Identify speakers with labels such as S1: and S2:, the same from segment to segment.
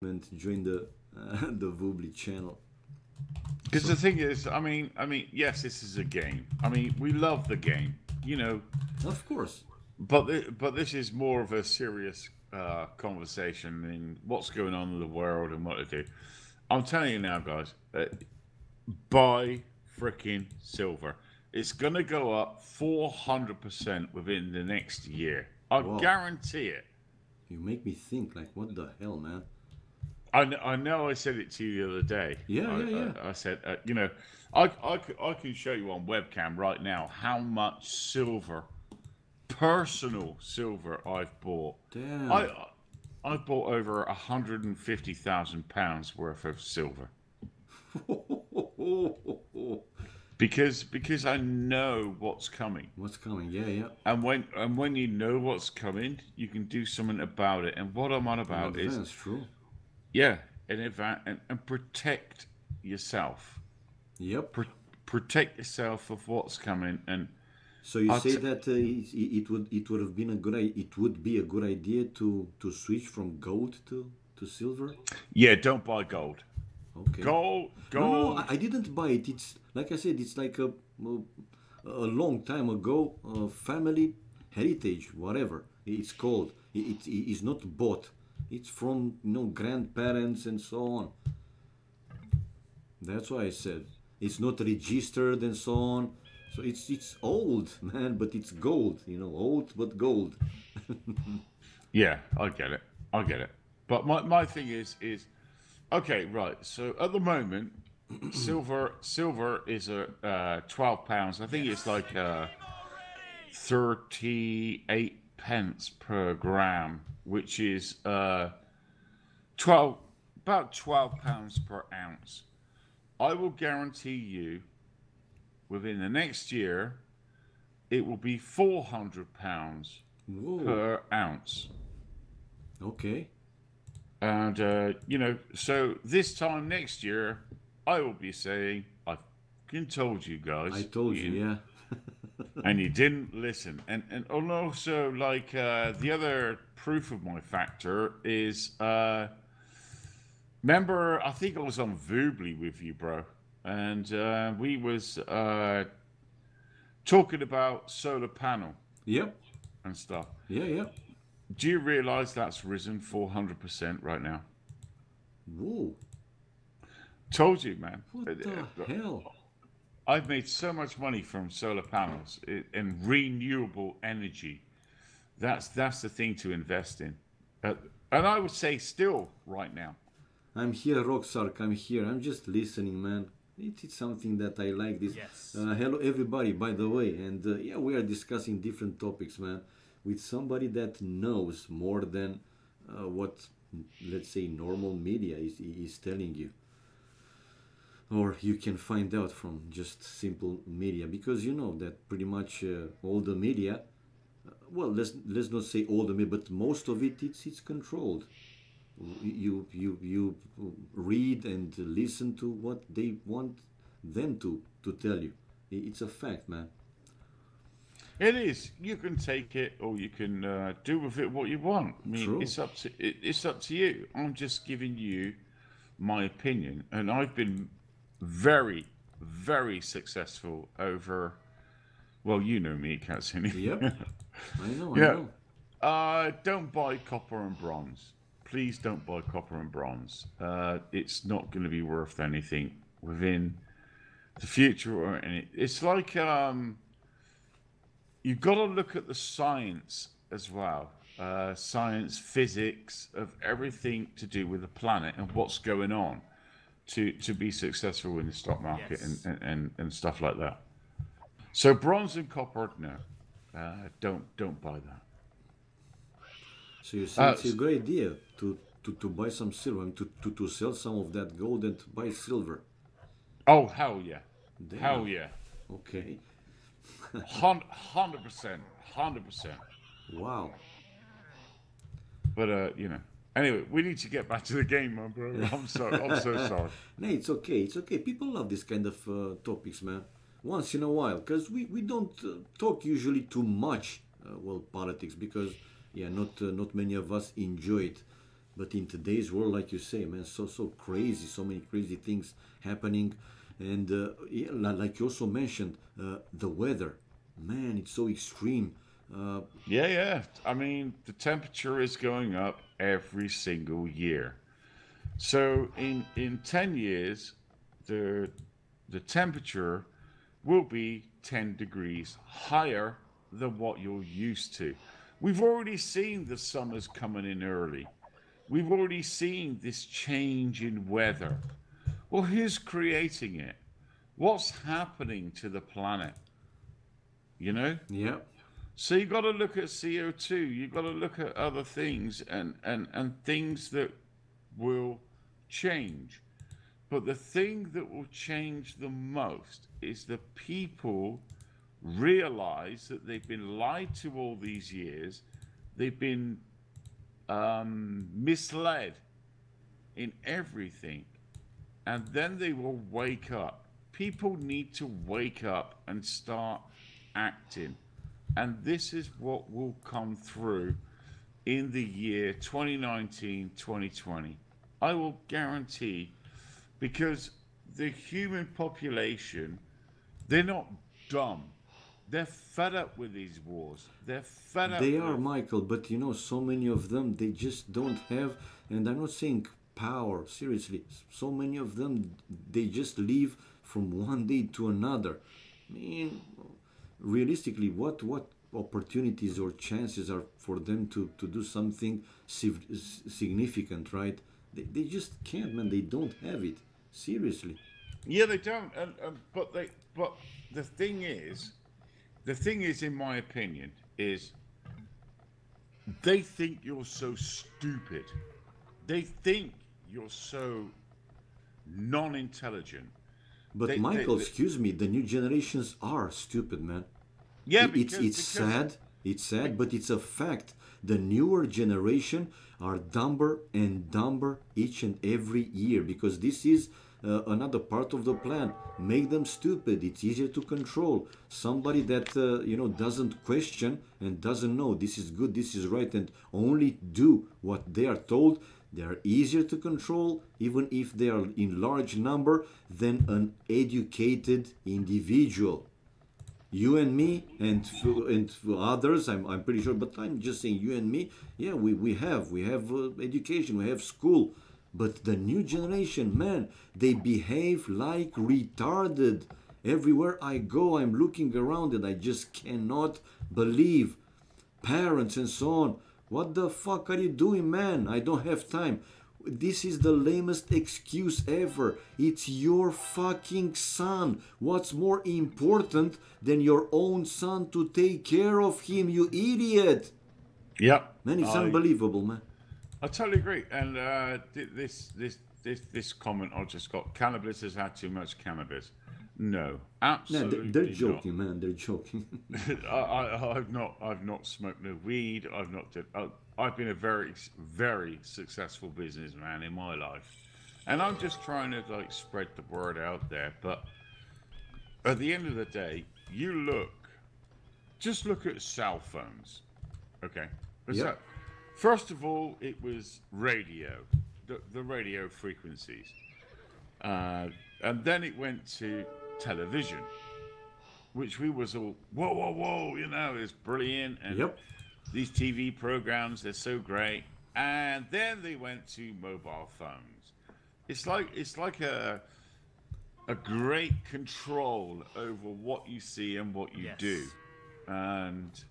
S1: and join the the Woobly channel.
S2: Because
S1: So
S2: the thing is, yes, this is a game. I mean, we love the game, you know,
S1: of course,
S2: but this is more of a serious conversation in what's going on in the world and what to do. I'm telling you now, guys, buy freaking silver. It's gonna go up 400% within the next year. I
S1: wow,
S2: guarantee it.
S1: you make me think like, what the hell, man?
S2: I know I said it to you the other day.
S1: Yeah, yeah, yeah.
S2: I said, I can show you on webcam right now how much silver, personal silver, I've bought.
S1: Damn.
S2: I I bought over £150,000 worth of silver because I know what's coming.
S1: What's coming? Yeah, yeah.
S2: And when you know what's coming, you can do something about it. And what I'm on
S1: In
S2: about is,
S1: advance, true.
S2: yeah, and protect yourself.
S1: Yep.
S2: Pro- Protect yourself of what's coming. And
S1: So you
S2: I'll
S1: say
S2: t-
S1: that it would have been a it would be a good idea to switch from gold to silver?
S2: yeah, don't buy gold.
S1: Okay. No,
S2: Gold.
S1: I didn't buy it. It's like I said, it's like a long time ago, family heritage, whatever it's called. It is not bought. It's from grandparents and so on. That's why I said it's not registered and so on. So it's old, man, but it's gold. Old but gold.
S2: Yeah, I get it. I get it. But my thing is okay, right. So at the moment, silver is a £12. I think it's like 38 pence per gram, which is 12 about £12 per ounce. I will guarantee you within the next year it will be £400
S1: Whoa.
S2: per ounce.
S1: Okay.
S2: And, so this time next year, I will be saying, I fucking told you
S1: I
S2: guys,
S1: told you, yeah.
S2: and you didn't listen. And also, like, the other proof of my factor is, remember, I think I was on Voobly with you, bro. And we was talking about solar panel
S1: Yep.
S2: and stuff.
S1: Yeah, yeah.
S2: Do you realize that's risen 400% right now?
S1: Whoa.
S2: Told you, man.
S1: What the hell?
S2: I've made so much money from solar panels and renewable energy. That's the thing to invest in. Uh, and I would say still right now.
S1: I'm here, Roxark. I'm here. I'm just listening, man. It's something that I like this.
S3: Yes.
S1: Hello, everybody, by the way. And yeah, we are discussing different topics, man, with somebody that knows more than what, let's say, normal media is telling you. Or you can find out from just simple media, because you know that pretty much all the media, well, let's not say all the media, but most of it's controlled. You read and listen to what they want them to tell you. It's a fact, man.
S2: It is. You can take it or you can do with it what you want. I mean,
S1: True.
S2: it's up to you. I'm just giving you my opinion, and I've been very, very successful over. Well, you know me, Katsuni.
S1: Yep. I know. I
S2: Yeah.
S1: know.
S2: Don't buy copper and bronze. Please don't buy copper and bronze. It's not going to be worth anything within the future or any. It's like you've got to look at the science as well. Science, physics of everything to do with the planet and what's going on to be successful in the stock market
S3: Yes.
S2: and stuff like that. So bronze and copper, no, don't buy that.
S1: So you say
S2: Uh,
S1: it's a great idea to buy some silver, and to sell some of that gold and to buy silver.
S2: oh hell yeah,
S1: Damn.
S2: hell yeah,
S1: Okay.
S2: 100%, 100%.
S1: Wow.
S2: But anyway, we need to get back to the game, my bro. I'm so sorry.
S1: No, it's okay. It's okay. People love this kind of topics, man. Once in a while, because we don't talk usually too much. Well, politics, because yeah, not many of us enjoy it. But in today's world, like you say, man, so crazy, so many crazy things happening, and yeah, like you also mentioned, the weather, man, it's so extreme. Uh,
S2: Yeah, yeah. I mean, the temperature is going up every single year. So in 10 years, the the temperature will be 10 degrees higher than what you're used to. We've already seen the summers coming in early. We've already seen this change in weather. Well, who's creating it? What's happening to the planet? You know?
S1: yeah,
S2: So you've got to look at CO2, you've got to look at other things and things that will change. But the thing that will change the most is the people realize that they've been lied to all these years, they've been misled in everything, and then they will wake up. People need to wake up and start acting. And this is what will come through in the year 2019, 2020. I will guarantee, because the human population, they're not dumb. They're fed up with these wars. They're fed up
S1: they are,
S2: with.
S1: Michael, but you know, so many of them, they just don't have, and I'm not saying power, seriously, so many of them, they just live from one day to another. I mean, realistically, what opportunities or chances are for them to do something significant, right? They just can't, man. They don't have it. Seriously.
S2: Yeah, they don't. But the thing is, in my opinion, is they think you're so stupid. They think you're so non-intelligent.
S1: But Michael,
S2: They
S1: excuse me, the new generations are stupid, man.
S2: yeah,
S1: It's sad. It's sad, but it's a fact. The newer generation are dumber and dumber each and every year because this is another part of the plan. Make them stupid. It's easier to control. Somebody that doesn't question and doesn't know this is good, this is right, and only do what they are told. They are easier to control, even if they are in large number, than an educated individual. You and me and others, I'm pretty sure, but I'm just saying you and me. Yeah, we have education, we have school, but the new generation, man, they behave like retarded. Everywhere I go, I'm looking around and I just cannot believe. Parents and so on. What the fuck are you doing, man? I don't have time. This is the lamest excuse ever. It's your fucking son. What's more important than your own son to take care of him, you idiot?
S2: Yep.
S1: Man, it's unbelievable, man.
S2: I totally agree. And this comment I just got: cannabis has had too much cannabis. No,
S1: Nah, they're
S2: absolutely not.
S1: joking, man. They're joking.
S2: I've not smoked no weed. I've been a very successful businessman in my life, and I'm just trying to like spread the word out there. But at the end of the day, just look at cell phones. Okay, so
S1: Yep.
S2: first of all, it was radio, the radio frequencies, and then it went to television, which we was all whoa, it's brilliant, and
S1: Yep.
S2: these TV programs, they're so great. And then they went to mobile phones. It's like a great control over what you see and what you do,
S3: Yes.
S2: and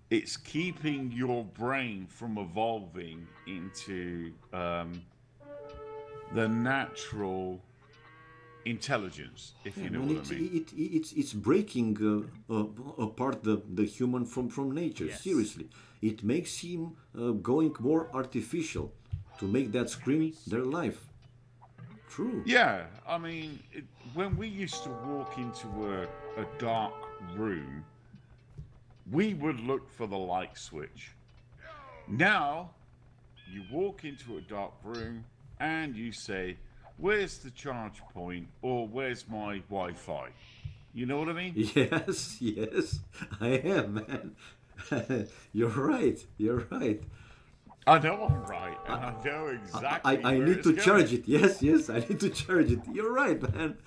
S2: it's keeping your brain from evolving into the natural intelligence, if
S1: Yeah,
S2: you know
S1: man,
S2: what I mean.
S1: it's breaking apart the human from nature.
S3: Yes.
S1: Seriously, it makes him going more artificial to make that scream their life. True.
S2: Yeah, I mean, when we used to walk into a dark room, we would look for the light switch. Now, you walk into a dark room and you say, "Where's the charge point?" or "Where's my Wi-Fi?" You know what I mean?
S1: Yes, yes, I am, man. You're right. You're right.
S2: I know I'm right, and
S1: I,
S2: I know
S1: I,
S2: exactly
S1: I
S2: where
S1: need
S2: it's
S1: to
S2: going.
S1: charge it. Yes, yes, I need to charge it. You're right, man.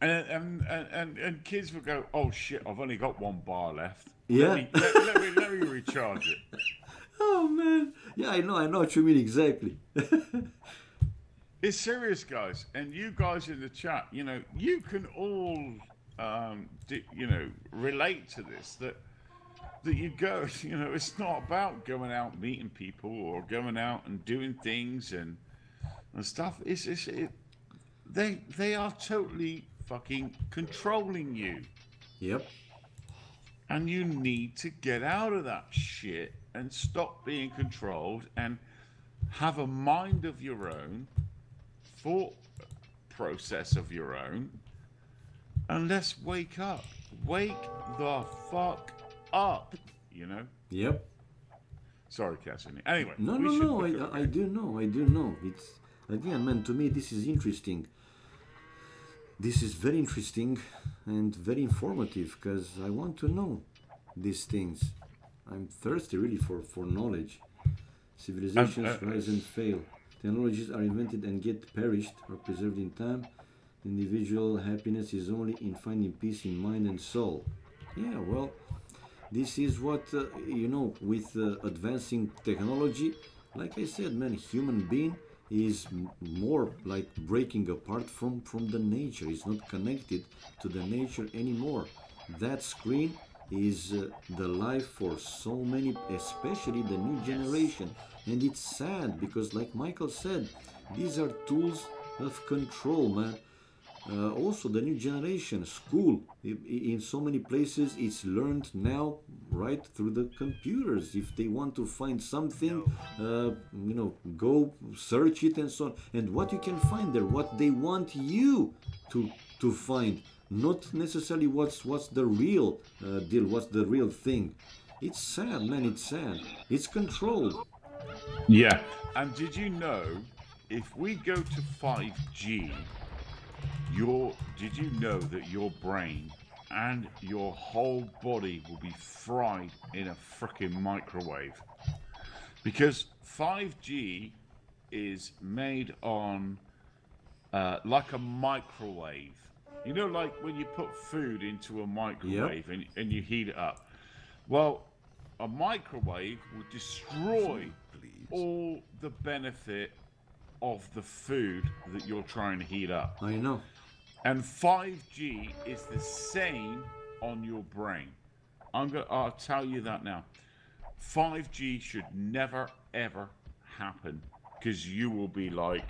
S2: And kids will go, oh shit, I've only got 1 bar left.
S1: Yeah.
S2: Let me recharge it.
S1: Oh man. Yeah, I know what you mean exactly.
S2: It's serious, guys, and you guys in the chat, you can all, relate to this. That you go, it's not about going out meeting people or going out and doing things and stuff. They are totally fucking controlling you,
S1: Yep.
S2: and you need to get out of that shit and stop being controlled and have a mind of your own, thought process of your own, and let's wake up. Wake the fuck up, you know?
S1: Yep.
S2: Sorry, Cassidy. Anyway,
S1: No,
S2: we
S1: no,
S2: should
S1: no.
S2: look at the
S1: I
S2: game.
S1: do know. I do know. It's again, man. To me, this is interesting. This is very interesting and very informative because I want to know these things. I'm thirsty, really, for knowledge.
S2: Um,
S1: Civilizations
S2: uh,
S1: rise and fail. Technologies are invented and get perished or preserved in time. Individual happiness is only in finding peace in mind and soul. Yeah, well, this is what with advancing technology. Like I said, man, human being is more like breaking apart from the nature. It's not connected to the nature anymore. That screen is the life for so many, especially the new generation. And it's sad because, like Michael said, these are tools of control, man. Also, the new generation, school, in so many places, it's learned now right through the computers. If they want to find something, go search it and so on. And what you can find there, what they want you to find, not necessarily what's the real deal, what's the real thing. It's sad, man. It's sad. It's controlled.
S2: yeah. And did you know if we go to 5G, did you know that your brain and your whole body will be fried in a freaking microwave? Because 5G is made on like a microwave. Like when you put food into a
S1: Yep.
S2: microwave and you heat it up. Well, a microwave will destroy all the benefit of the food that you're trying to heat up.
S1: I know.
S2: And 5G is the same on your brain. I'll tell you that now. 5G should never ever happen because you will be like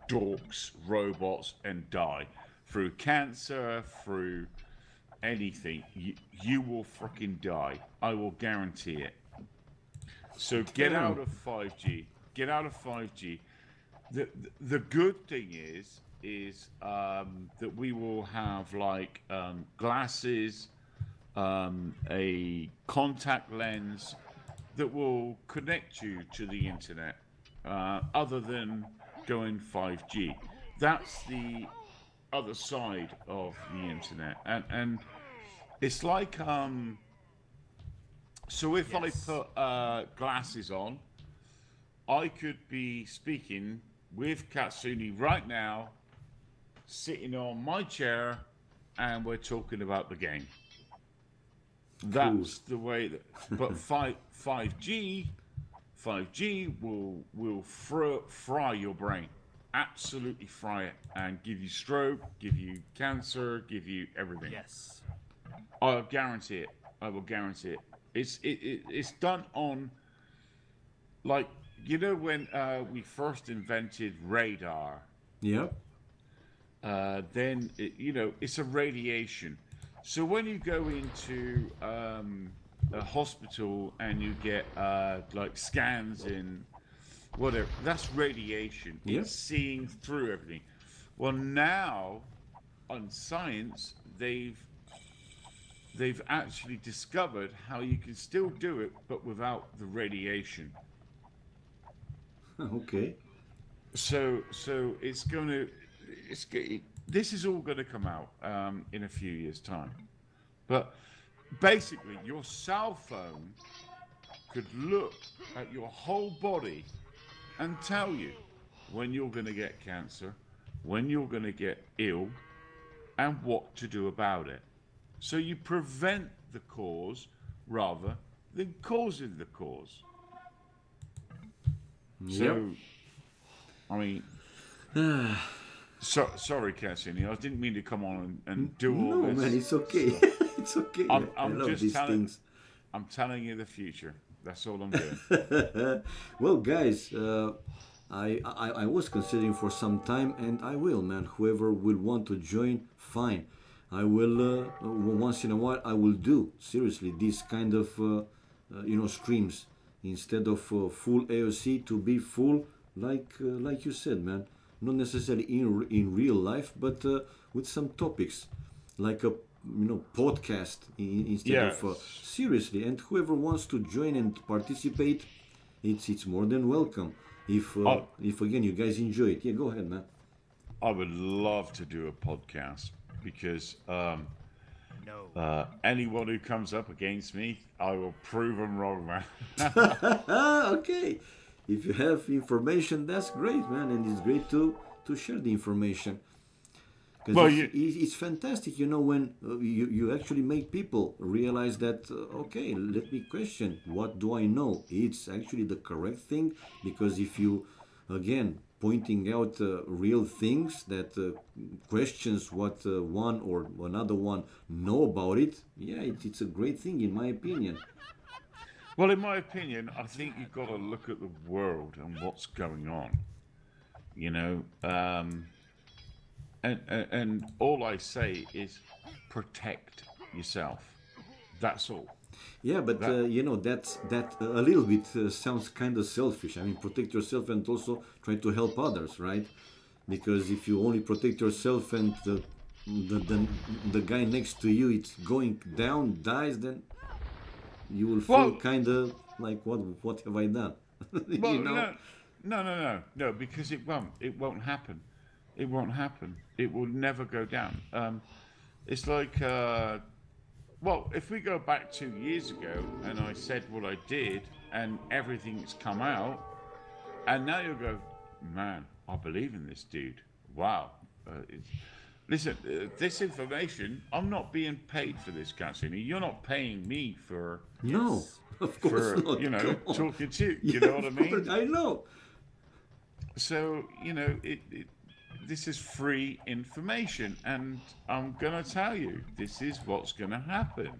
S2: dorks, robots, and die through cancer, through anything. You will freaking die. I will guarantee it. So get out
S1: Damn.
S2: of 5G. Get out of 5G. The good thing is that we will have like glasses, a contact lens that will connect you to the internet. Other than going 5G, that's the other side of the internet, and it's like so if I put glasses on, I could be speaking with Katsuni right now, sitting on my chair, and we're talking about the game.
S1: Cool.
S2: That's the way that. But 5G will fry your brain, absolutely fry it, and give you stroke, give you cancer, give you everything.
S3: Yes.
S2: I'll guarantee it. I will guarantee it. It's done on, like, when we first invented radar,
S1: Yep.
S2: then it's a radiation. So when you go into a hospital and you get like scans in whatever, that's radiation.
S1: Yep.
S2: It's seeing through everything. Well, now on science, they've actually discovered how you can still do it, but without the radiation.
S1: Okay.
S2: So this is all going to come out in a few years' time. But basically, your cell phone could look at your whole body and tell you when you're going to get cancer, when you're going to get ill, and what to do about it. So you prevent the cause rather than causing the cause.
S1: Yep.
S2: So, I mean, sorry, Cassini, I didn't mean to come on and do all
S1: No,
S2: this.
S1: man, it's okay. It's okay. I love
S2: just
S1: these
S2: telling,
S1: things.
S2: I'm telling you the future. That's all I'm doing.
S1: Well, guys, I was considering for some time, and I will, man. Whoever will want to join, fine. I will once in a while. I will do seriously these kind of streams instead of full AoC to be full like you said, man. Not necessarily in real life, but with some topics like a podcast instead of seriously. And whoever wants to join and participate, it's more than welcome. If again you guys enjoy it, yeah, go ahead, man.
S2: I would love to do a podcast because anyone who comes up against me, I will prove them wrong, man.
S1: Okay, if you have information, that's great, man, and it's great to share the information. Because it's fantastic, when you actually make people realize that, okay, let me question, what do I know? It's actually the correct thing, because if you, again, pointing out real things that questions what one or another one know about it, yeah, it's a great thing, in my opinion.
S2: Well, in my opinion, I think you've got to look at the world and what's going on, And all I say is protect yourself. That's all.
S1: Yeah, but that a little bit sounds kind of selfish. I mean, protect yourself and also try to help others, right? Because if you only protect yourself and the guy next to you it's going down, dies, then you will feel kind of like what have I done?
S2: Well, no, because it won't happen. It won't happen. It will never go down. It's like, if we go back 2 years ago and I said what I did and everything's come out, and now you'll go, man, I believe in this dude. Wow. Listen, this information, I'm not being paid for this, Cassini. You're not paying me for...
S1: No, of course not.
S2: Talking to you. You know what I mean?
S1: I know.
S2: So, this is free information, and I'm gonna tell you, this is what's gonna happen.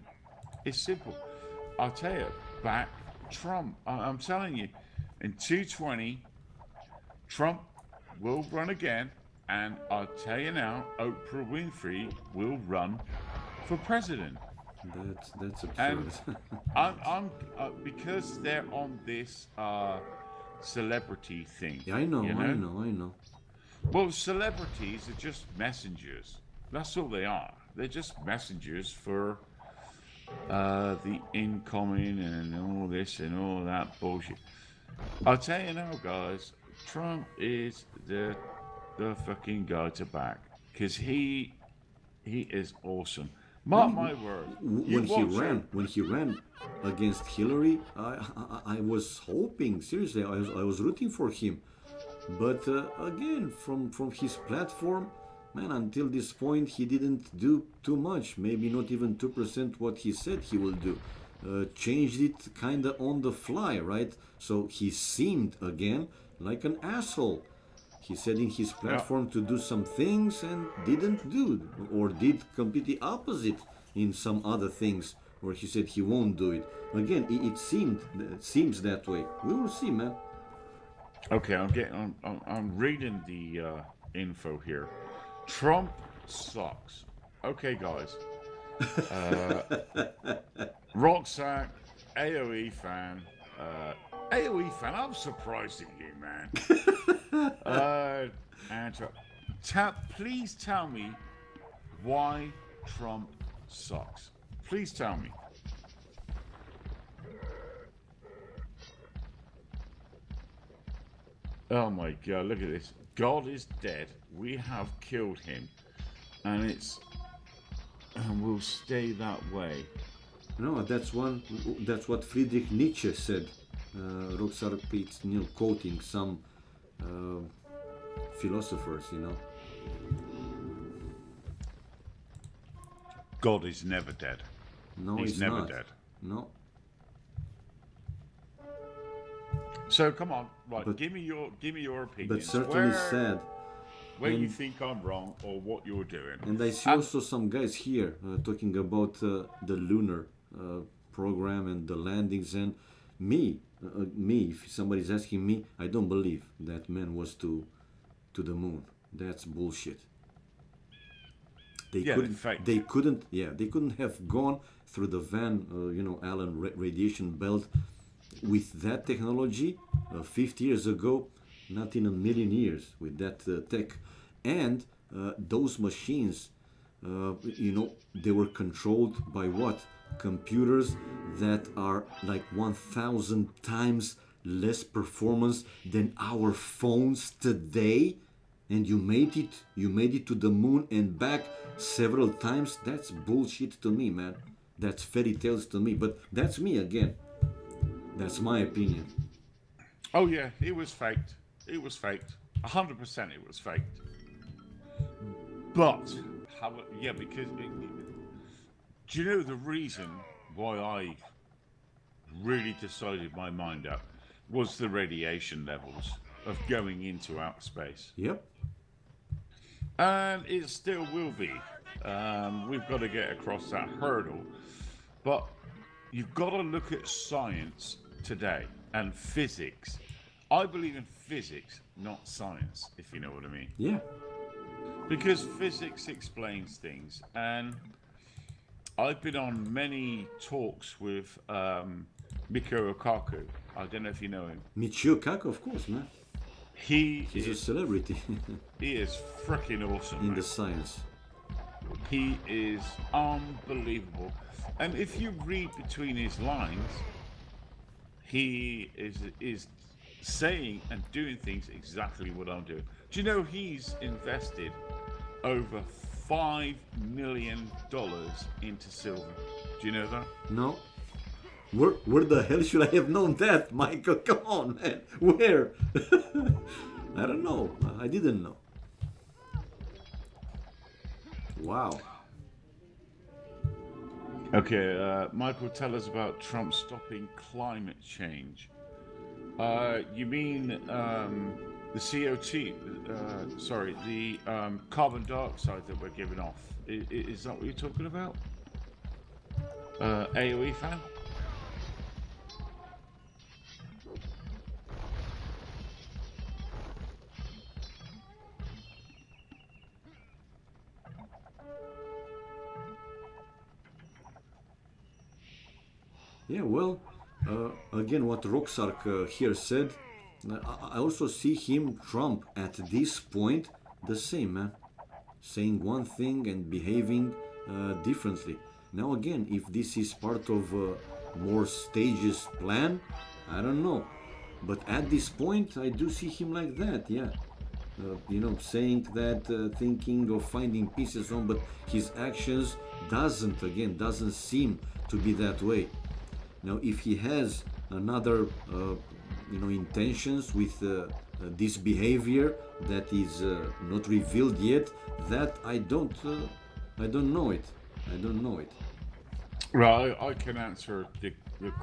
S2: It's simple. I'll tell you, back Trump. I'm telling you, in 2020, Trump will run again, and I'll tell you now, Oprah Winfrey will run for president.
S1: That's absurd.
S2: And I'm because they're on this celebrity thing.
S1: Yeah, I know.
S2: Well, celebrities are just messengers. That's all they are. They're just messengers for the incoming and all this and all that bullshit. I'll tell you now, guys, Trump is the fucking guy to back, because he is awesome. Mark my word.
S1: When he ran against Hillary, I was hoping, seriously, I was rooting for him. But again, from his platform, man, until this point, he didn't do too much. Maybe not even 2% what he said he will do. Changed it kind of on the fly, right? So he seemed, again, like an asshole. He said in his platform to do some things and didn't do, or did completely opposite in some other things, where he said he won't do it. Again, it seems that way. We will see, man.
S2: Okay, I'm reading the info here. Trump sucks. Okay, guys. Rucksack, AoE fan. AoE fan, I'm surprised at you, man. Please tell me why Trump sucks. Please tell me. Oh my God, look at this. God is dead. We have killed him. And will stay that way.
S1: No, that's one. That's what Friedrich Nietzsche said. Roxar, it's quoting some uh, philosophers.
S2: God is never dead.
S1: No,
S2: He's
S1: he's
S2: never
S1: not.
S2: dead.
S1: No,
S2: So come on, right?
S1: but
S2: Give me your
S1: but
S2: opinions.
S1: certainly sad.
S2: Where you
S1: And
S2: think I'm wrong or what you're doing.
S1: and I see
S2: And
S1: also some guys here talking about the lunar uh, program and the landings. And me, if somebody's asking me, I don't believe that man was to the moon. That's bullshit. They
S2: yeah, they
S1: couldn't.
S2: faked
S1: They
S2: it.
S1: couldn't. Yeah, they couldn't have gone through the Van Allen radiation belt with that technology 50 years ago. Not in a million years with that tech, and those machines, they were controlled by what? Computers that are like 1,000 times less performance than our phones today, and you made it to the moon and back several times. That's bullshit to me, man. That's fairy tales to me, but that's me again. That's my opinion.
S2: Oh yeah, it was faked. It was faked. 100% it was faked. But how? Yeah, because do you know the reason why I really decided my mind up was the radiation levels of going into outer space,
S1: Yep.
S2: and it still will be. We've got to get across that hurdle, but you've got to look at science today and physics. I believe in physics, not science, if you know what I mean.
S1: Yeah.
S2: Because physics explains things, and I've been on many talks with Mikko Okaku. I don't know if you know him.
S1: Michio Kaku, of course, man.
S2: He
S1: He's a
S2: is
S1: celebrity
S2: he is freaking awesome,
S1: in the
S2: man.
S1: science.
S2: He is unbelievable, and if you read between his lines, he is saying and doing things exactly what I'm doing. Do you know he's invested over $5 million into silver? Do you know that?
S1: No? Where the hell should I have known that, Michael? Come on, man. Where? I don't know. I didn't know. Wow.
S2: Okay, Michael, tell us about Trump stopping climate change. You mean the CO2? Sorry, the carbon dioxide that we're giving off. Is that what you're talking about? AOE fan?
S1: Yeah, well, again, what Roxark here said, I also see him, Trump, at this point, the same, man. Saying one thing and behaving differently. Now, again, if this is part of a more stages plan, I don't know. But at this point, I do see him like that, yeah. Saying that, thinking of finding peace and so on, but his actions doesn't seem to be that way. Now, if he has another, intentions with this behavior that is not revealed yet, that I don't know it. I don't know it.
S2: Right, I can answer the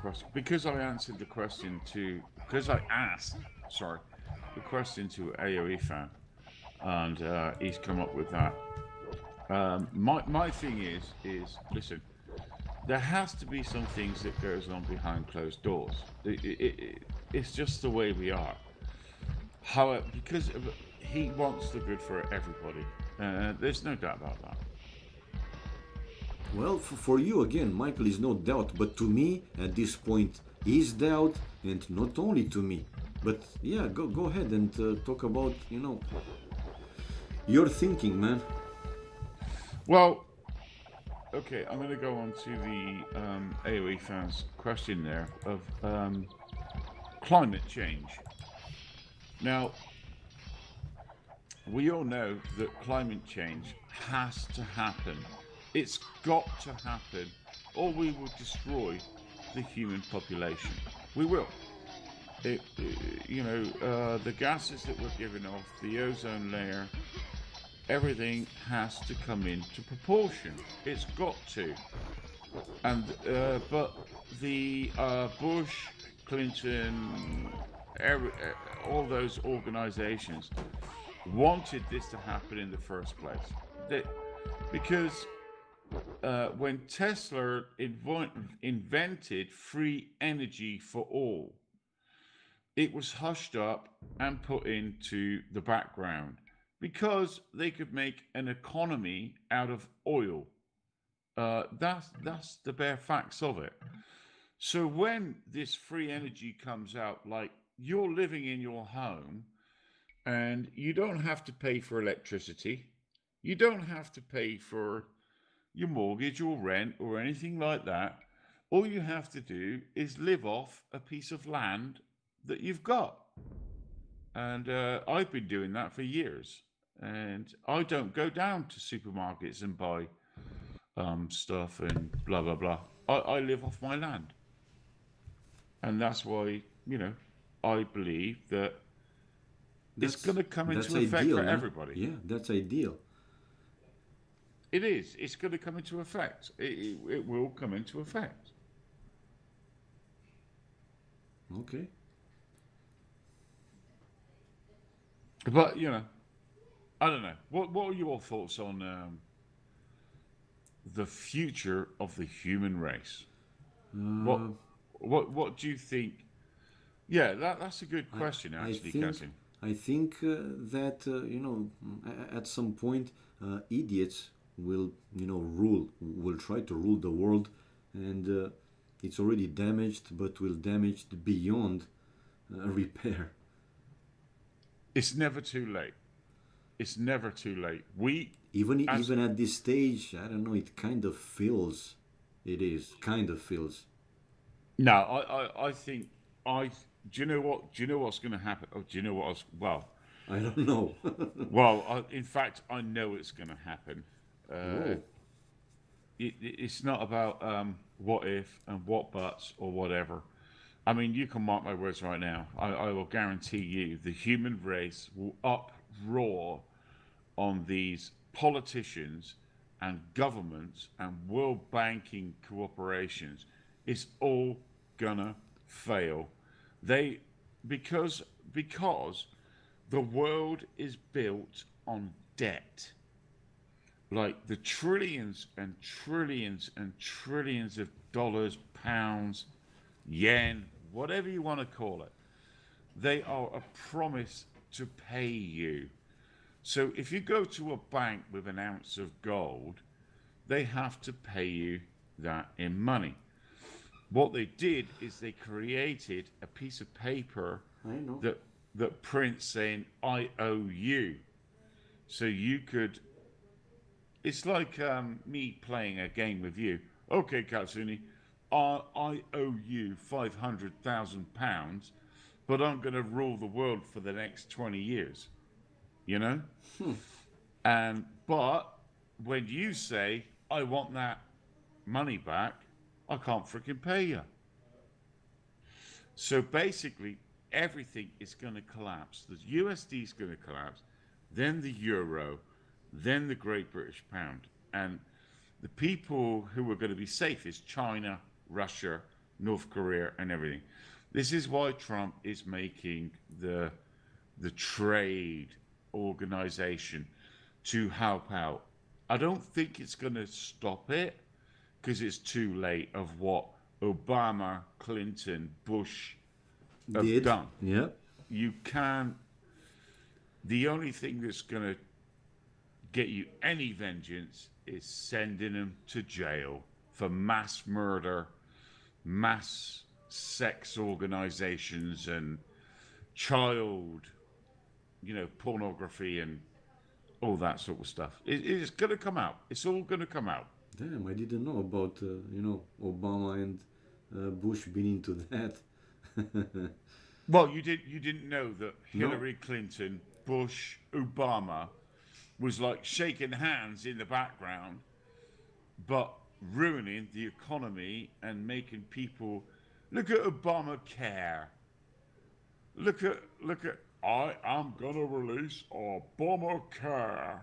S2: question because I answered the question to because I asked, sorry, the question to AOE fan, and he's come up with that. My thing is listen. There has to be some things that goes on behind closed doors. It's just the way we are. However, because he wants the good for everybody, there's no doubt about that.
S1: Well, for you again, Michael, is no doubt, but to me at this point is doubt, and not only to me. But yeah, go ahead and talk about your thinking, man.
S2: Well, okay, I'm going to go on to the AOE fans question there of climate change. Now, we all know that climate change has to happen. It's got to happen or we will destroy the human population. We will. The gases that we're giving off, the ozone layer, everything has to come into proportion. It's got to. And but the Bush, Clinton, all those organizations wanted this to happen in the first place. Because when Tesla invented free energy for all, it was hushed up and put into the background because they could make an economy out of oil. That's the bare facts of it. So when this free energy comes out, like you're living in your home and you don't have to pay for electricity, you don't have to pay for your mortgage or rent or anything like that. All you have to do is live off a piece of land that you've got. And I've been doing that for years. And I don't go down to supermarkets and buy stuff and blah, blah, blah. I live off my land. And that's why, I believe that it's going to come into effect
S1: ideal,
S2: for
S1: man.
S2: everybody.
S1: Yeah, that's ideal.
S2: It is. It's going to come into effect. It will come into effect.
S1: Okay.
S2: But, I don't know. What are your thoughts on the future of the human race?
S1: Uh,
S2: What do you think? Yeah, that's a good question, actually, Kasim.
S1: I think that at some point idiots will will try to rule the world, and it's already damaged, but will damage beyond repair.
S2: It's never too late. It's never too late.
S1: Even at this stage, I don't know. It kind of feels. It is kind of feels.
S2: No, I think I. Do you know what? Do you know what's going to happen? Oh, do you know what? Well,
S1: I don't know.
S2: in fact, I know it's going to happen.
S1: Whoa.
S2: It's not about what if and what buts or whatever. I mean, you can mark my words right now. I will guarantee you the human race will uproar on these politicians and governments and world banking corporations. It's all gonna fail. They because the world is built on debt. Like the trillions and trillions and trillions of dollars, pounds, yen, whatever you want to call it, they are a promise to pay you. So if you go to a bank with an ounce of gold, they have to pay you that in money. What they did is they created a piece of paper
S1: I know.
S2: that prints saying I owe you. So you could. It's like me playing a game with you. Okay, Katsuni, I owe you £500,000, but I'm going to rule the world for the next 20 years. You know? But when you say I want that money back, I can't freaking pay you. So basically, everything is going to collapse. The USD is going to collapse, then the euro, then the Great British Pound. And the people who are going to be safe is China, Russia, North Korea, and everything. This is why Trump is making the trade organization to help out. I don't think it's going to stop it because it's too late of what Obama, Clinton, Bush have done.
S1: Yeah.
S2: You can't. The only thing that's going to get you any vengeance is sending them to jail for mass murder, mass sex organizations, and child, pornography and all that sort of stuff. It's going to come out. It's all going to come out.
S1: Damn, I didn't know about Obama and Bush being into that.
S2: Well, you didn't know that
S1: No.
S2: Hillary Clinton, Bush, Obama was like shaking hands in the background, but ruining the economy and making people look at Obamacare. Look at I am gonna release Obamacare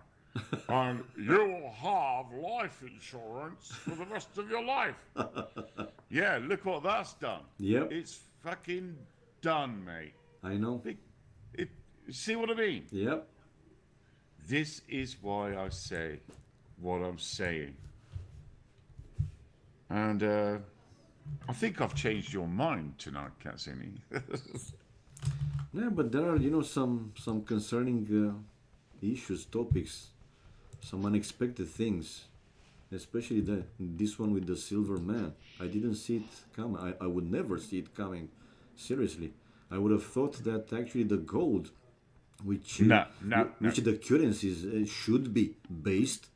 S2: and you'll have life insurance for the rest of your life. Yeah, look what that's done.
S1: Yep,
S2: It's fucking done, mate.
S1: I know.
S2: It, see what I mean?
S1: Yep.
S2: This is why I say what I'm saying. And I think I've changed your mind tonight, Cassini.
S1: Yeah, but there are, some concerning issues, topics, some unexpected things, especially this one with the silver man. I didn't see it coming. I would never see it coming. Seriously, I would have thought that actually the gold, which which the currencies should be based,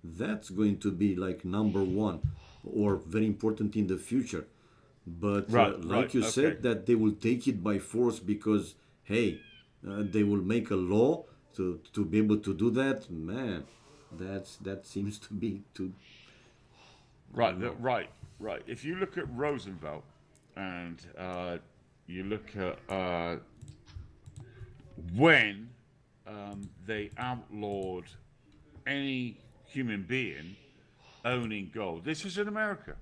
S1: that's going to be like number one or very important in the future. But like you said, that they will take it by force because, hey, they will make a law to be able to do that. Man, that seems to be too.
S2: Right. If you look at Roosevelt and you look at when they outlawed any human being owning gold. This is in America.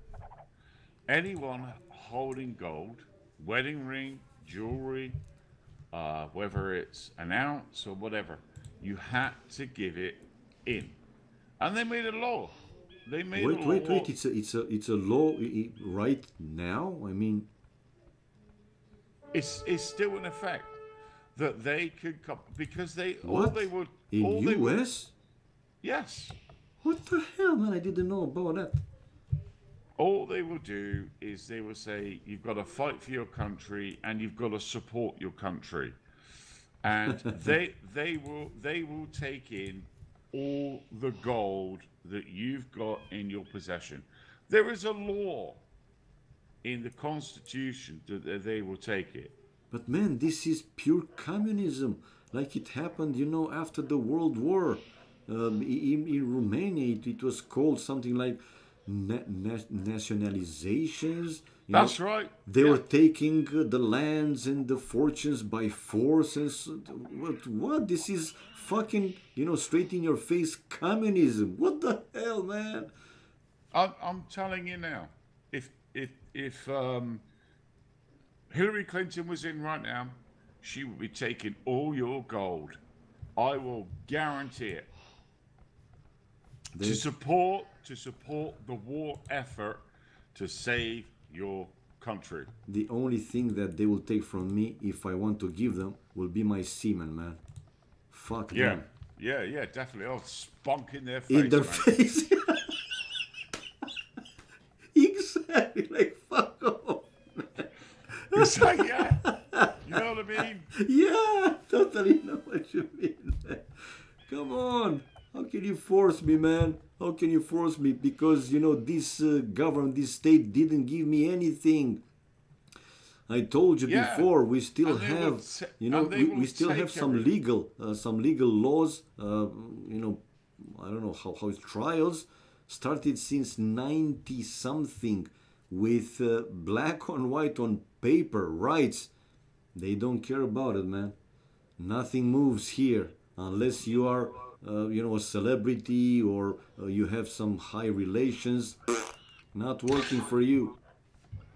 S2: Anyone holding gold, wedding ring, jewelry, whether it's an ounce or whatever, you had to give it in. And they made a law. They made a law.
S1: Wait. It's a law right now. I mean,
S2: It's still in effect that they could come because
S1: what?
S2: all they would
S1: In
S2: all they would,
S1: U.S.?
S2: yes.
S1: What the hell, man? I didn't know about that.
S2: All they will do is they will say you've got to fight for your country and you've got to support your country, and they will take in all the gold that you've got in your possession. There is a law in the Constitution that they will take it.
S1: But man, this is pure communism, like it happened, after the World War. In Romania, it was called something like nationalizations.
S2: That's right.
S1: They were taking the lands and the fortunes by force. And what? This is fucking, straight in your face communism. What the hell, man?
S2: I'm telling you now, if Hillary Clinton was in right now, she would be taking all your gold. I will guarantee it. To support the war effort to save your country.
S1: The only thing that they will take from me, if I want to give them, will be my semen, man. Fuck them.
S2: Yeah, definitely. I'll spunk in their face.
S1: In their face. Exactly. Like, fuck off, man.
S2: It's like, yeah. You know what I mean?
S1: Yeah, totally know what you mean, man. Come on. How can you force me, man? How can you force me? Because, this government, this state didn't give me anything. I told you before, we still have, we still have some legal laws, I don't know how it's trials, started since 90 something with black on white on paper rights. They don't care about it, man. Nothing moves here unless you are a celebrity or you have some high relations. Not working for you.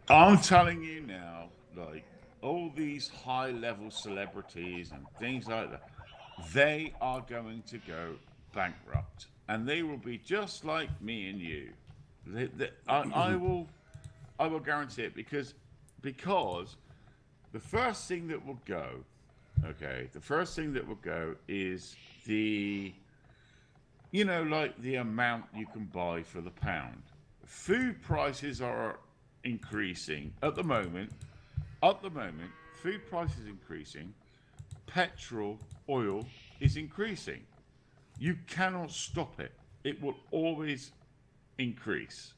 S2: I'm telling you now, like all these high-level celebrities and things like that, they are going to go bankrupt, and they will be just like me and you. I will guarantee it because the first thing that will go, is like the amount you can buy for the pound. Food prices are increasing at the moment. Food prices increasing. Petrol, oil is increasing. You cannot stop it. It will always increase.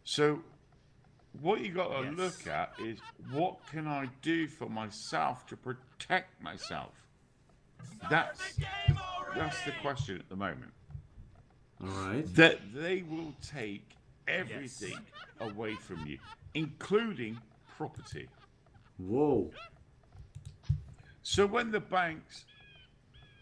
S2: So what you got to look at is what can I do for myself to protect myself? That's the question at the moment.
S1: All right.
S2: that they will take
S3: Yes.
S2: everything away from you, including property.
S1: Whoa.
S2: So when the banks,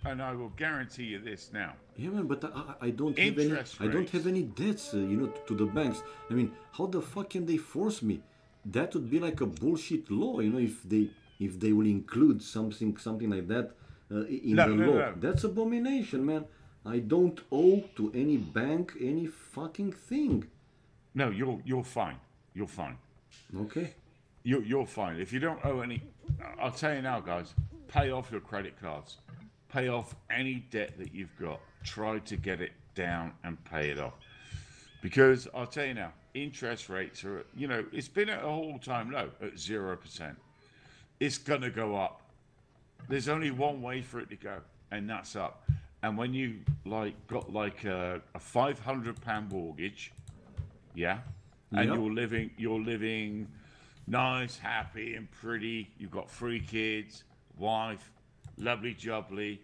S2: and I will guarantee you this now,
S1: Yeah, man, but I don't have any.
S2: interest
S1: I don't have
S2: rates.
S1: any debts, to the banks. I mean, how the fuck can they force me? That would be like a bullshit law, if they will include something like that in
S2: No,
S1: the
S2: no, no,
S1: law.
S2: no.
S1: That's abomination, man. I don't owe to any bank any fucking thing.
S2: No, you're fine. You're fine.
S1: Okay.
S2: You're fine. If you don't owe any, I'll tell you now, guys. Pay off your credit cards. Pay off any debt that you've got. Try to get it down and pay it off. Because I'll tell you now, interest rates are, it's been at an all-time low at 0%. It's gonna go up. There's only one way for it to go, and that's up. And when you got a £500 mortgage, yeah, and
S1: Yep.
S2: you're living nice, happy, and pretty. You've got 3 kids, wife, lovely jubbly.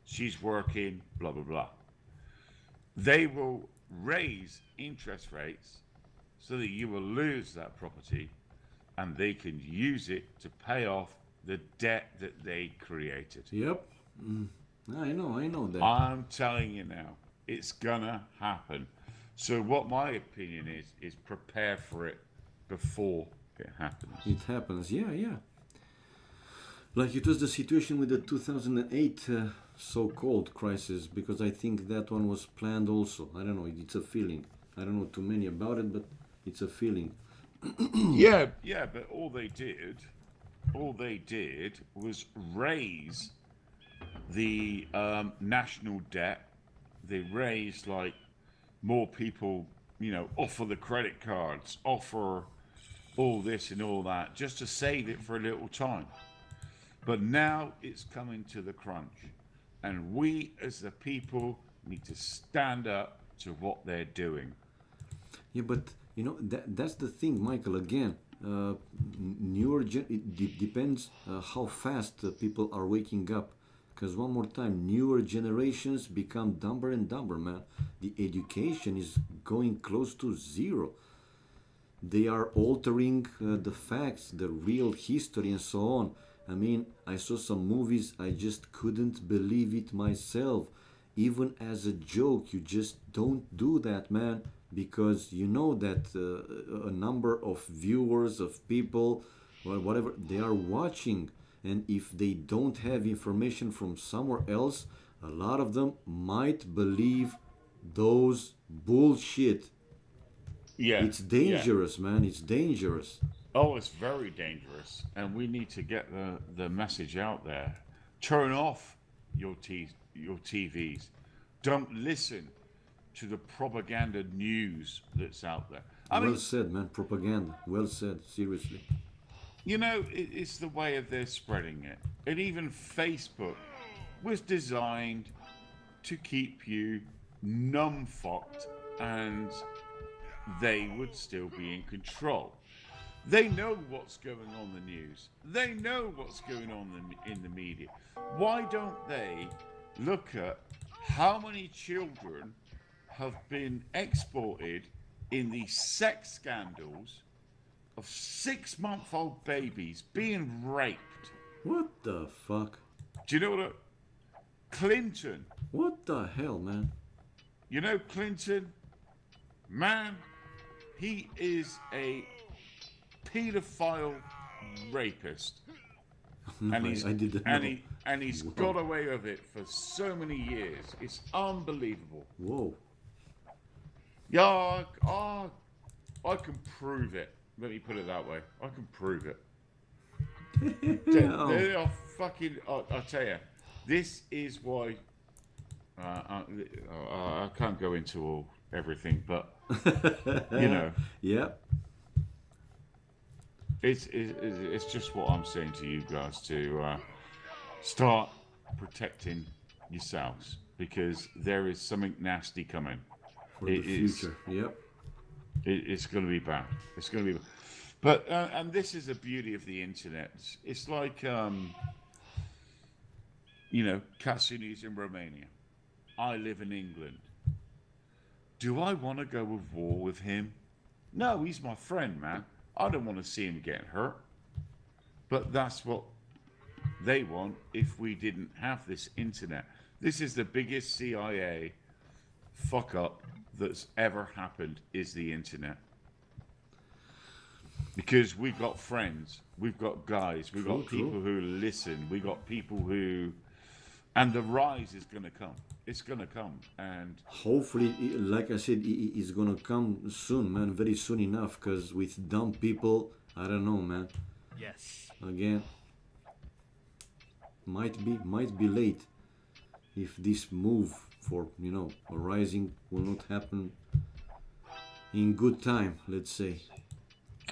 S2: She's working, blah blah blah. They will raise interest rates so that you will lose that property, and they can use it to pay off the debt that they created.
S1: Yep. I know that.
S2: I'm telling you now, it's gonna happen. So what my opinion is prepare for it before it happens.
S1: It happens. Yeah, yeah. Like it was the situation with the 2008 so-called crisis, because I think that one was planned also. I don't know. It's a feeling. I don't know too many about it, but it's a feeling.
S2: Yeah, yeah, but all they did was raise the national debt. They raised more people, offer the credit cards, offer all this and all that, just to save it for a little time. But now it's coming to the crunch, and we as the people need to stand up to what they're doing.
S1: Yeah, but that's the thing, Michael. Again, it depends how fast people are waking up. Because one more time, newer generations become dumber and dumber, man. The education is going close to zero. They are altering the facts, the real history, and so on. I mean, I saw some movies, I just couldn't believe it myself. Even as a joke, you just don't do that, man, because you know that a number of viewers, of people, well, whatever, they are watching. And if they don't have information from somewhere else, a lot of them might believe those bullshit.
S2: Yeah,
S1: It's
S2: yeah.
S1: dangerous, man. It's dangerous.
S2: Oh, it's very dangerous, and we need to get the message out there. Turn off your TVs. Don't listen to the propaganda news that's out there. I
S1: Well
S2: mean,
S1: said, man. Propaganda. Well said. Seriously.
S2: it's the way of they're spreading it. And even Facebook was designed to keep you numb-fucked, and they would still be in control. They know what's going on in the news. They know what's going on in the media. Why don't they look at how many children have been exported in these sex scandals of 6-month-old babies being raped?
S1: What the fuck?
S2: Do you know what? Clinton,
S1: What the hell, man?
S2: Clinton, man, he is a pedophile rapist,
S1: No,
S2: and
S1: I didn't know.
S2: he's
S1: Wow.
S2: got away with it for so many years. It's unbelievable.
S1: Whoa.
S2: Yeah, I can prove it. Let me put it that way. I can prove it. They are fucking. I'll tell you, this is why. I can't go into everything, but you know,
S1: Yeah.
S2: it's just what I'm saying to you guys to start protecting yourselves, because there is something nasty coming.
S1: For the future. Yep.
S2: It's going to be bad. It's going to be, but and this is the beauty of the internet. It's like Katsuni's in Romania. I live in England. Do I want to go to war with him? No, he's my friend, man. I don't want to see him get hurt. But that's what they want if we didn't have this internet. This is the biggest CIA fuck up that's ever happened is the internet. Because we've got friends, we've got guys, we've
S1: True,
S2: got people
S1: true.
S2: who listen, we got people who, and the rise is going to come. It's going to come. And
S1: Hopefully, like I said, it's gonna come soon, man. Very soon enough. Cause with dumb people, I don't know, man.
S3: Yes.
S1: Again, might be late if this move for a rising will not happen in good time. Let's say.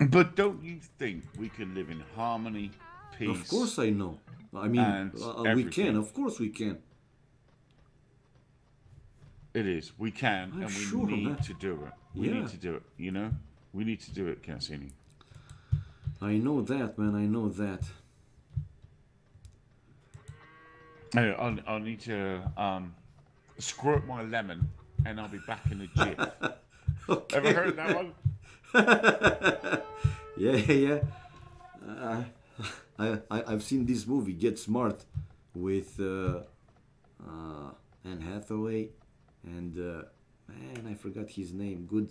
S2: but don't you think we can live in harmony,
S1: Of
S2: peace,
S1: course, I know. I mean,
S2: and
S1: we can.
S2: everything?
S1: Of course, we can.
S2: It is. We can,
S1: I'm
S2: and we
S1: sure,
S2: need
S1: man.
S2: to do it. We
S1: Yeah.
S2: need to do it. You know, we need to do it, Cassini.
S1: I know that, man. I know that.
S2: I need to squirt my lemon, and I'll be back in a jiff.
S1: Okay.
S2: Ever heard that one?
S1: Yeah, yeah. I've seen this movie, Get Smart, with Anne Hathaway and man, I forgot his name. Good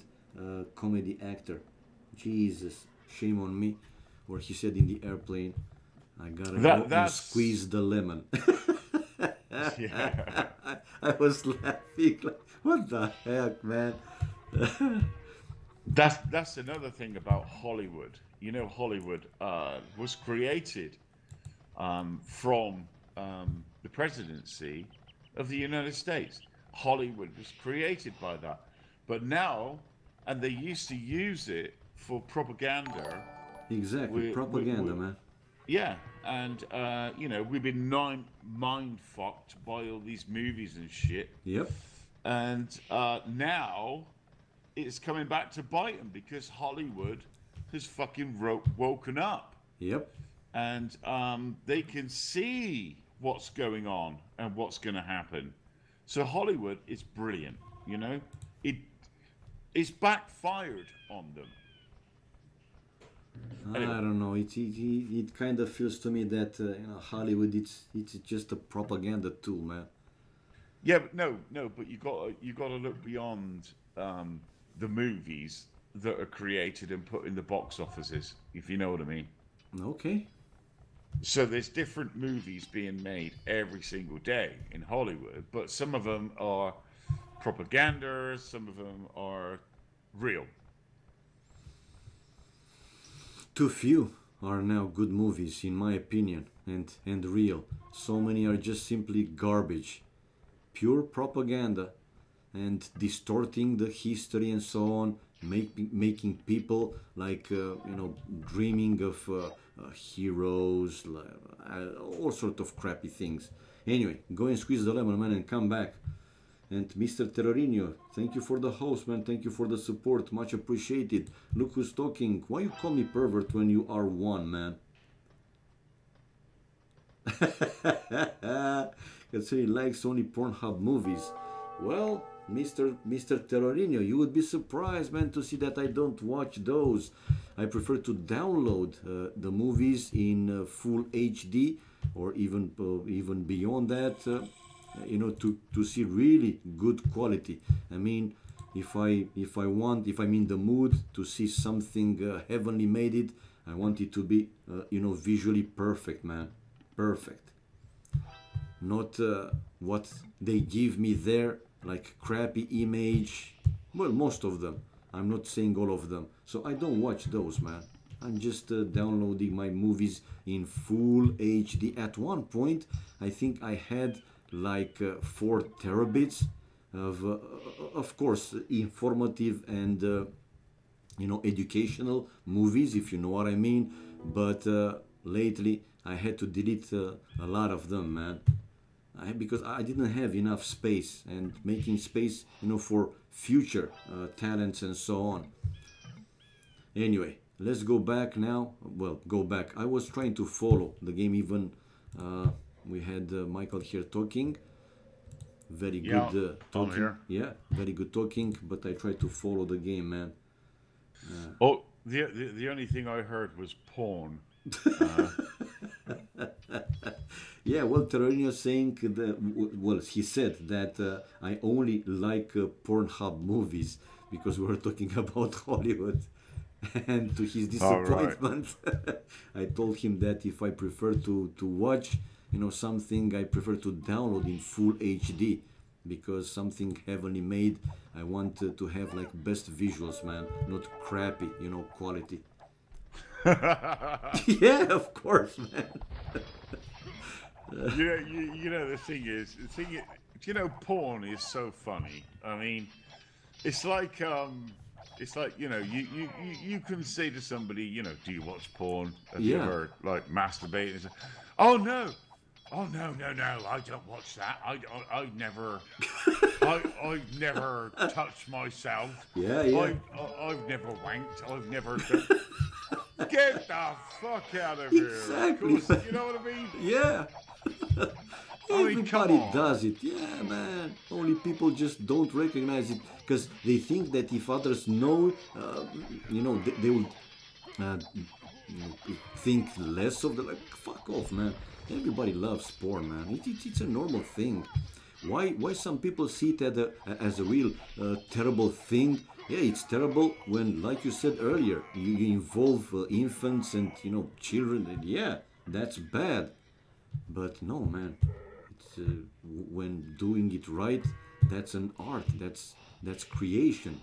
S1: comedy actor. Jesus, shame on me. Where he said in the airplane, "I gotta go and
S2: That's
S1: squeeze the lemon."
S2: yeah.
S1: I was laughing like, what the heck, man?
S2: That's another thing about Hollywood. You know, Hollywood was created from the presidency of the United States. Hollywood was created by that. But now, and they used to use it for propaganda.
S1: Exactly, propaganda, man.
S2: Yeah, and you know, we've been mind fucked by all these movies and shit.
S1: Yep.
S2: And now it's coming back to bite them because Hollywood has fucking woken up,
S1: Yep.
S2: and they can see what's going on and what's going to happen. So Hollywood is brilliant, you know. It's backfired on them.
S1: I
S2: Anyway.
S1: don't know. It kind of feels to me that Hollywood it's just a propaganda tool, man.
S2: Yeah, but no, but you got to look beyond the movies that are created and put in the box offices, if you know what I mean.
S1: Okay.
S2: So there's different movies being made every single day in Hollywood, but some of them are propaganda, some of them are real.
S1: Too few are now good movies, in my opinion, and real. So many are just simply garbage, pure propaganda, and distorting the history and so on, making people like dreaming of heroes, all sort of crappy things. Anyway, go and squeeze the lemon, man, and come back. And Mr. Terrorinho, thank you for the host, man. Thank you for the support. Much appreciated. Look who's talking. Why you call me pervert when you are one, man? Because he likes only Pornhub movies. Well, Mr. Terrorinho, you would be surprised, man, to see that I don't watch those. I prefer to download the movies in full HD or even beyond that. To see really good quality. I mean, if I'm in the mood to see something heavenly made it, I want it to be visually perfect, man, perfect. Not what they give me there, like crappy image. Well, most of them. I'm not saying all of them. So I don't watch those, man. I'm just downloading my movies in full HD. At one point, I think I had like 4 terabits of course, informative and educational movies, if you know what I mean. But lately, I had to delete a lot of them, man. Because I didn't have enough space, and making space, for future talents and so on. Anyway, let's go back now. Well, go back. I was trying to follow the game even. We had Michael here talking. very
S2: Yeah,
S1: good
S2: I'm
S1: talking.
S2: here.
S1: Yeah, very good talking, but I try to follow the game, man.
S2: Oh, the only thing I heard was porn. Uh,
S1: Yeah, well, Terranio saying that, well, he said that I only like Pornhub movies because we were talking about Hollywood. And to his
S2: all right.
S1: disappointment, I told him that if I prefer to watch, something I prefer to download in full HD because something heavily made, I want to have like best visuals, man, not crappy, quality. Yeah, of course, man.
S2: The thing is, porn is so funny. I mean, it's like you can say to somebody, do you watch porn? Have you
S1: Yeah,
S2: ever like masturbated? And say, oh no, no, I don't watch that. I never, I've never touched myself.
S1: yeah, yeah.
S2: I've never wanked. I've never done. Get the fuck out of here! Of
S1: Exactly,
S2: course, you
S1: man.
S2: know what I mean.
S1: Yeah.
S2: I mean, come
S1: Everybody
S2: on.
S1: does it. Yeah, man. Only people just don't recognize it because they think that if others know, they will think less of the like. Fuck off, man. Everybody loves porn, man. It's a normal thing. Why some people see it as a real terrible thing? Yeah, it's terrible when, like you said earlier, you involve infants and children. And yeah, that's bad. But no, man, it's when doing it right, that's an art. That's creation.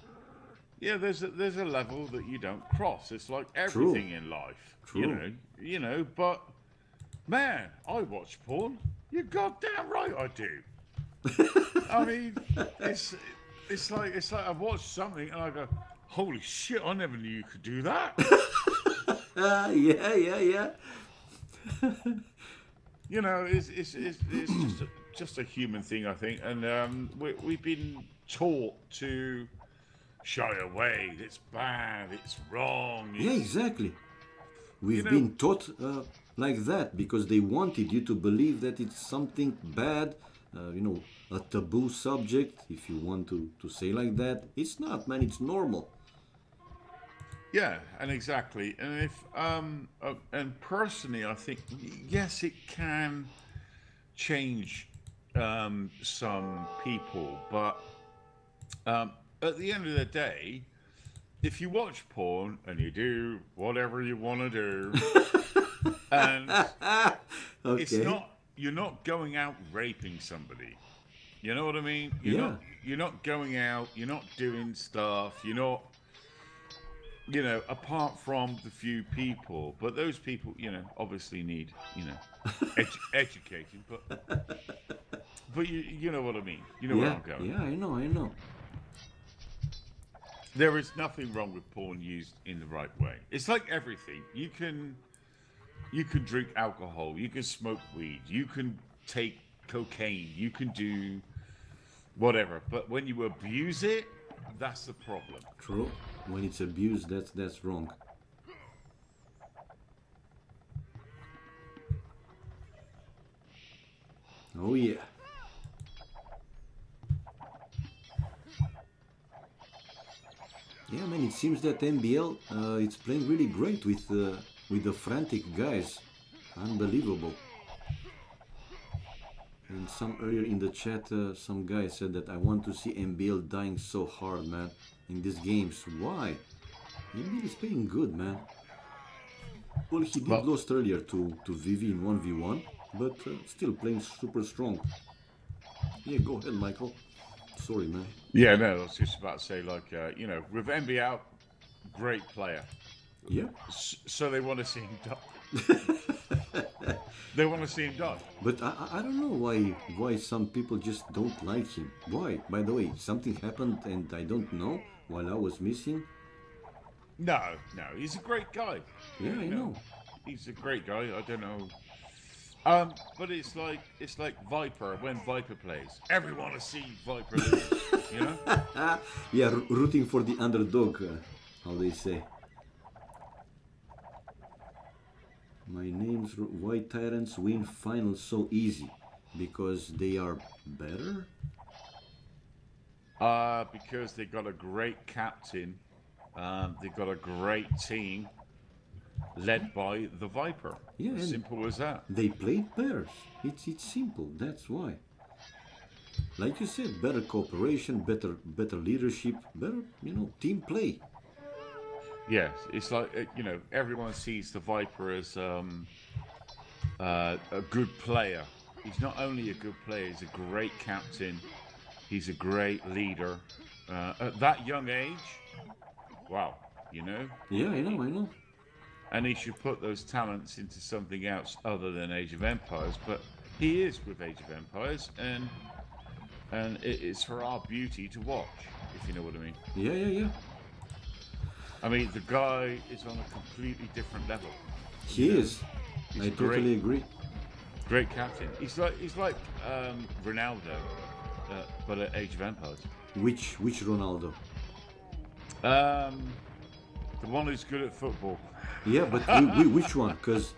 S2: Yeah, there's a level that you don't cross. It's like
S1: True,
S2: everything in life,
S1: true.
S2: But man, I watch porn. You're goddamn right, I do. I mean, it's it's like I watch something and I go, holy shit, I never knew you could do that.
S1: Yeah, yeah, yeah.
S2: It's just a human thing, I think, and we've been taught to shy away. It's bad. It's wrong.
S1: Yeah,
S2: It's
S1: exactly.
S2: you
S1: We've
S2: know,
S1: been taught like that because they wanted you to believe that it's something bad, a taboo subject, if you want to say like that. It's not, man, it's normal.
S2: yeah, and exactly. And if and personally, I think yes, it can change some people, but at the end of the day, if you watch porn and you do whatever you want to do, and it's
S1: Okay.
S2: not you're not going out raping somebody. You know what I mean?
S1: Yeah,
S2: You're not going out, you're not doing stuff, you're not apart from the few people, but those people, obviously need, educating, but you know what I mean. You know where
S1: yeah,
S2: I'm going.
S1: yeah, I know, I know.
S2: There is nothing wrong with porn used in the right way. It's like everything. You can drink alcohol, you can smoke weed, you can take cocaine, you can do whatever. But when you abuse it, that's the problem.
S1: True. When it's abused, that's wrong. Oh yeah. Yeah, man. It seems that NBL it's playing really great with the frantic guys. Unbelievable. And some earlier in the chat, some guy said that I want to see NBL dying so hard, man, in these games. Why? NBL is playing good, man. Well, he did
S2: Well,
S1: lost earlier to Vivi in 1v1, but still playing super strong. Yeah, go ahead, Michael. Sorry, man.
S2: yeah, no, I was just about to say, like, with NBA, great player.
S1: Yeah,
S2: So they want to see him die. They want to see him die.
S1: but I don't know why some people just don't like him. Why? By the way, something happened and I don't know while I was missing.
S2: No, no, he's a great guy.
S1: Yeah, I know.
S2: He's a great guy. I don't know. But it's like Viper when Viper plays. Everyone want to see Viper lose. You know?
S1: Yeah, rooting for the underdog, how they say. My name's why tyrants win finals so easy because they are better.
S2: Because they got a great captain. They got a great team led by the Viper.
S1: Yeah,
S2: As
S1: and
S2: simple as that.
S1: they played better. It's simple. That's why. Like you said, better cooperation, better leadership, better team play.
S2: Yes, it's like everyone sees the Viper as a good player. He's not only a good player; he's a great captain. He's a great leader. At that young age, wow, you know.
S1: Yeah, I know, I know.
S2: And he should put those talents into something else other than Age of Empires. But he is with Age of Empires, and it's for our beauty to watch, if you know what I mean.
S1: Yeah, yeah, yeah.
S2: I mean, the guy is on a completely different level.
S1: He is.
S2: He's
S1: I totally agree.
S2: Great captain. He's like Ronaldo, but at Age of Empires.
S1: Which Ronaldo?
S2: The one who's good at football.
S1: Yeah, but which one? Because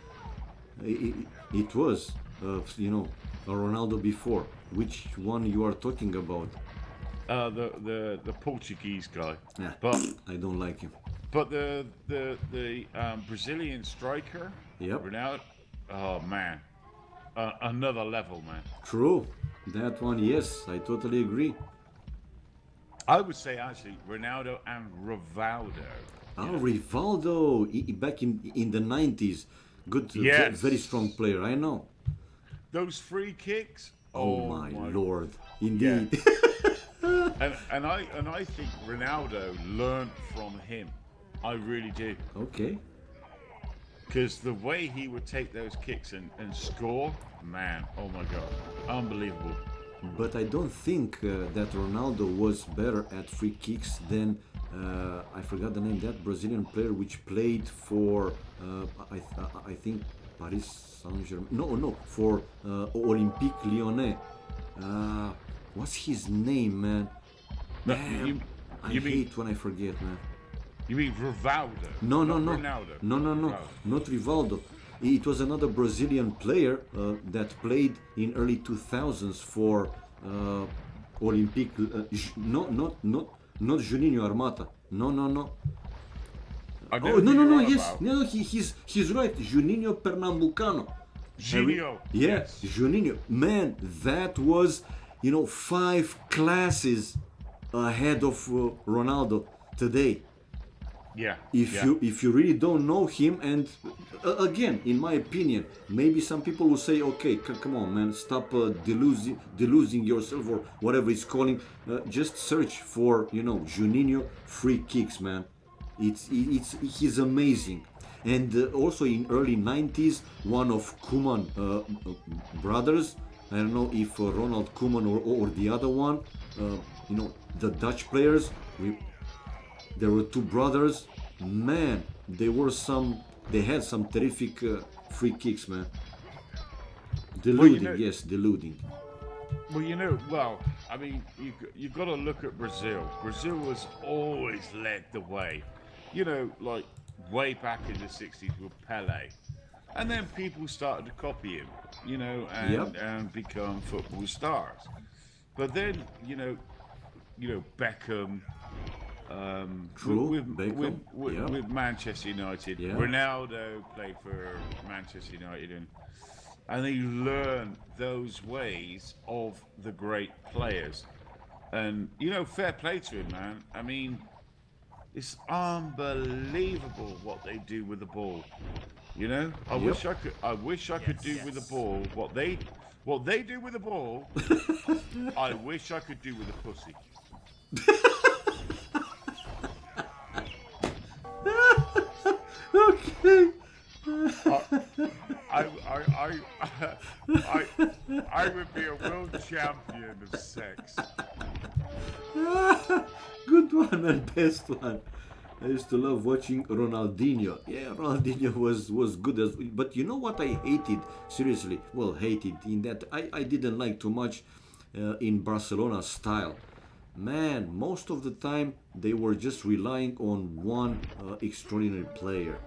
S1: it was, a Ronaldo before. Which one you are talking about?
S2: The Portuguese guy.
S1: Yeah,
S2: but
S1: I don't like him.
S2: But the Brazilian striker.
S1: Yep.
S2: Ronaldo. Oh man, another level, man.
S1: True, that one. Yes, I totally agree.
S2: I would say actually Ronaldo and Rivaldo.
S1: Oh, Rivaldo, back in the 90s. Good,
S2: yes.
S1: Very strong player, I know.
S2: Those free kicks.
S1: Oh my Lord, indeed.
S2: Yeah. and I think Ronaldo learned from him. I really do.
S1: Okay.
S2: Because the way he would take those kicks and score, man, oh my God, unbelievable.
S1: But I don't think that Ronaldo was better at free kicks than I forgot the name, that Brazilian player which played for I think Paris Saint-Germain. No, for Olympique Lyonnais. What's his name, man? I hate when I forget, man.
S2: You mean Rivaldo?
S1: No.
S2: Ronaldo.
S1: No, not Rivaldo. It was another Brazilian player that played in early 2000s for Olympique. Not Juninho Armata. No. No. Yes, no. He's right. Juninho Pernambucano.
S2: Juninho.
S1: Yes, Juninho. Man, that was 5 classes ahead of Ronaldo today.
S2: Yeah.
S1: If you really don't know him, and again, in my opinion, maybe some people will say, okay, come on, man, stop deluding yourself or whatever it's calling. Just search for Juninho free kicks, man. He's amazing. And also in early 90s, one of Koeman brothers. I don't know if Ronald Koeman or the other one. The Dutch players. There were 2 brothers. Man, they had some terrific free kicks, man. Deluding, yes, deluding.
S2: Well, I mean, you've got to look at Brazil. Brazil has always led the way. Like way back in the 60s with Pelé. And then people started to copy him, and become football stars. But then, Beckham,
S1: True,
S2: with Manchester United.
S1: Yeah.
S2: Ronaldo played for Manchester United, and they learned those ways of the great players. And fair play to him, man. I mean, it's unbelievable what they do with the ball. I wish I could do with the ball what they do with the ball. I wish I could do with a pussy.
S1: Okay.
S2: I would be a world champion of sex.
S1: Good one and best one. I used to love watching Ronaldinho. Yeah, Ronaldinho was good as. But you know what I hated? Seriously, well, hated in that I didn't like too much in Barcelona style. Man, most of the time they were just relying on one extraordinary player.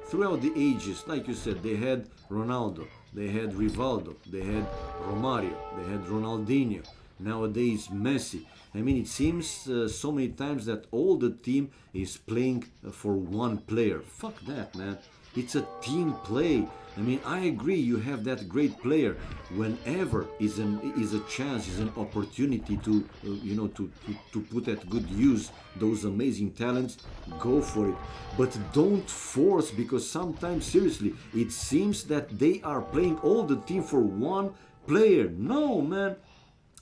S1: Throughout the ages, like you said, they had Ronaldo, they had Rivaldo, they had Romario, they had Ronaldinho, nowadays Messi. I mean, it seems so many times that all the team is playing for one player. Fuck that, man. It's a team play. I mean, I agree. You have that great player. Whenever is a chance, is an opportunity to to put at good use those amazing talents. Go for it, but don't force, because sometimes seriously, it seems that they are playing all the team for one player. No, man.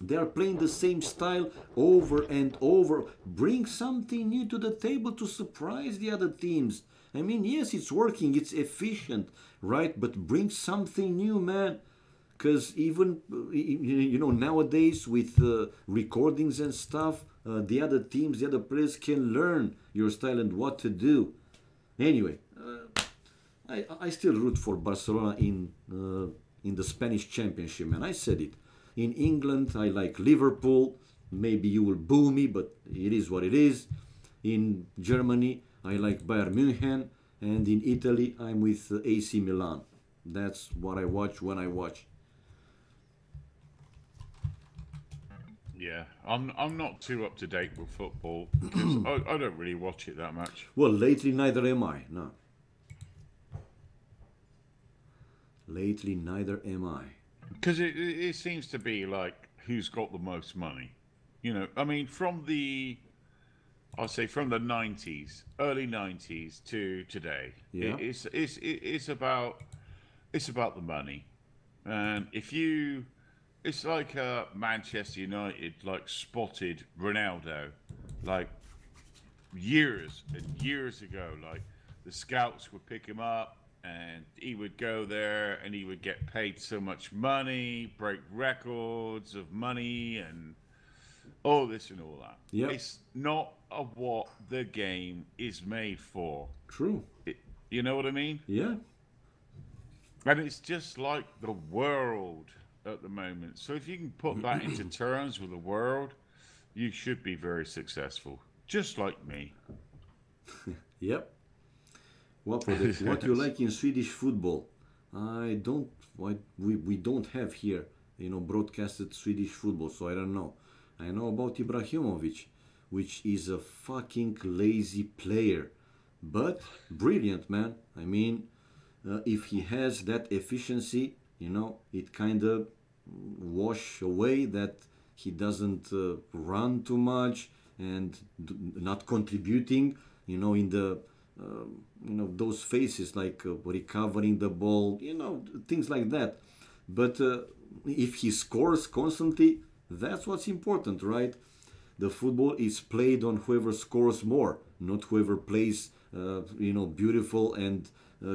S1: They are playing the same style over and over. Bring something new to the table to surprise the other teams. I mean, yes, it's working, it's efficient, right? But bring something new, man. Because even, nowadays with recordings and stuff, the other teams, the other players can learn your style and what to do. Anyway, I still root for Barcelona in the Spanish Championship, man. I said it. In England, I like Liverpool. Maybe you will boo me, but it is what it is. In Germany, I like Bayern München. And in Italy, I'm with AC Milan. That's what I watch when I watch.
S2: Yeah, I'm not too up to date with football because I don't really watch it that much.
S1: Well, lately, neither am I. No. Lately, neither am I.
S2: Because it seems to be like who's got the most money. I mean, I'll say from the 90s, early 90s to today,
S1: Yeah.
S2: it's about the money. And it's like Manchester United like spotted Ronaldo like years and years ago. Like the scouts would pick him up and he would go there and he would get paid so much money, break records of money and all this and all that.
S1: Yep.
S2: It's not what the game is made for.
S1: True.
S2: You know what I mean?
S1: Yeah.
S2: And it's just like the world at the moment. So if you can put that into terms with the world, you should be very successful, just like me.
S1: Yep. What you like in Swedish football? I don't. We don't have here, broadcasted Swedish football, so I don't know. I know about Ibrahimovic, which is a fucking lazy player, but brilliant, man. I mean, if he has that efficiency, it kind of wash away that he doesn't run too much and not contributing, in the those phases like recovering the ball, things like that. But if he scores constantly, that's what's important, right? The football is played on whoever scores more, not whoever plays, beautiful and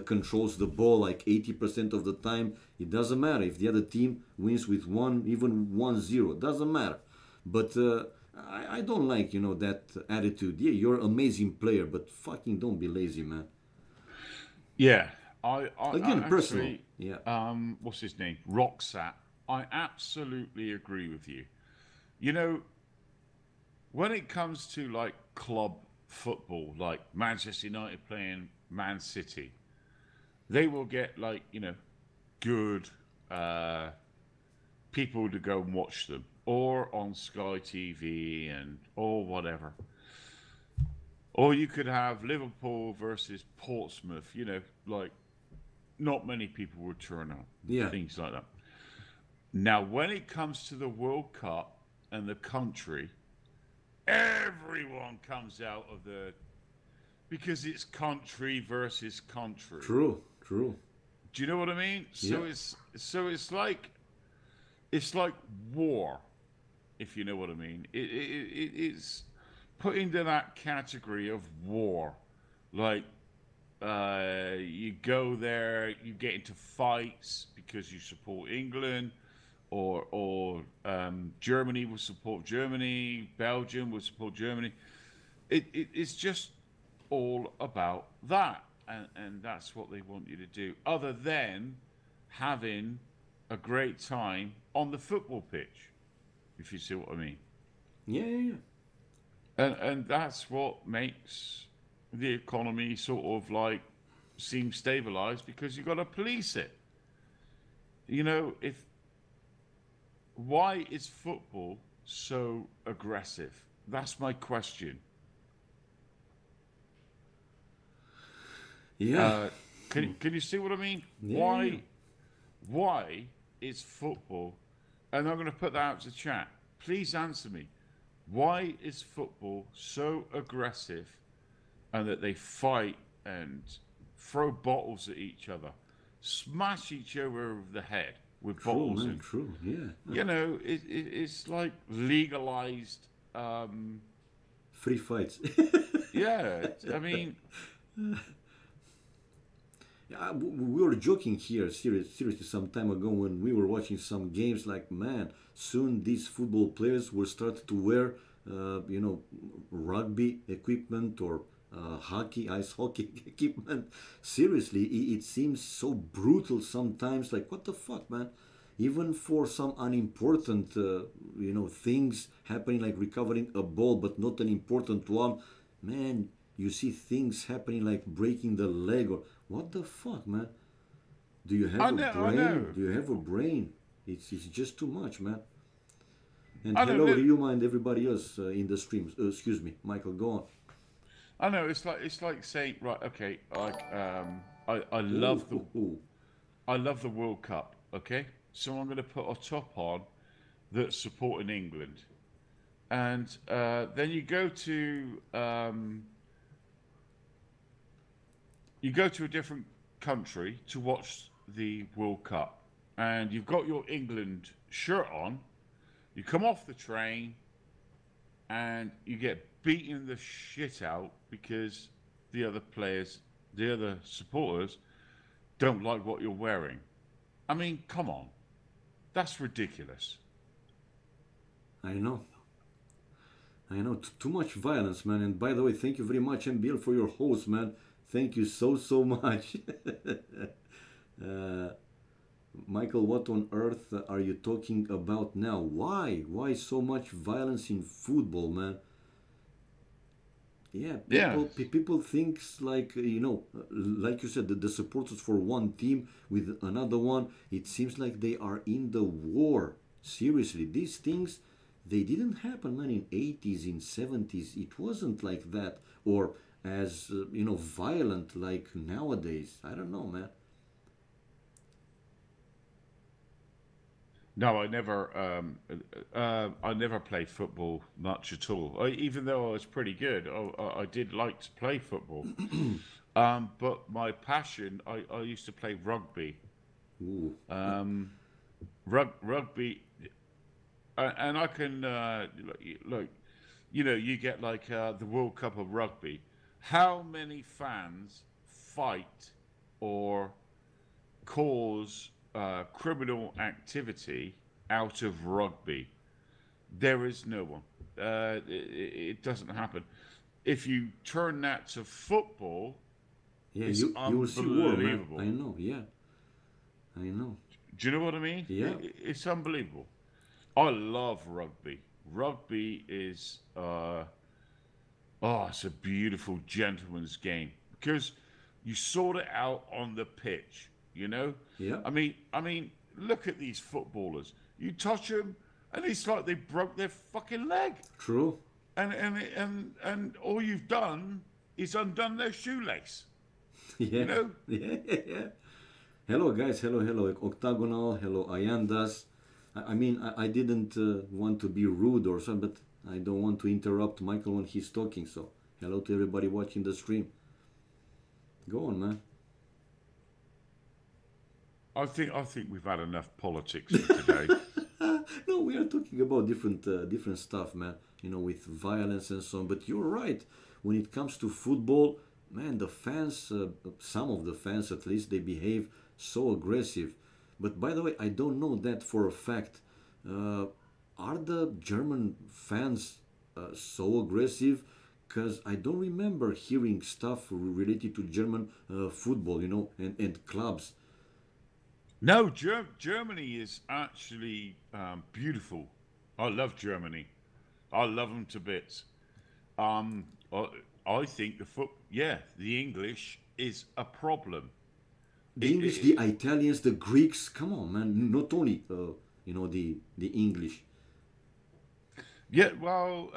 S1: controls the ball like 80% of the time. It doesn't matter if the other team wins with even 1-0. Doesn't matter. But I don't like, that attitude. Yeah, you're an amazing player, but fucking don't be lazy, man.
S2: Yeah, I
S1: Again, personal.
S2: actually,
S1: Yeah.
S2: what's his name? Roxat. I absolutely agree with you. You know, when it comes to like club football, like Manchester United playing Man City, they will get like, good people to go and watch them, or on Sky TV and or whatever. Or you could have Liverpool versus Portsmouth, like not many people would turn up,
S1: Yeah.
S2: things like that. Now, when it comes to the World Cup and the country, everyone comes out of because it's country versus country.
S1: True. True.
S2: Do you know what I mean?
S1: Yeah.
S2: It's like war, if you know what I mean. It's put into that category of war. Like you go there, you get into fights because you support England, or Germany will support Germany, Belgium will support Germany. It's just all about that, and that's what they want you to do. Other than having a great time on the football pitch, if you see what I mean.
S1: Yeah. Yeah. Yeah.
S2: And that's what makes the economy sort of like seem stabilized, because you've got to police it. If why is football so aggressive? That's my question.
S1: Yeah,
S2: Uh, can you see what I mean?
S1: yeah, yeah.
S2: Why is football? And I'm going to put that out to chat. Please answer me. Why is football so aggressive and that they fight and throw bottles at each other, smash each other over the head with
S1: True,
S2: bottles,
S1: man,
S2: and
S1: true. Yeah.
S2: it's like legalized.
S1: Free fights.
S2: Yeah, I mean,
S1: Yeah, we were joking here, seriously, some time ago when we were watching some games. Like, man, soon these football players will start to wear, you know, rugby equipment or ice hockey equipment. Seriously, it seems so brutal sometimes. Like, what the fuck, man? Even for some unimportant, things happening, like recovering a ball, but not an important one, man, you see things happening like breaking the leg or what the fuck, man? Do you have a
S2: I
S1: brain?
S2: know,
S1: Do you have a brain? It's just too much, man. And
S2: I know.
S1: hello, Ryuma and everybody else in the streams. Excuse me, Michael, go on.
S2: I know. It's like saying, right, okay,
S1: Ooh, ooh, ooh.
S2: I love the World Cup. Okay, so I'm going to put a top on that's supporting England, and then you go to a different country to watch the World Cup, and you've got your England shirt on. You come off the train, and you get beaten the shit out because the other players, the other supporters, don't like what you're wearing. I mean, come on, that's ridiculous.
S1: I know. I know. Too much violence, man. And by the way, thank you very much, MBL, for your host, man. Thank you so much. uh, Michael, what on earth are you talking about now? Why? Why so much violence in football, man? Yeah,
S2: Yeah.
S1: people thinks like like you said, the supporters for one team with another one. It seems like they are in the war. Seriously, these things they didn't happen, man. In 80s, in 70s, it wasn't like that, or as violent like nowadays. I don't know, man.
S2: No, I never played football much at all. Even though I was pretty good, I did like to play football. But my passion, I used to play rugby.
S1: Ooh,
S2: Um, Rugby, and I can look, you get like the World Cup of rugby. How many fans fight or cause criminal activity out of rugby? There is no one. It doesn't happen. If you turn that to football,
S1: yeah,
S2: it's
S1: you will see war, man. I
S2: unbelievable.
S1: know. Yeah, I know.
S2: Do you know what I mean?
S1: Yeah,
S2: It's unbelievable. I love rugby. Rugby is it's a beautiful gentleman's game because you sort it out on the pitch. You know,
S1: yeah.
S2: I mean, look at these footballers. You touch them, and it's like they broke their fucking leg,
S1: True.
S2: and all you've done is undone their shoelace. You
S1: Yeah,
S2: know,
S1: yeah. Hello, guys. Hello, Octagonal. Hello, Ayandas. I didn't want to be rude or something, but I don't want to interrupt Michael when he's talking. So, hello to everybody watching the stream. Go on, man.
S2: I think we've had enough politics for today.
S1: No, we are talking about different stuff, man. With violence and so on. But you're right. When it comes to football, man, the fans, some of the fans at least, they behave so aggressive. But by the way, I don't know that for a fact. Uh, are the German fans so aggressive? Because I don't remember hearing stuff related to German football, and clubs.
S2: No, Germany is actually beautiful. I love Germany. I love them to bits. Um, I, I think the English is a problem.
S1: The
S2: It,
S1: English, the
S2: it,
S1: Italians, the Greeks. Come on, man. Not only the English.
S2: Yeah, well,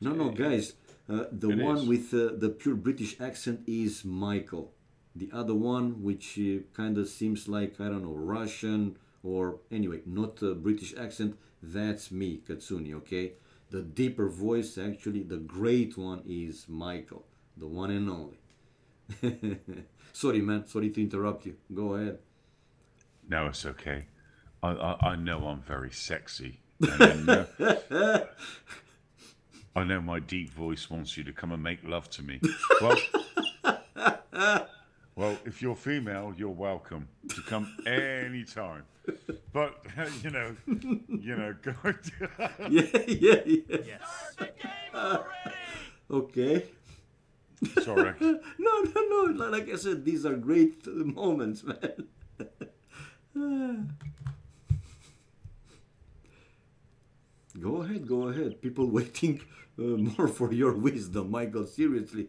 S1: No, no, guys. The
S2: it
S1: one
S2: is.
S1: with the pure British accent is Michael. The other one, which kind of seems like, I don't know, Russian or anyway, not a British accent, that's me, Katsuni, okay? The deeper voice, actually, the great one is Michael, the one and only. Sorry, man. Sorry to interrupt you. Go ahead.
S2: No, it's okay. I know I'm very sexy, and I know my deep voice wants you to come and make love to me. Well, well, if you're female, you're welcome to come anytime. But go.
S1: Yeah, yeah, yeah.
S3: Yes.
S1: Okay.
S2: Sorry.
S1: No, no, no. Like I said, these are great moments, man. Go ahead, go ahead. People waiting more for your wisdom, Michael. Seriously.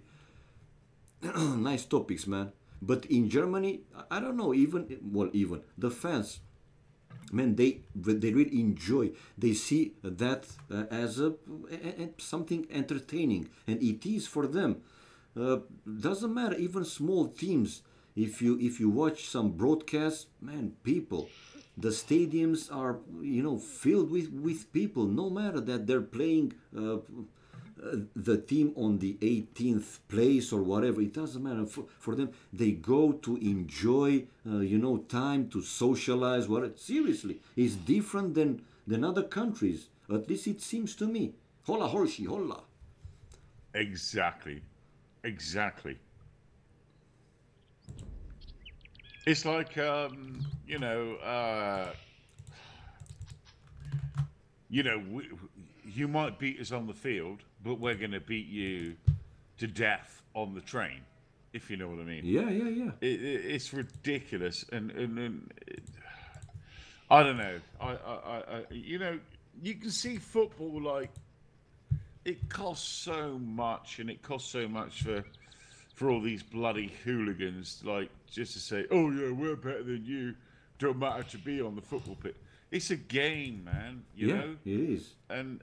S1: Nice topics, man. But in Germany, I don't know. Even the fans, man, they really enjoy. They see that as something entertaining, and it is for them. Doesn't matter. Even small teams. If you watch some broadcasts, man, people, the stadiums are filled with people. No matter that they're playing. The team on the 18th place or whatever, it doesn't matter for them. They go to enjoy time to socialize. What seriously, it's different than other countries, at least it seems to me. Hola horshi hola.
S2: Exactly. Exactly. It's like you might beat us on the field, but we're going to beat you to death on the train, if you know what I mean.
S1: Yeah, yeah, yeah.
S2: It's ridiculous, and I don't know. You can see football like it costs so much, and it costs so much for all these bloody hooligans, like just to say, "Oh yeah, we're better than you." Don't matter to be on the football pitch. It's a game, man. You
S1: Yeah,
S2: know,
S1: it is.
S2: and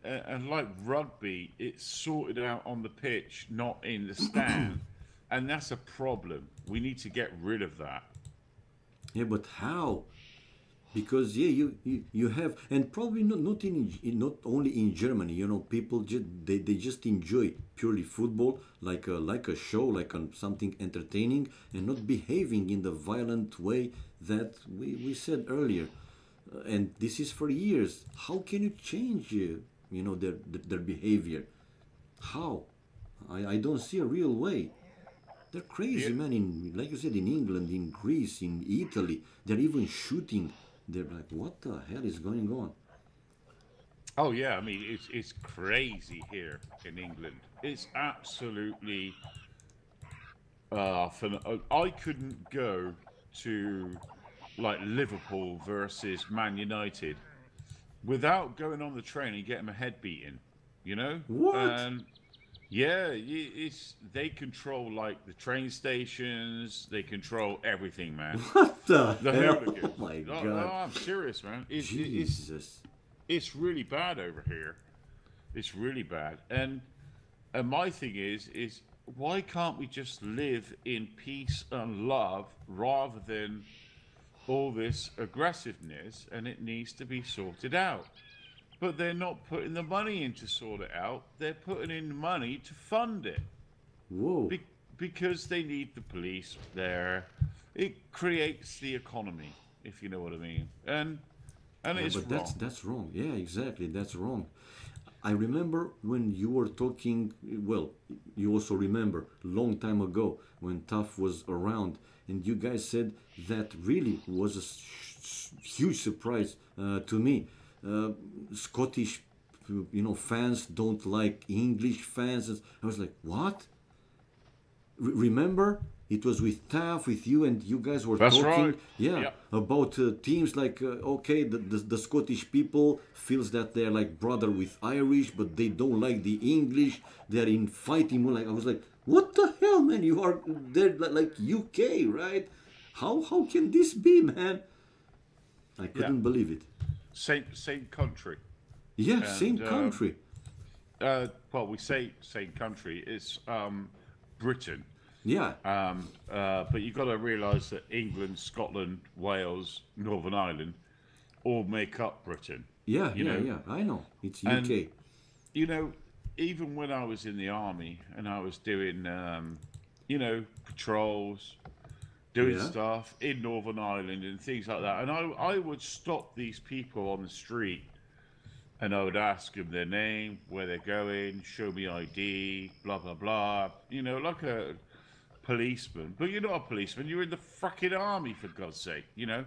S2: like rugby, it's sorted out on the pitch, not in the stand, and that's a problem. We need to get rid of that.
S1: Yeah, but how? Because yeah, you have, and probably not only in Germany. People they just enjoy purely football, like a show, something entertaining, and not behaving in the violent way that we said earlier. And this is for years. How can you change their behavior? How? I don't see a real way. They're
S2: Yeah.
S1: crazy, man. Like you said, in England, in Greece, in Italy, they're even shooting. They're like, what the hell is going on?
S2: Oh yeah, I mean it's crazy here in England. It's absolutely I couldn't go to like Liverpool versus Man United without going on the train and getting my head beaten, you know?
S1: What?
S2: And yeah, it's they control like the train stations, they control everything, man.
S1: What the
S2: The
S1: hell? Oh
S2: hooligans.
S1: my
S2: No, no,
S1: god.
S2: I'm serious, man.
S1: Jesus.
S2: It's really bad over here. It's really bad. And my thing is why can't we just live in peace and love rather than all this aggressiveness, and it needs to be sorted out. But they're not putting the money in to sort it out. They're putting in money to fund it
S1: Whoa.
S2: because they need the police there. It creates the economy, if you know what I mean. And
S1: Yeah,
S2: it's
S1: but that's
S2: wrong.
S1: that's wrong. Yeah, exactly. That's wrong. I remember when you were talking. Well, you also remember long time ago when Tough was around, and you guys said that really was a huge surprise to me. Scottish, fans don't like English fans. I was like, what? Remember, it was with Taff, with you, and you guys were
S2: That's
S1: talking,
S2: right.
S1: yeah,
S2: Yep.
S1: about teams like, okay, the Scottish people feels that they're like brother with Irish, but they don't like the English. They're in fighting. Like I was like, what the hell, man? You are they're like UK, right? How can this be, man? I
S2: Yeah.
S1: couldn't believe it.
S2: Same country.
S1: Yeah,
S2: And
S1: same country.
S2: well, we say same country. It's Britain.
S1: Yeah,
S2: But you've got to realise that England, Scotland, Wales, Northern Ireland all make up Britain.
S1: yeah,
S2: You
S1: yeah,
S2: know,
S1: yeah. I know. It's
S2: and
S1: UK.
S2: you know, even when I was in the army and I was doing, patrols, doing
S1: Yeah.
S2: stuff in Northern Ireland and things like that, and I would stop these people on the street and I would ask them their name, where they're going, show me ID, blah blah blah. Like a policeman. But you're not a policeman. You're in the fucking army, for God's sake.
S1: Yeah.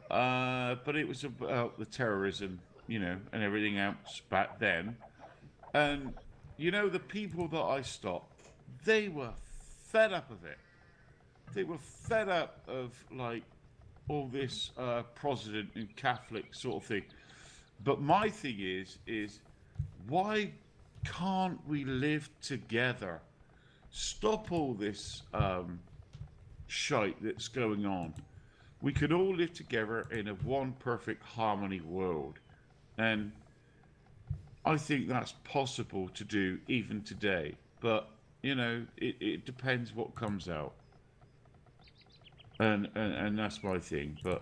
S2: But it was about the terrorism, and everything else back then. And the people that I stopped, they were fed up of it. They were fed up of like all this Protestant and Catholic sort of thing. But my thing is why can't we live together? Stop all this shite that's going on. We could all live together in a one perfect harmony world. And I think that's possible to do even today. But, it depends what comes out. And that's my thing. But,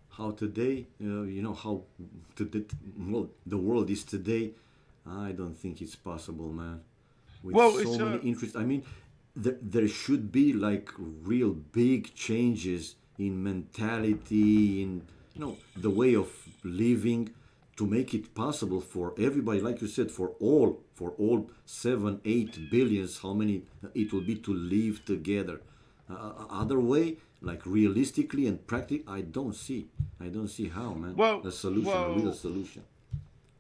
S1: How today, how well, the world is today. I don't think it's possible, man. With
S2: well,
S1: so
S2: it's
S1: many interests. I mean, there should be like real big changes in mentality, in the way of living, to make it possible for everybody, like you said, for all 7-8 billions, how many it will be, to live together. Other way, like realistically and practically, I don't see how, man.
S2: well,
S1: A solution, a real
S2: well,
S1: solution.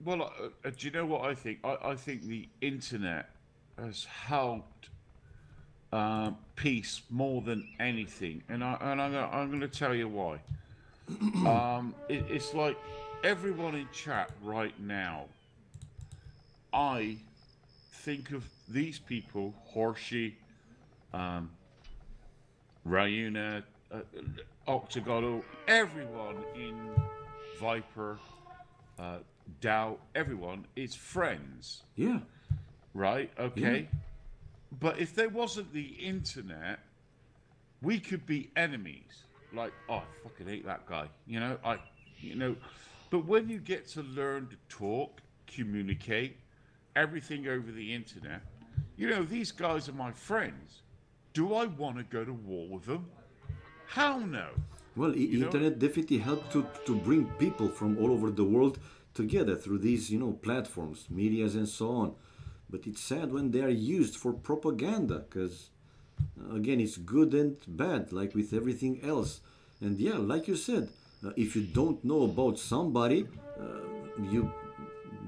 S2: do you know what I think? I think the internet has helped peace more than anything, I'm going to tell you why. It's like everyone in chat right now. I think of these people, Horsey, um, Ryuna, Octagonal, everyone in Viper, uh, Dow, everyone is friends,
S1: Yeah,
S2: right?
S1: yeah,
S2: Okay. But if there wasn't the internet, we could be enemies. Like, oh, I fucking hate that guy. You know. But when you get to learn to talk, communicate, everything over the internet, these guys are my friends. Do I want to go to war with them? Hell no.
S1: well,
S2: You know?
S1: internet definitely helped to bring people from all over the world together through these platforms, medias, and so on. But it's sad when they are used for propaganda, because again, it's good and bad, like with everything else. And yeah, like you said, if you don't know about somebody, you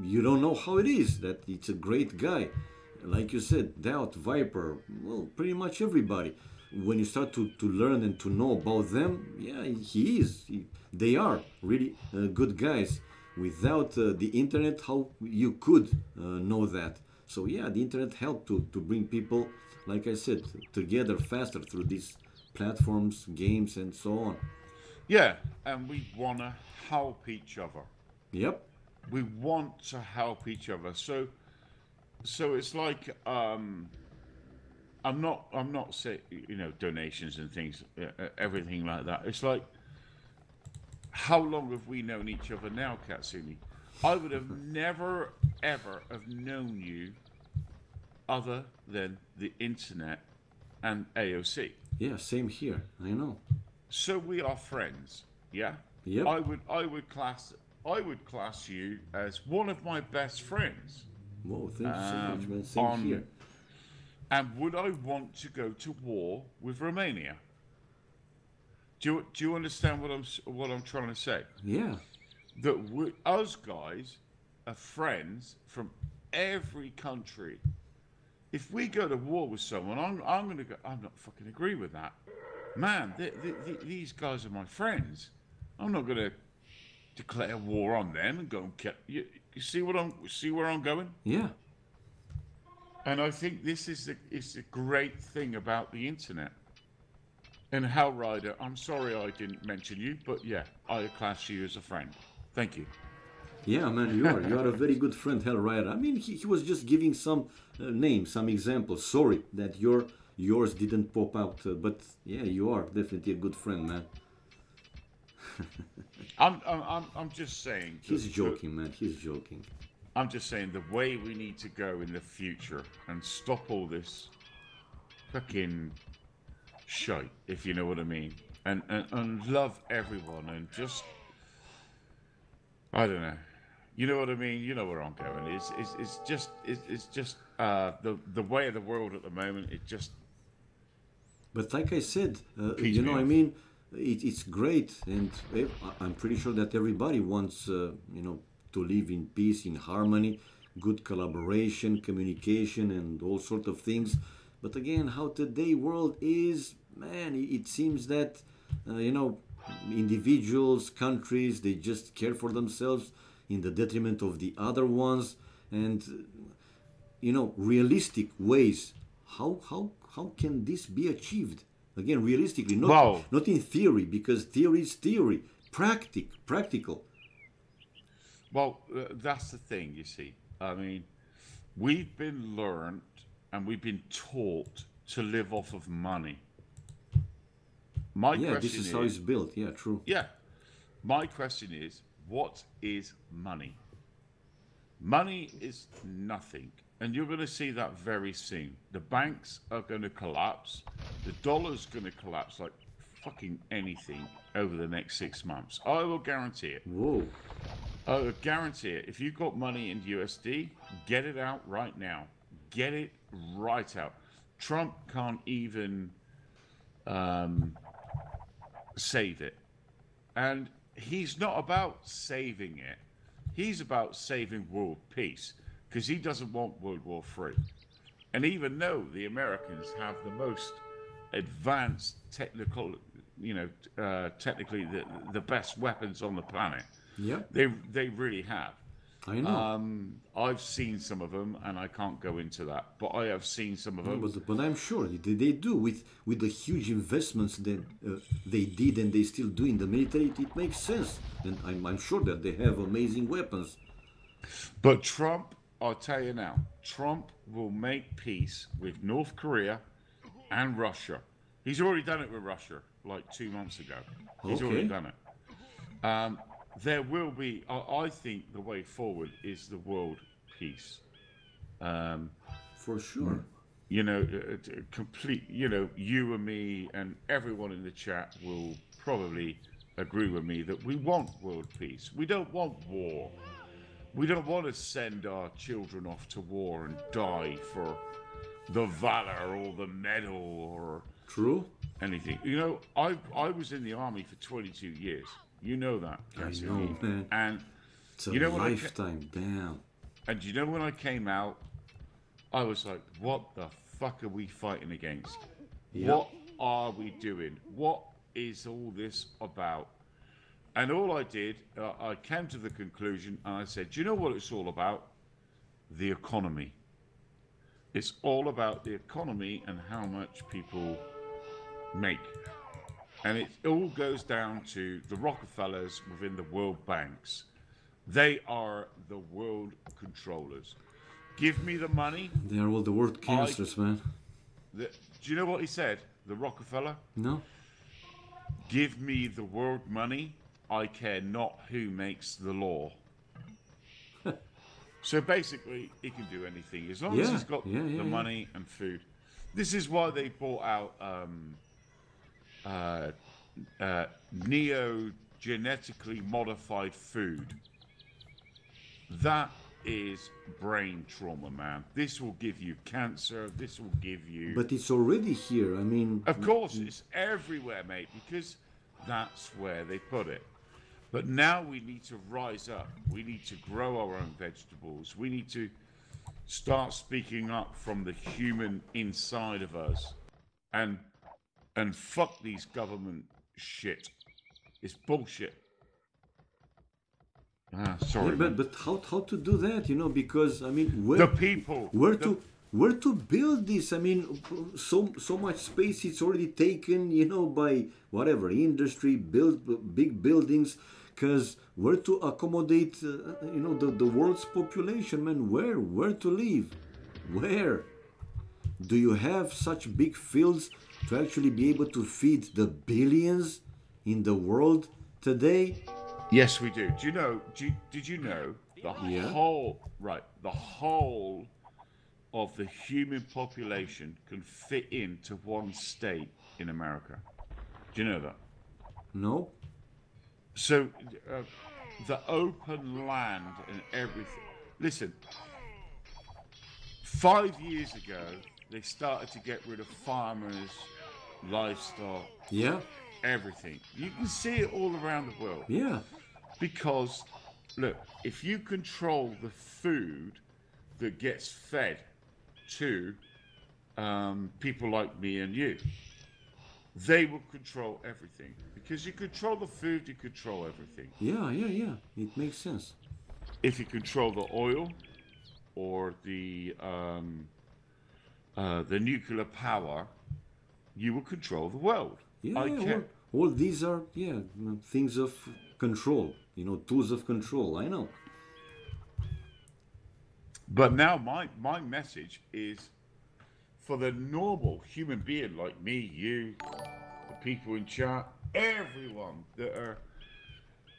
S1: you don't know how it is that it's a great guy. Like you said, Doubt, Viper, well, pretty much everybody. When you start to learn and to know about them, yeah, he is. They are really good guys. Without the internet, how you could know that? So yeah, the internet helped to bring people, like I said, together faster through these platforms, games, and so on.
S2: Yeah, and we want to help each other.
S1: Yep.
S2: We want to help each other. So it's like I'm not saying donations and things, everything like that. It's like, how long have we known each other now, Katsumi? I would have never ever have known you other than the internet and AoC.
S1: Yeah, same here. I know.
S2: So we are friends, yeah.
S1: Yep.
S2: I would class you as one of my best friends.
S1: Whoa, thank you so much, man. Same
S2: On
S1: here.
S2: And would I want to go to war with Romania? Do you understand what I'm trying to say?
S1: Yeah.
S2: That us guys are friends from every country. If we go to war with someone, I'm going to go. I'm not fucking agree with that, man. These guys are my friends. I'm not going to declare war on them and go and kill. You see where I'm going?
S1: Yeah.
S2: And I think this is the great thing about the internet. And Hell Rider, I'm sorry I didn't mention you, but yeah, I class you as a friend. Thank you.
S1: Yeah, man, you are a very good friend, Hellrider. I mean, he was just giving some names, some examples. Sorry that yours didn't pop out, but yeah, you are definitely a good friend, man.
S2: I'm just saying
S1: He's joking, man. He's joking.
S2: I'm just saying the way we need to go in the future and stop all this fucking shite, if you know what I mean, and love everyone and just I don't know. You know what I mean? You know where I'm going. It's just the way of the world at the moment. It just
S1: But like I said,
S2: pees me
S1: I
S2: off.
S1: mean, it's great, and I'm pretty sure that everybody wants, to live in peace, in harmony, good collaboration, communication, and all sort of things. But again, how today world is, man, it seems that, individuals, countries, they just care for themselves in the detriment of the other ones, and realistic ways. How can this be achieved? Again, realistically, not
S2: Well,
S1: not in theory, because theory is theory. Practical.
S2: that's the thing. You see, I mean, we've been learned and we've been taught to live off of money. My
S1: Yeah, this
S2: question
S1: is how
S2: is,
S1: it's built. Yeah, true.
S2: yeah, my question is, what is money? Money is nothing. And you're going to see that very soon. The banks are going to collapse. The dollar's going to collapse like fucking anything over the next 6 months. I will guarantee it.
S1: Whoa.
S2: I will guarantee it. If you've got money in USD, get it out right now. Get it right out. Trump can't even um, save it. And he's not about saving it. He's about saving world peace because he doesn't want World War III. And even though the Americans have the most advanced technical, technically the best weapons on the planet,
S1: Yeah,
S2: they really have.
S1: I know.
S2: I've seen some of them, and I can't go into that, but I have seen some of
S1: No,
S2: them.
S1: but I'm sure they do with the huge investments that they did and they still do in the military. It makes sense, and I'm sure that they have amazing weapons.
S2: But Trump, I'll tell you now, Trump will make peace with North Korea and Russia. He's already done it with Russia like 2 months ago. He's already
S1: Okay,
S2: done it. There will be, I think the way forward is the world peace. Um,
S1: for sure.
S2: complete, you and me and everyone in the chat will probably agree with me that we want world peace. We don't want war. We don't want to send our children off to war and die for the valor or the medal or
S1: True.
S2: anything. I was in the army for 22 years. You know that,
S1: I
S2: Cassie.
S1: know, man.
S2: And
S1: It's a
S2: you know when
S1: lifetime. Damn.
S2: when I came out, I was like, what the fuck are we fighting against?
S1: Yeah.
S2: What are we doing? What is all this about? And all I did, I came to the conclusion and I said, do you know what it's all about? The economy. It's all about the economy and how much people make. And it all goes down to the Rockefellers within the World Banks. They are the world controllers. Give me the money.
S1: They are all the world
S2: I,
S1: cancers, man.
S2: do you know what he said? The Rockefeller?
S1: No?
S2: Give me the world money. I care not who makes the law. So basically, he can do anything as long as
S1: Yeah,
S2: he's got the
S1: yeah.
S2: money and food. This is why they bought out neo-genetically modified food. That is brain trauma, man. This will give you cancer. This will give you...
S1: But it's already here. I mean,
S2: Of course, it's everywhere, mate, because that's where they put it. But now we need to rise up. We need to grow our own vegetables. We need to start speaking up from the human inside of us and fuck these government shit. It's bullshit. Sorry,
S1: yeah,
S2: man.
S1: but how to do that? Because I mean,
S2: The people.
S1: where to build this? I mean, so much space it's already taken. By whatever industry, build big buildings, because where to accommodate, the world's population, man? Where to live? Where? Do you have such big fields to actually be able to feed the billions in the world today?
S2: Yes, we do. Do you know? Did you know the
S1: Yeah.
S2: whole of the human population can fit into one state in America? Do you know that?
S1: No?
S2: So the open land and everything. Listen, 5 years ago they started to get rid of farmers, livestock,
S1: Yeah?
S2: everything. You can see it all around the world
S1: Yeah.
S2: because look, if you control the food that gets fed to people like me and you, they will control everything because you control the food, you control everything.
S1: Yeah. It makes sense.
S2: If you control the oil or the nuclear power, you will control the world.
S1: Yeah,
S2: I
S1: yeah.
S2: can't.
S1: All these are, things of control, tools of control. I know.
S2: But now my message is for the normal human being like me, you, the people in chat, everyone that are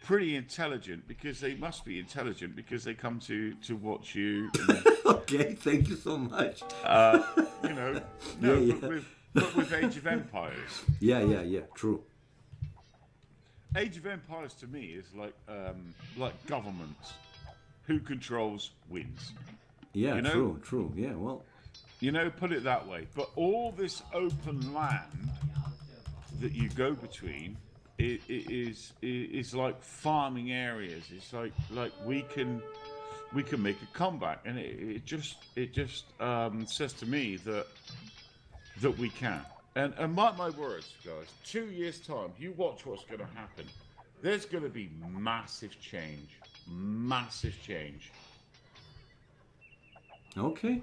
S2: pretty intelligent because they must be intelligent because they come to watch you. And,
S1: Okay, thank you so much.
S2: you know,
S1: Yeah,
S2: no,
S1: yeah.
S2: but with Age of Empires.
S1: Yeah. True.
S2: Age of Empires to me is like governments. Who controls wins.
S1: Yeah,
S2: You know,
S1: true. Yeah, well,
S2: put it that way. But all this open land that you go between is like farming areas. It's like we can make a comeback, and it just says to me that we can. And mark my words, guys. 2 years time, you watch what's going to happen. There's going to be massive change. Massive change.
S1: okay.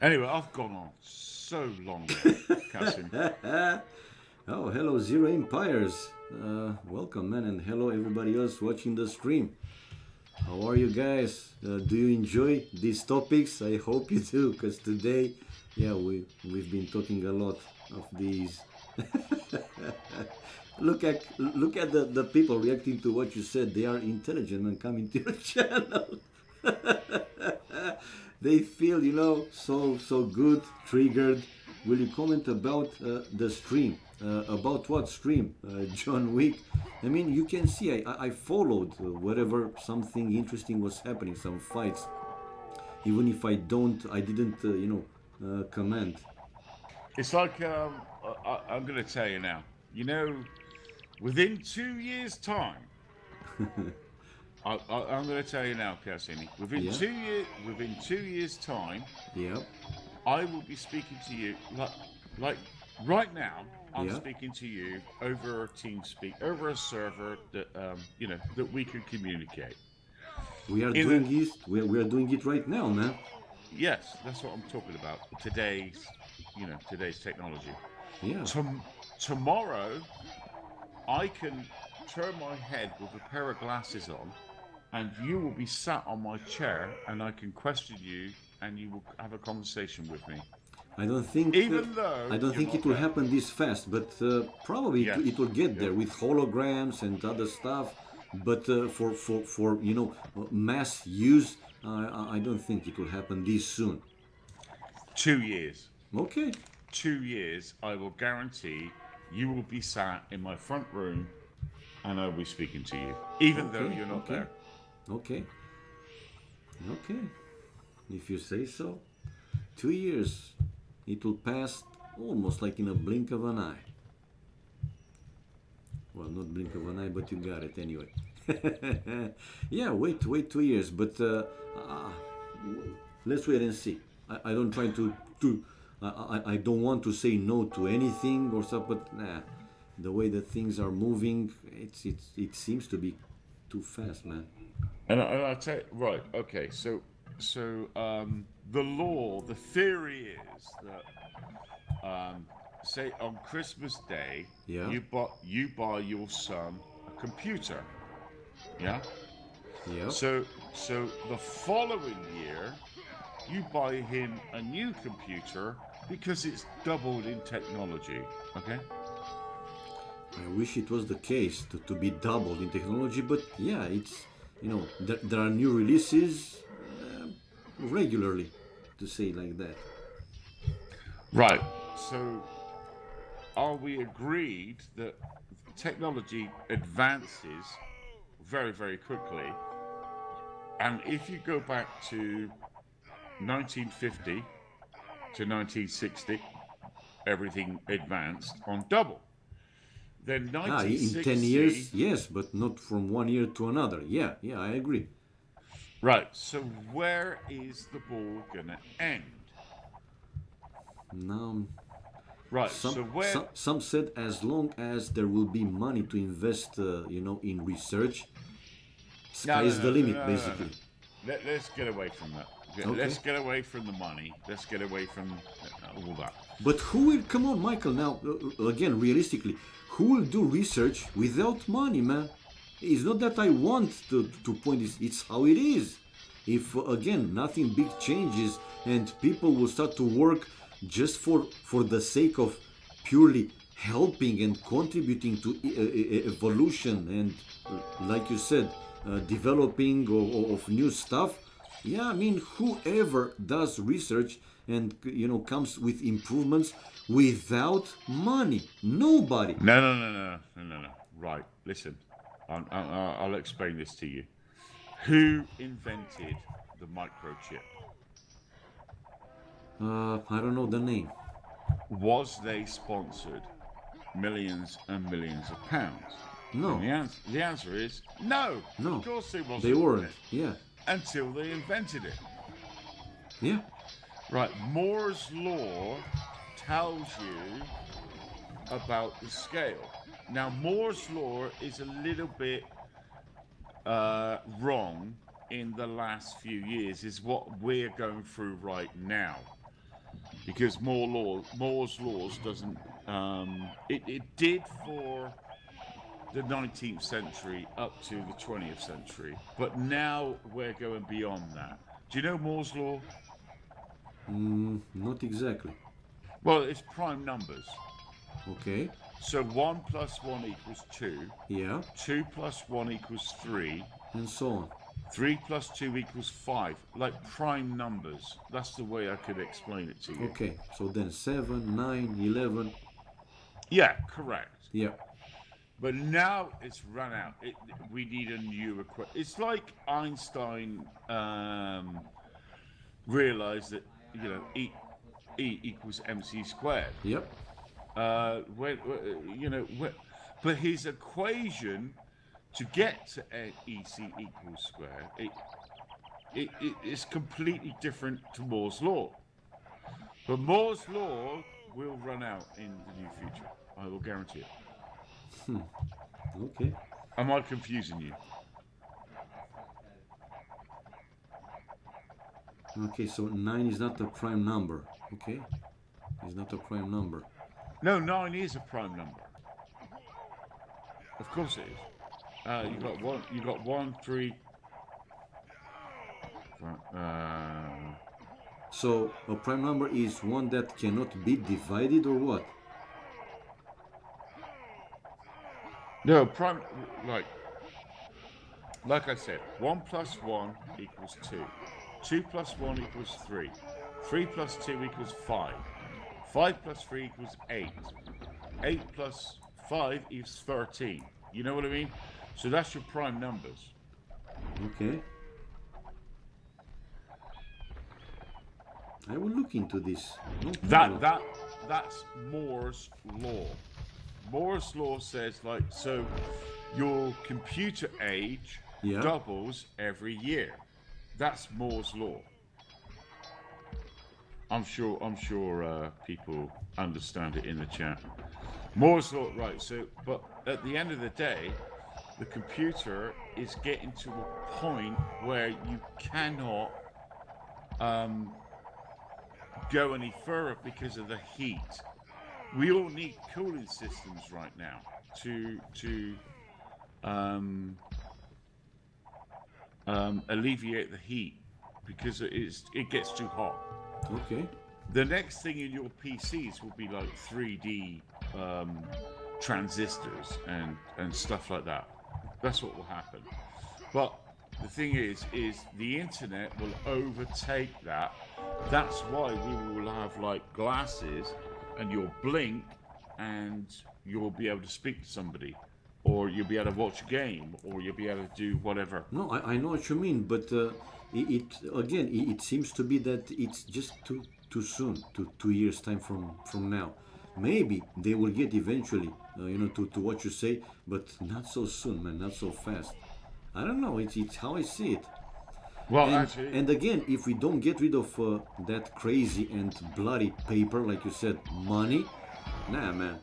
S2: Anyway, I've gone on so long, Cassim.
S1: Oh, hello, Zero Empires. Welcome, man, and hello, everybody else watching the stream. How are you guys? Do you enjoy these topics? I hope you do, because today, we've been talking a lot of these. look at the people reacting to what you said. They are intelligent and coming to your channel. They feel, so good, triggered. Will you comment about the stream? About what stream? John Wick. I mean, you can see I followed wherever something interesting was happening, some fights. Even if I didn't, comment.
S2: It's like I'm going to tell you now. Within 2 years' time, I'm going to tell you now, Cassini. Within
S1: Yeah.
S2: 2 years' time,
S1: Yeah.
S2: I will be speaking to you like right now. I'm
S1: Yeah.
S2: speaking to you over TeamSpeak, over a server that that we can communicate.
S1: We are
S2: In
S1: doing
S2: the-
S1: it. We are doing it right now, man.
S2: Yes, that's what I'm talking about. Today's technology.
S1: Yeah.
S2: Tomorrow, I can turn my head with a pair of glasses on, and you will be sat on my chair, and I can question you, and you will have a conversation with me.
S1: I don't think.
S2: Even though
S1: I don't
S2: you're
S1: think
S2: not
S1: it will
S2: there.
S1: happen this fast, but probably
S2: Yes.
S1: it will get there
S2: Yeah.
S1: with holograms and other stuff. But for mass use, I don't think it will happen this soon.
S2: 2 years.
S1: Okay.
S2: 2 years, I will guarantee you will be sat in my front room, and I'll be speaking to you, even though you're not there.
S1: Okay. If you say so. 2 years. It will pass almost like in a blink of an eye. Well, not blink of an eye, but you got it anyway. Yeah, wait 2 years, but let's wait and see. I don't try to I don't want to say no to anything or stuff, but the way that things are moving, it seems to be too fast, man.
S2: And I'll tell you, right, okay, so the theory is that say on Christmas Day,
S1: Yeah.
S2: you buy your son a computer. Yeah.
S1: Yep.
S2: So the following year, you buy him a new computer because it's doubled in technology. Okay.
S1: I wish it was the case to be doubled in technology, but yeah, it's, there are new releases regularly, to say like that.
S2: Right. So are we agreed that technology advances very, very quickly? And if you go back to 1950 to 1960, everything advanced on double. Then
S1: In 10 years,
S2: 1960,
S1: yes, but not from one year to another. Yeah, yeah, I agree.
S2: right. So where is the ball gonna end?
S1: Now,
S2: Right.
S1: some,
S2: So where?
S1: some said as long as there will be money to invest, in research,
S2: No,
S1: sky
S2: no,
S1: is the
S2: no, no,
S1: limit,
S2: no, no, no.
S1: basically.
S2: Let's get away from that.
S1: Okay.
S2: Let's get away from the money. Let's get away from all that.
S1: But who will, come on, Michael, now, again, realistically, who will do research without money, man? It's not that I want to point this, it's how it is. If, again, nothing big changes and people will start to work just for the sake of purely helping and contributing to evolution and, like you said, developing of new stuff, yeah, I mean, whoever does research and comes with improvements without money, nobody.
S2: No. Right. Listen, I'll explain this to you. Who invented the microchip?
S1: I don't know the name.
S2: Was they sponsored millions and millions of pounds? And
S1: No,
S2: the answer is no.
S1: no,
S2: Of course they
S1: they
S2: wasn't.
S1: weren't. Yeah,
S2: Until they invented it.
S1: yeah.
S2: Right. Moore's law tells you about the scale. Now, Moore's law is a little bit wrong in the last few years, is what we're going through right now. Because Moore's laws doesn't. It did for the 19th century up to the 20th century, but now we're going beyond that. Do you know Moore's law?
S1: Not exactly.
S2: Well, it's prime numbers.
S1: Okay.
S2: So 1 plus 1 equals 2,
S1: Yeah,
S2: 2 plus 1 equals 3,
S1: and so on.
S2: 3 plus 2 equals 5, like prime numbers. That's the way I could explain it to you.
S1: Okay, so then 7, 9, 11.
S2: Yeah, correct.
S1: Yeah.
S2: But now it's run out. We need a new equation. It's like Einstein realized that, E equals mc squared.
S1: Yep.
S2: But his equation to get to EC equals square, it is completely different to Moore's law. But Moore's law will run out in the near future. I will guarantee it.
S1: Okay.
S2: Am I confusing you?
S1: Okay, so 9 is not a prime number. Okay. It's not a prime number.
S2: No, 9 is a prime number. Of course it is. You got 1, 3.
S1: So a prime number is one that cannot be divided, or what?
S2: No, prime, like I said, 1 plus 1 equals 2. 2 plus 1 equals 3. 3 plus 2 equals 5. 5 plus 3 equals 8. 8 plus 5 is 13. You know what I mean? So that's your prime numbers.
S1: Okay. I will look into this. No problem.
S2: That's Moore's law. Moore's law says, so your computer age
S1: Yeah.
S2: doubles every year. That's Moore's law. I'm sure people understand it in the chat. Moore's law, right? So, but at the end of the day, the computer is getting to a point where you cannot go any further because of the heat. We all need cooling systems right now to um, alleviate the heat because it gets too hot.
S1: Okay.
S2: The next thing in your PCs will be like 3D transistors and stuff like that. That's what will happen. But the thing is the internet will overtake that. That's why we will have like glasses, and you'll blink, and you'll be able to speak to somebody, or you'll be able to watch a game, or you'll be able to do whatever.
S1: No, I know what you mean, but it seems to be that it's just too soon, 2 years time from now. Maybe they will get eventually, to what you say, but not so soon, man, not so fast. I don't know. It's how I see it.
S2: Well,
S1: And
S2: actually,
S1: and again, if we don't get rid of that crazy and bloody paper, like you said, money, nah, man.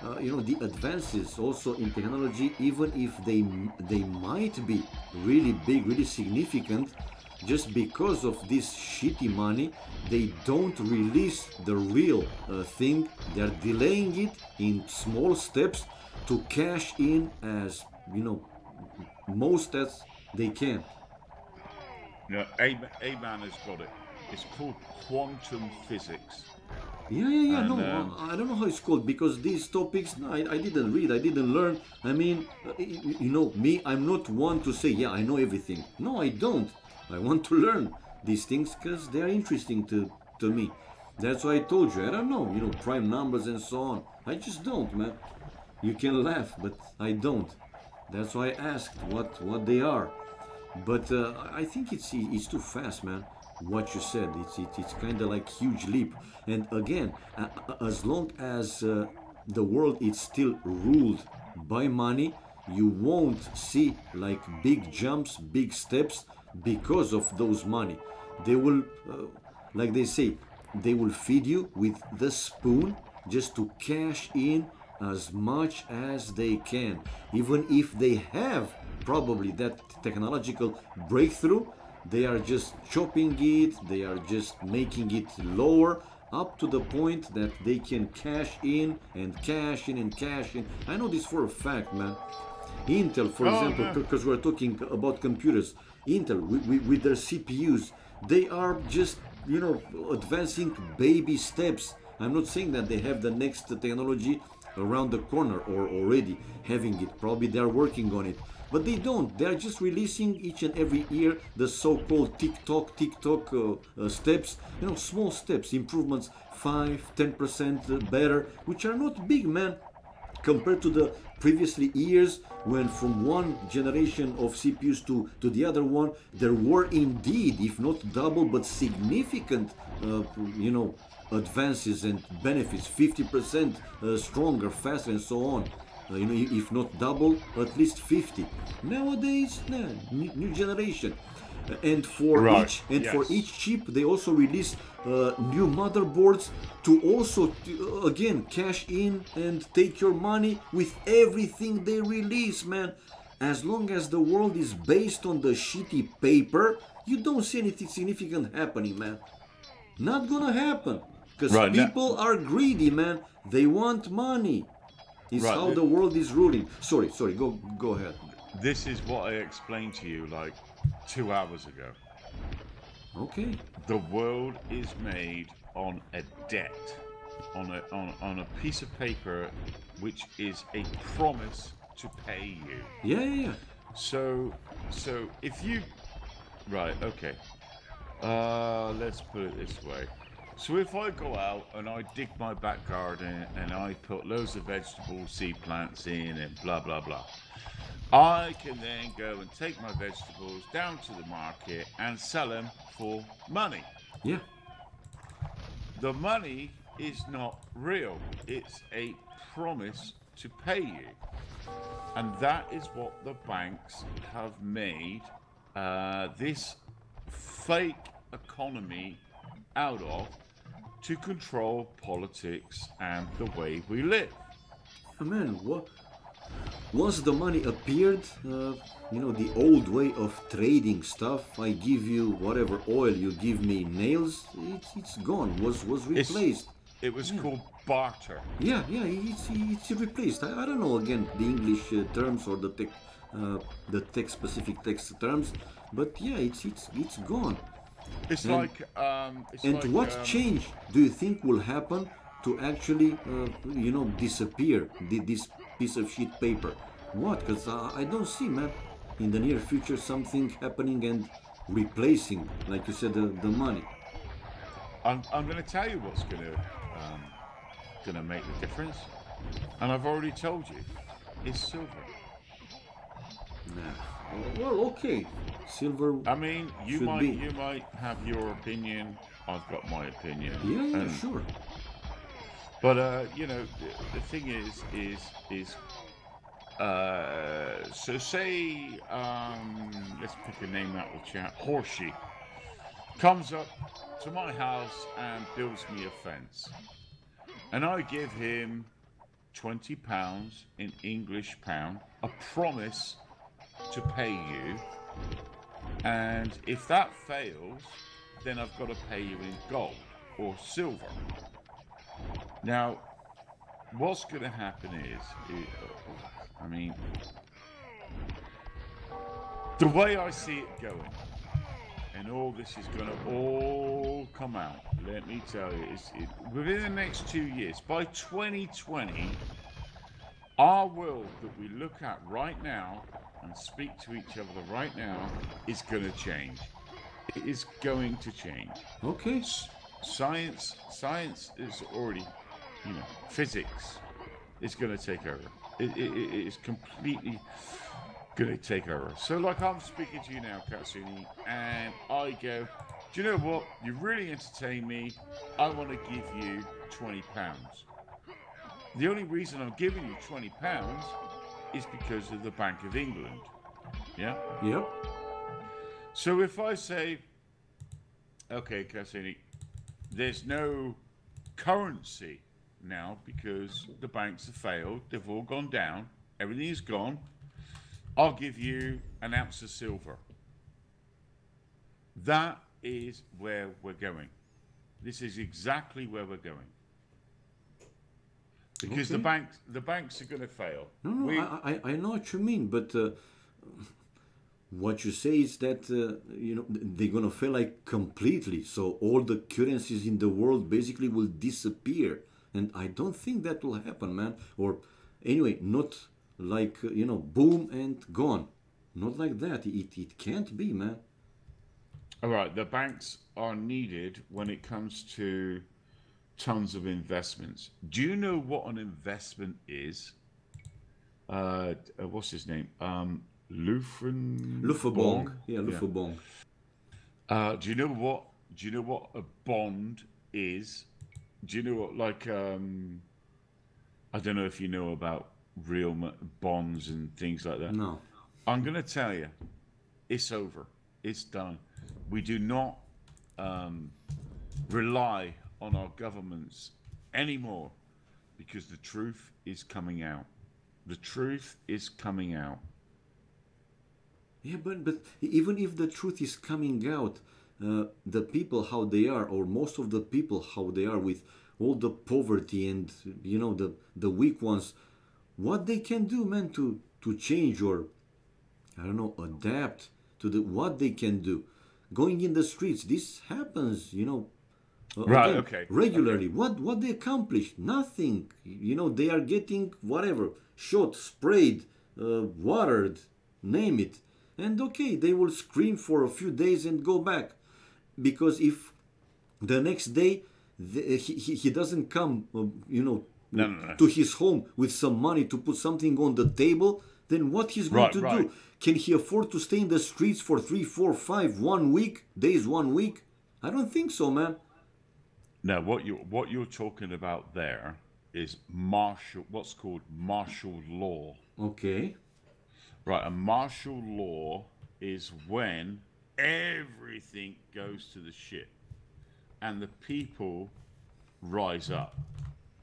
S1: The advances also in technology, even if they might be really big, really significant, just because of this shitty money, they don't release the real thing. They're delaying it in small steps to cash in as most as they can.
S2: A-Man has got it. It's called quantum physics.
S1: Yeah. No,
S2: And
S1: I don't know how it's called because these topics, no, I didn't read, I didn't learn. I mean, me, I'm not one to say, yeah, I know everything. No, I don't. I want to learn these things because they're interesting to me. That's why I told you, I don't know, prime numbers and so on. I just don't, man. You can laugh, but I don't. That's why I asked what they are. But I think it's too fast, man. What you said, it's kind of like huge leap. And again, as long as the world is still ruled by money, you won't see like big jumps, big steps because of those money. They will, like they say, they will feed you with the spoon just to cash in as much as they can, even if they have probably that technological breakthrough. They are just chopping it, they are just making it lower up to the point that they can cash in and cash in and cash in. I know this for a fact, man. Intel, for
S2: Oh
S1: example,
S2: no.
S1: because we're talking about computers, Intel with their CPUs, they are just advancing baby steps. I'm not saying that they have the next technology around the corner or already having it. Probably they're working on it, but they don't. They're just releasing each and every year the so-called TikTok steps. Small steps, improvements, 5-10% better, which are not big, man, compared to the previously years when from one generation of CPUs to the other one, there were indeed, if not double, but significant, advances and benefits, 50% stronger, faster, and so on. If not double, at least 50. Nowadays, nah, new generation. And for
S2: Right.
S1: each and for
S2: Yes.
S1: each chip, they also release new motherboards to also again cash in and take your money with everything they release, man. As long as the world is based on the shitty paper, you don't see anything significant happening, man. Not gonna happen. Because
S2: Right. Now,
S1: people are greedy, man. They want money. It's
S2: right.
S1: how the world is ruling. Sorry. Go ahead.
S2: This is what I explained to you like 2 hours ago.
S1: Okay.
S2: The world is made on a debt, on a piece of paper, which is a promise to pay you.
S1: Yeah.
S2: So if you, right, okay, let's put it this way. So if I go out and I dig my back garden and I put loads of vegetable seed plants in and blah blah blah, I can then go and take my vegetables down to the market and sell them for money.
S1: Yeah.
S2: The money is not real. It's a promise to pay you. And that is what the banks have made this fake economy out of to control politics and the way we live.
S1: Man, what? Once the money appeared, the old way of trading stuff, I give you whatever oil, you give me nails, it's gone, was replaced.
S2: It was called barter.
S1: Yeah, it's replaced. I don't know again the English terms or the the text specific text terms. But yeah, it's gone.
S2: It's
S1: And
S2: like
S1: what change do you think will happen to actually disappear this piece of sheet paper? What? Because I don't see, man, in the near future something happening and replacing, like you said, the money.
S2: I'm going to tell you what's going to make the difference, and I've already told you, it's silver.
S1: Nah. Well, okay, silver
S2: I mean,
S1: should be.
S2: you might have your opinion. I've got my opinion,
S1: Yeah, yeah,
S2: and
S1: sure.
S2: but the thing is so say let's pick a name out of the chat. Horsey comes up to my house and builds me a fence, and I give him £20 in English pound, a promise to pay you, and if that fails, then I've got to pay you in gold or silver. Now, what's going to happen I mean, the way I see it going, and all this is going to all come out, let me tell you, within the next 2 years, by 2020, our world that we look at right now and speak to each other right now is going to change. It is going to change.
S1: Okay.
S2: Science is already, physics is going to take over. It is completely going to take over. So, like, I'm speaking to you now, Katsuni, and I go, do you know what? You really entertain me. I want to give you £20. The only reason I'm giving you £20 is because of the Bank of England. Yeah?
S1: Yep.
S2: So if I say, okay, Cassini, there's no currency now because the banks have failed, they've all gone down, everything is gone, I'll give you an ounce of silver. That is where we're going. This is exactly where we're going. Because
S1: Okay.
S2: the banks are going to fail.
S1: No, I know what you mean, but what you say is that they're gonna fail like completely. So all the currencies in the world basically will disappear, and I don't think that will happen, man. Or anyway, not like boom and gone. Not like that. It can't be, man.
S2: All right, the banks are needed when it comes to tons of investments. Do you know what an investment is? What's his name? Lufren
S1: Luffabong,
S2: Bong.
S1: yeah,
S2: Yeah.
S1: Luffabong.
S2: Do you know what? Do you know what a bond is? Do you know what I don't know if you know about real bonds and things like that.
S1: No.
S2: I'm gonna tell you, it's over. It's done. We do not rely on our governments anymore because the truth is coming out. The truth is coming out.
S1: Yeah, but even if the truth is coming out, the people how they are, or most of the people how they are, with all the poverty and the weak ones, what they can do, man, to change, or I don't know, adapt to the what they can do. Going in the streets, this happens,
S2: Right.
S1: again
S2: Okay. Okay.
S1: regularly. What they accomplish? Nothing. They are getting whatever, shot, sprayed, watered, name it. And okay, they will scream for a few days and go back, because if the next day he doesn't come,
S2: No. No. No.
S1: to his home with some money to put something on the table, then what he's going
S2: Right.
S1: to
S2: Right.
S1: do? Can he afford to stay in the streets for 3, 4, 5, 1 week days, 1 week? I don't think so, man.
S2: Now, what you're talking about there is what's called martial law.
S1: Okay.
S2: Right, a martial law is when everything goes to the shit and the people rise up.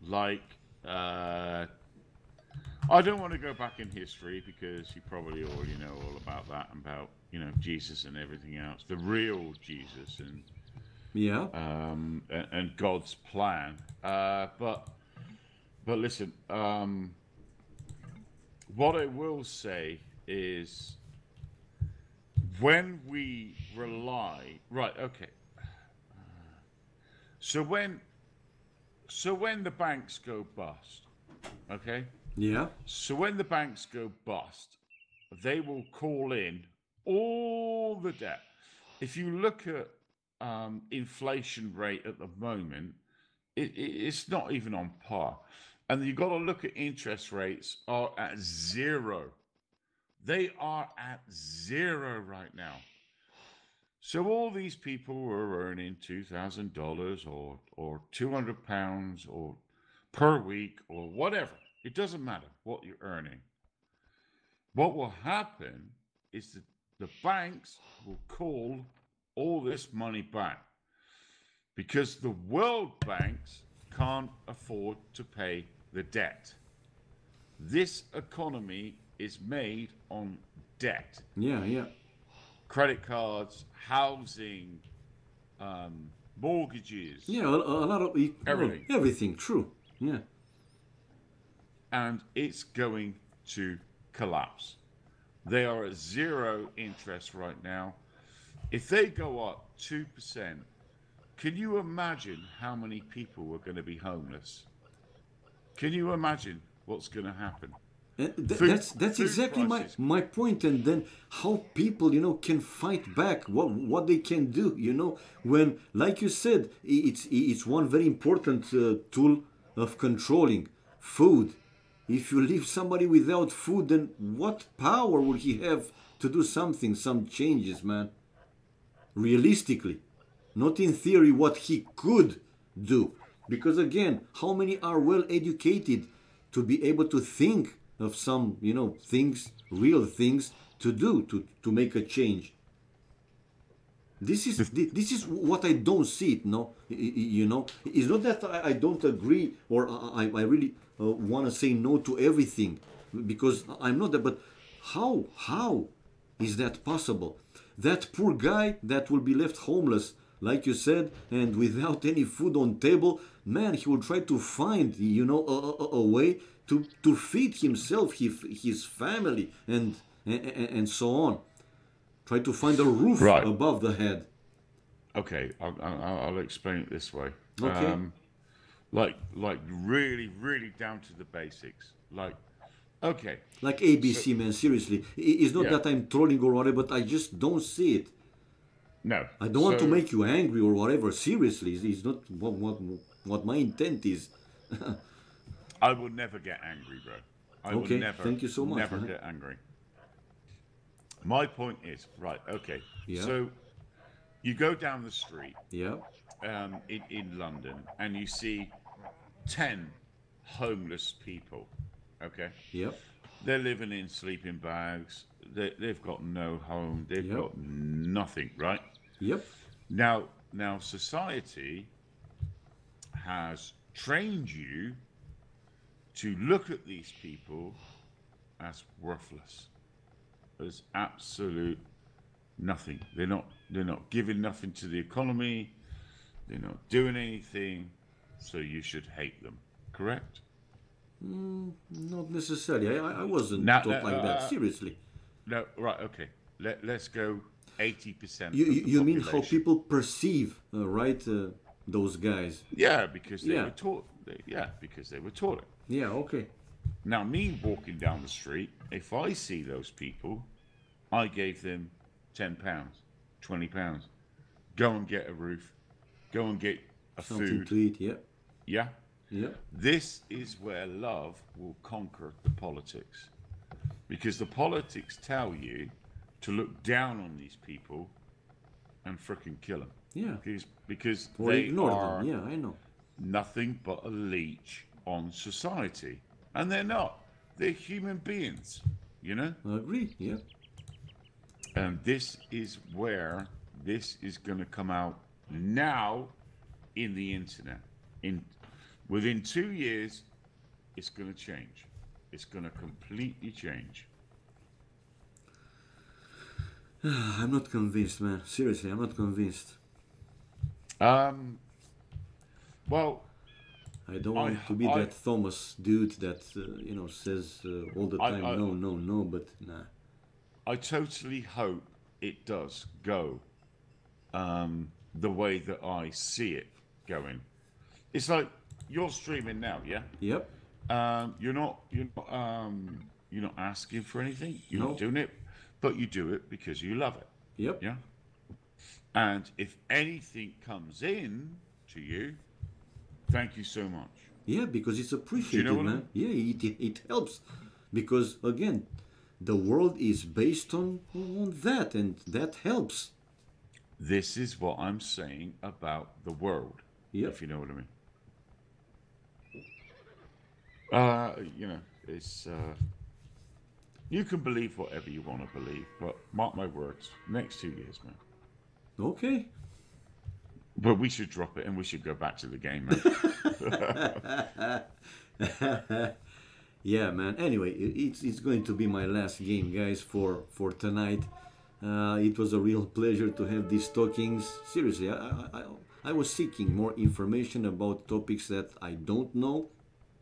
S2: Like, I don't want to go back in history because you probably already know all about that, about, Jesus and everything else, the real Jesus
S1: Yeah.
S2: and God's plan. But listen, what I will say is when we rely, right, okay. So when the banks go bust, okay?
S1: Yeah.
S2: So when the banks go bust, they will call in all the debt. If you look at inflation rate at the moment, it's not even on par. And you've got to look at interest rates are at zero. They are at zero right now. So all these people who are earning $2,000 or £200 or per week or whatever, it doesn't matter what you're earning. What will happen is that the banks will call all this money back because the world banks can't afford to pay the debt. This economy is made on debt.
S1: Yeah, yeah.
S2: Credit cards, housing, mortgages,
S1: Yeah, a lot of
S2: everything.
S1: everything. True. Yeah.
S2: And it's going to collapse. They are at zero interest right now. If they go up 2%, can you imagine how many people are going to be homeless? Can you imagine what's going to happen?
S1: And that's
S2: Food
S1: exactly
S2: prices.
S1: my point. And then how people can fight back, what they can do, when, like you said, it's one very important tool of controlling food. If you leave somebody without food, then what power will he have to do something, some changes, man? Realistically, not in theory what he could do. Because again, how many are well educated to be able to think of some, things, real things to do to make a change? This is what I don't see it. No, it's not that I don't agree or I really want to say no to everything, because I'm not that. But how is that possible? That poor guy that will be left homeless, like you said, and without any food on table, man, he will try to find a way to feed himself, his family, and so on. Try to find a roof
S2: Right.
S1: above the head.
S2: Okay, I'll explain it this way.
S1: Okay.
S2: Like really, really down to the basics. Like, okay,
S1: Like
S2: so
S1: ABC, man, seriously. It's not
S2: yeah,
S1: that I'm trolling or whatever, but I just don't see it.
S2: no.
S1: I don't want to
S2: So
S1: make you angry or whatever. Seriously, it's not what my intent is.
S2: I will never get angry, bro. I will
S1: Okay, thank you so much,
S2: never
S1: man.
S2: get angry. My point is, right, okay.
S1: Yeah,
S2: So you go down the street
S1: yeah,
S2: in London and you see 10 homeless people, okay?
S1: yeah,
S2: They're living in sleeping bags. They've got no home. They've
S1: yep,
S2: got nothing, right?
S1: yep,
S2: Now society has trained you to look at these people as worthless, as absolute nothing. They're not giving nothing to the economy. They're not doing anything, so you should hate them. Correct?
S1: not necessarily. I wasn't
S2: Now,
S1: taught like that. Seriously.
S2: no, right, okay. Let's go 80%
S1: You,
S2: of
S1: you
S2: the
S1: you mean how
S2: population.
S1: people perceive, right? Those guys.
S2: Yeah, because they
S1: Yeah,
S2: were taught. Yeah, because they were taught it.
S1: yeah, okay.
S2: Now, me walking down the street, if I see those people, I gave them £10, £20. Go and get a roof. Go and get a
S1: Something
S2: food.
S1: to eat. Yeah,
S2: Yeah.
S1: yeah,
S2: This is where love will conquer the politics. Because the politics tell you to look down on these people and frickin' kill them.
S1: yeah.
S2: Because
S1: Or
S2: they
S1: ignore them.
S2: are
S1: Yeah, I know.
S2: nothing but a leech on society. And they're not. They're human beings, you know?
S1: I agree. Yeah.
S2: And this is where this is going to come out now in the internet. Within 2 years, it's going to change. It's going to completely change.
S1: I'm not convinced, man. Seriously, I'm not convinced.
S2: Um, well,
S1: I don't
S2: I,
S1: want to be
S2: I,
S1: that Thomas dude that says all the
S2: I,
S1: time
S2: I,
S1: no, no, no. But nah.
S2: I totally hope it does go the way that I see it going. It's like you're streaming now, yeah.
S1: Yep.
S2: You're not asking for anything. You're not
S1: No.
S2: doing it, but you do it because you love it.
S1: Yep.
S2: Yeah. And if anything comes in to you, thank you so much.
S1: Yeah, because it's
S2: Do you know
S1: appreciated,
S2: what I
S1: man.
S2: mean?
S1: Yeah, it helps. Because again, the world is based on that, and that helps.
S2: This is what I'm saying about the world,
S1: Yep.
S2: if you know what I mean. It's you can believe whatever you want to believe, but mark my words, next 2 years, man.
S1: Okay.
S2: But we should drop it and we should go back to the game, man.
S1: Yeah, man. Anyway, it's going to be my last game, guys, for tonight. It was a real pleasure to have these talkings. Seriously, I was seeking more information about topics that I don't know.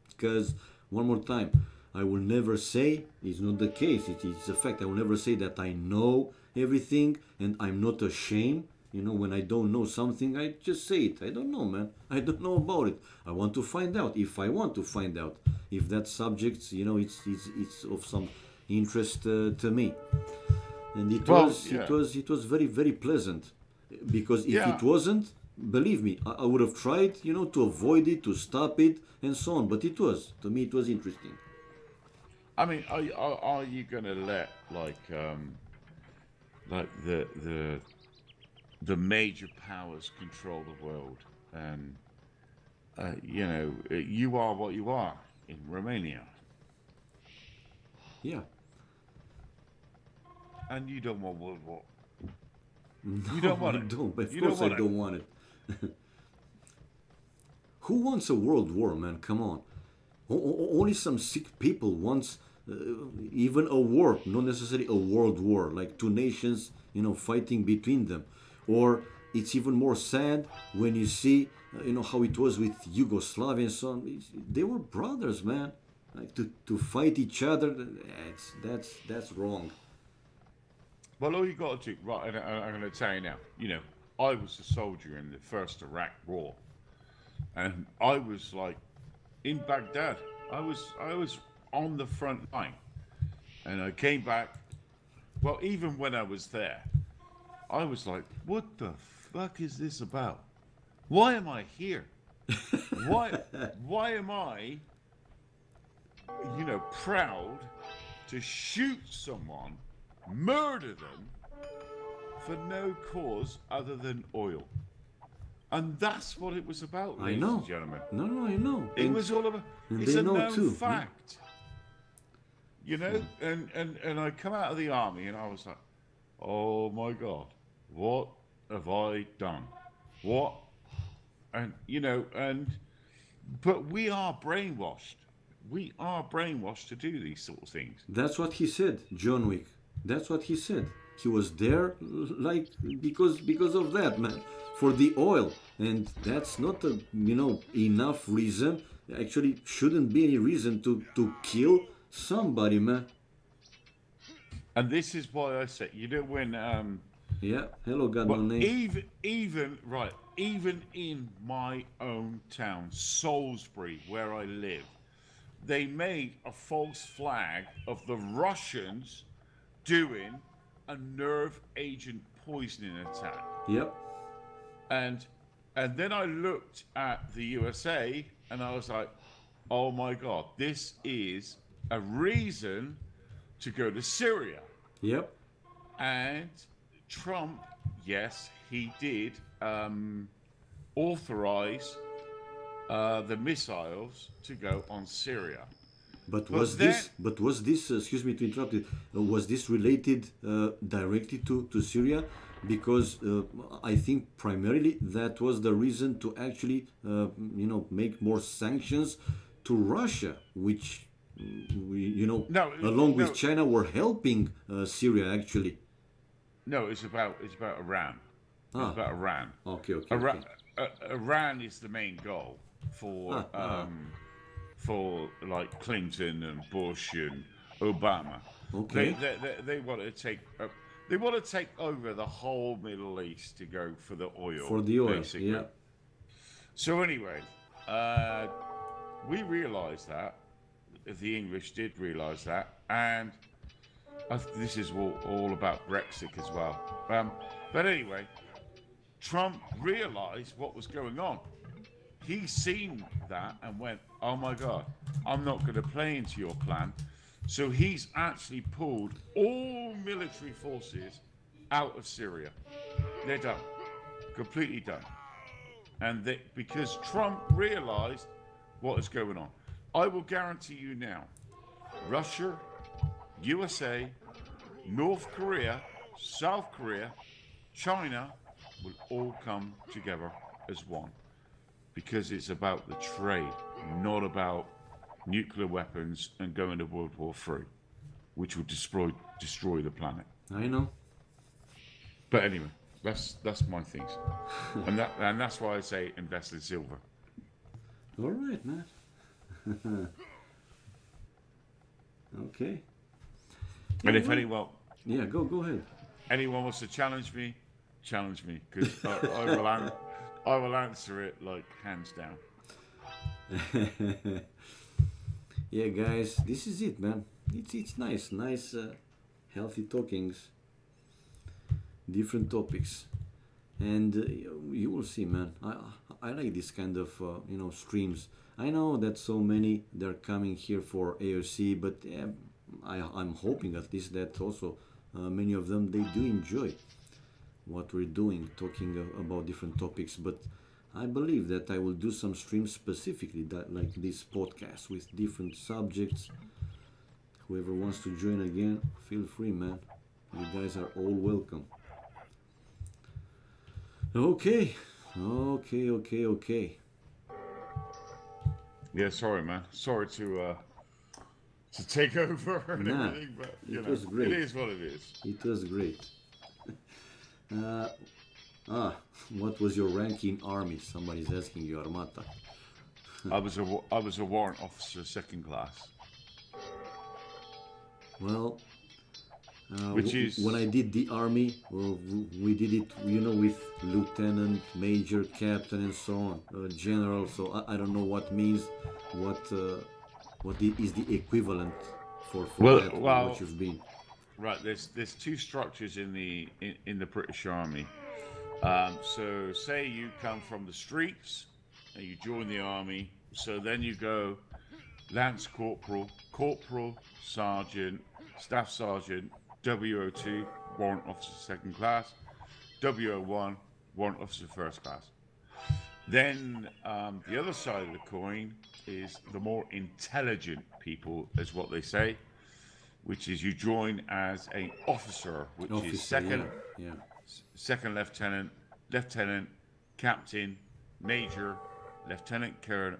S1: Because one more time, I will never say it's not the case. It's a fact. I will never say that I know everything, and I'm not ashamed. You know, when I don't know something, I just say it. I don't know, man. I don't know about it. I want to find out if I want to find out if that subject, it's of some interest to me. And it
S2: Well,
S1: was
S2: yeah,
S1: it was very very pleasant, because if
S2: yeah.
S1: it wasn't, believe me, I would have tried, to avoid it, to stop it, and so on. But it was, to me, it was interesting.
S2: I mean, are you gonna let like the major powers control the world? And you are what you are in Romania,
S1: Yeah.
S2: and you don't want World War. You don't
S1: No, I
S2: want it.
S1: don't. Of
S2: You don't
S1: course, I
S2: want it.
S1: don't want it. Who wants a world war, man? Come on. Only some sick people wants even a war, not necessarily a world war, like two nations, fighting between them. Or it's even more sad when you see, how it was with Yugoslavia and so on. They were brothers, man. Like to fight each other, that's wrong.
S2: Well, all you got to do, right? And I'm going to tell you now. I was a soldier in the first Iraq War, and I was like in Baghdad. I was on the front line, and I came back. Well, even when I was there, I was like, "What the fuck is this about? Why am I here? Why? Why am I, proud to shoot someone, murder them for no cause other than oil?" And that's what it was about,
S1: I
S2: ladies and
S1: know.
S2: gentlemen.
S1: No, no, I know.
S2: It was all about.
S1: And
S2: It's
S1: they
S2: a
S1: know
S2: known
S1: too. Yeah.
S2: fact, And I come out of the army, and I was like, "Oh my God, what have I done? What?" And but we are brainwashed. We are brainwashed to do these sort of things.
S1: That's what he said, John Wick. That's what he said. He was there, like, because of that, man, for the oil, and that's not a enough reason. Actually, shouldn't be any reason to kill somebody, man.
S2: And this is why I say, when
S1: Yeah. Hello, God, no
S2: but
S1: name.
S2: even in my own town, Salisbury, where I live, they made a false flag of the Russians doing a nerve agent poisoning attack.
S1: Yep.
S2: And then I looked at the USA, and I was like, "Oh my God, this is a reason to go to Syria."
S1: Yep.
S2: And Trump, yes, he did authorize the missiles to go on Syria.
S1: But
S2: But then,
S1: was this? Excuse me to interrupt you. Was this related directly to Syria? Because I think primarily that was the reason to actually, make more sanctions to Russia, which,
S2: no,
S1: along with
S2: no,
S1: China, were helping Syria actually.
S2: no, it's about Iran. It's
S1: Ah,
S2: about Iran.
S1: okay, okay,
S2: Iran,
S1: okay.
S2: Iran is the main goal for
S1: Ah, ah,
S2: for like Clinton and Bush and Obama.
S1: Okay.
S2: They want to take they want to take over the whole Middle East to go for the oil,
S1: For the oil.
S2: basically.
S1: Yeah.
S2: So anyway, uh, we realised that the English did realise that, and this is all about Brexit as well. But anyway, Trump realised what was going on. He seen that and went, "Oh my God, I'm not going to play into your plan." So he's actually pulled all military forces out of Syria. They're done, completely done. And because Trump realized what is going on. I will guarantee you now, Russia, USA, North Korea, South Korea, China will all come together as one because it's about the trade, not about nuclear weapons and going to World War III, which will destroy the planet.
S1: I know.
S2: But anyway, that's my things, and that's why I say invest in silver.
S1: All right, man. Okay.
S2: And
S1: Yeah,
S2: if
S1: well, go ahead.
S2: anyone wants to challenge me, because I will answer it like hands down.
S1: Yeah, guys, this is it, man. It's nice, healthy talkings, different topics, and you will see, man. I like this kind of streams. I know that so many they're coming here for AoC, but I'm hoping at least that also many of them they do enjoy what we're doing, talking about different topics. But I believe that I will do some streams specifically that like this podcast with different subjects. Whoever wants to join again, feel free, man. You guys are all welcome. Okay.
S2: Yeah, sorry, man. Sorry to take over and
S1: Nah,
S2: everything, but
S1: it was great.
S2: it is what it is.
S1: It was great. Uh, what was your rank in army? Somebody's asking you, Armata.
S2: I was a warrant officer, second class,
S1: Well,
S2: which is
S1: when I did the army, we did it, with lieutenant, major, captain, and so on, general. So I don't know what means, what is the equivalent for that, what you've been.
S2: right. There's two structures in the British Army. So say you come from the streets and you join the army. So then you go lance corporal, sergeant, staff sergeant, WO2, warrant officer second class, WO1, warrant officer first class. Then the other side of the coin is the more intelligent people, is what they say, which is you join as an officer, which is second,
S1: yeah.
S2: second lieutenant, lieutenant, captain, major, lieutenant colonel,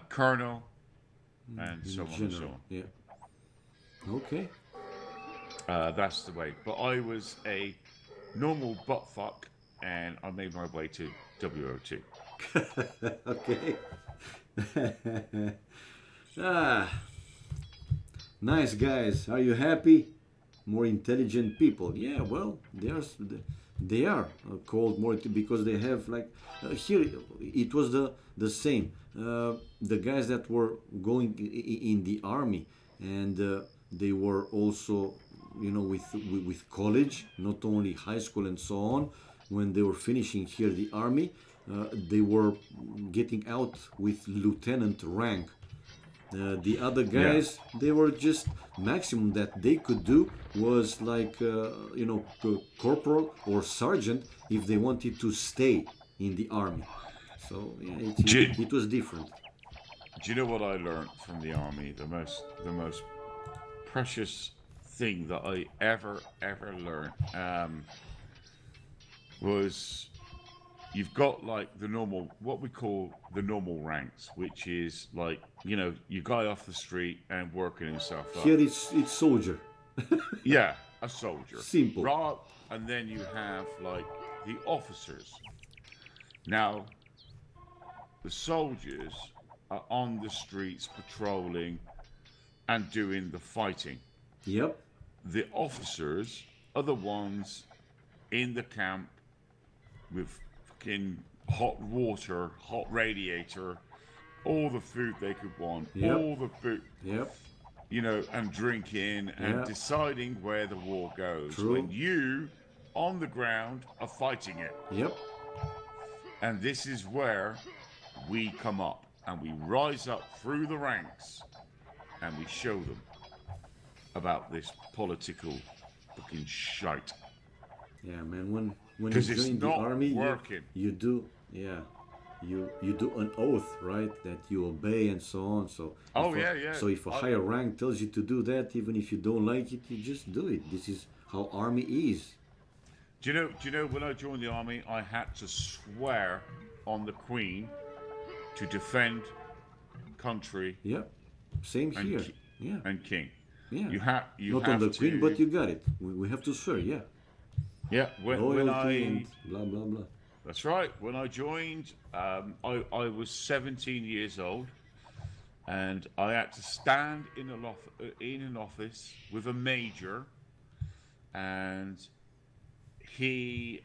S2: colonel, and so on and so on.
S1: Yeah. Okay.
S2: That's the way. But I was a normal buttfuck, and I made my way to WO2.
S1: Okay. Nice guys. Are you happy? More intelligent people. Yeah. Well, they are called more because they have like here. It was the same. The guys that were going in the army and they were also with college, not only high school and so on. When they were finishing here the army, they were getting out with lieutenant rank. The other guys, they were just maximum that they could do was like corporal or sergeant if they wanted to stay in the army. So yeah, it was different.
S2: Do you know what I learned from the army? The most precious thing that I ever learned was you've got like the normal, what we call the normal ranks, which is like you guy off the street and working himself up.
S1: Here it's soldier.
S2: Yeah, a soldier.
S1: Simple.
S2: Right, and then you have like the officers. Now, the soldiers are on the streets patrolling, and doing the fighting.
S1: Yep.
S2: The officers are the ones in the camp with fucking hot water, hot radiator, all the food they could want,
S1: Yep.
S2: all the food,
S1: Yep.
S2: you know, and drinking and
S1: Yeah.
S2: deciding where the war goes.
S1: True.
S2: When you, on the ground, are fighting it.
S1: Yep.
S2: And this is where we come up and we rise up through the ranks and we show them about this political fucking shite.
S1: Yeah, man. When you
S2: 'Cause it's
S1: join the
S2: not
S1: army,
S2: working.
S1: you do. Yeah. You do an oath, right? That you obey and so on. So
S2: Oh,
S1: if a-
S2: yeah, yeah.
S1: So if a higher rank tells you to do that, even if you don't like it, you just do it. This is how army is.
S2: Do you know when I joined the army, I had to swear on the Queen to defend country
S1: Yeah. Same
S2: and
S1: here.
S2: ki-
S1: Yeah.
S2: and king.
S1: Yeah.
S2: You have
S1: Not
S2: have
S1: on the
S2: to,
S1: queen, but you got it. We have to swear. Yeah.
S2: yeah. When
S1: Loyalty
S2: I
S1: and blah blah blah.
S2: That's right. When I joined, I was 17 years old, and I had to stand in an office with a major, and he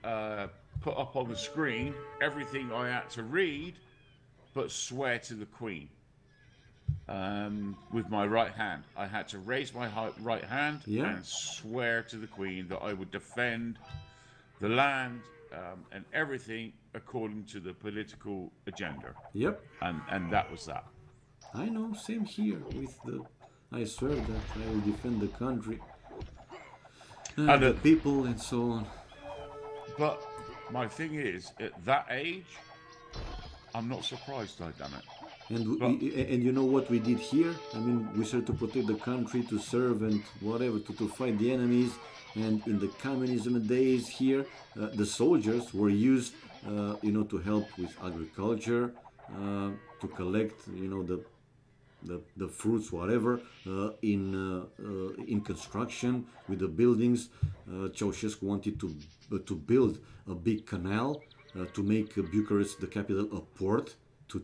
S2: put up on the screen everything I had to read, but swear to the Queen. With my right hand, I had to raise my right hand
S1: Yeah.
S2: and swear to the Queen that I would defend the land and everything according to the political agenda,
S1: Yep.
S2: and that was that.
S1: I know. Same here with the. I swear that I will defend the country,
S2: And
S1: the people, and so on.
S2: but my thing is, at that age, I'm not surprised I've done it.
S1: And you know what we did here? I mean, we started to protect the country, to serve and whatever, to fight the enemies. And in the communism days here, the soldiers were used, to help with agriculture, to collect, the fruits, whatever, in construction with the buildings. Ceausescu wanted to build a big canal to make Bucharest, the capital, a port.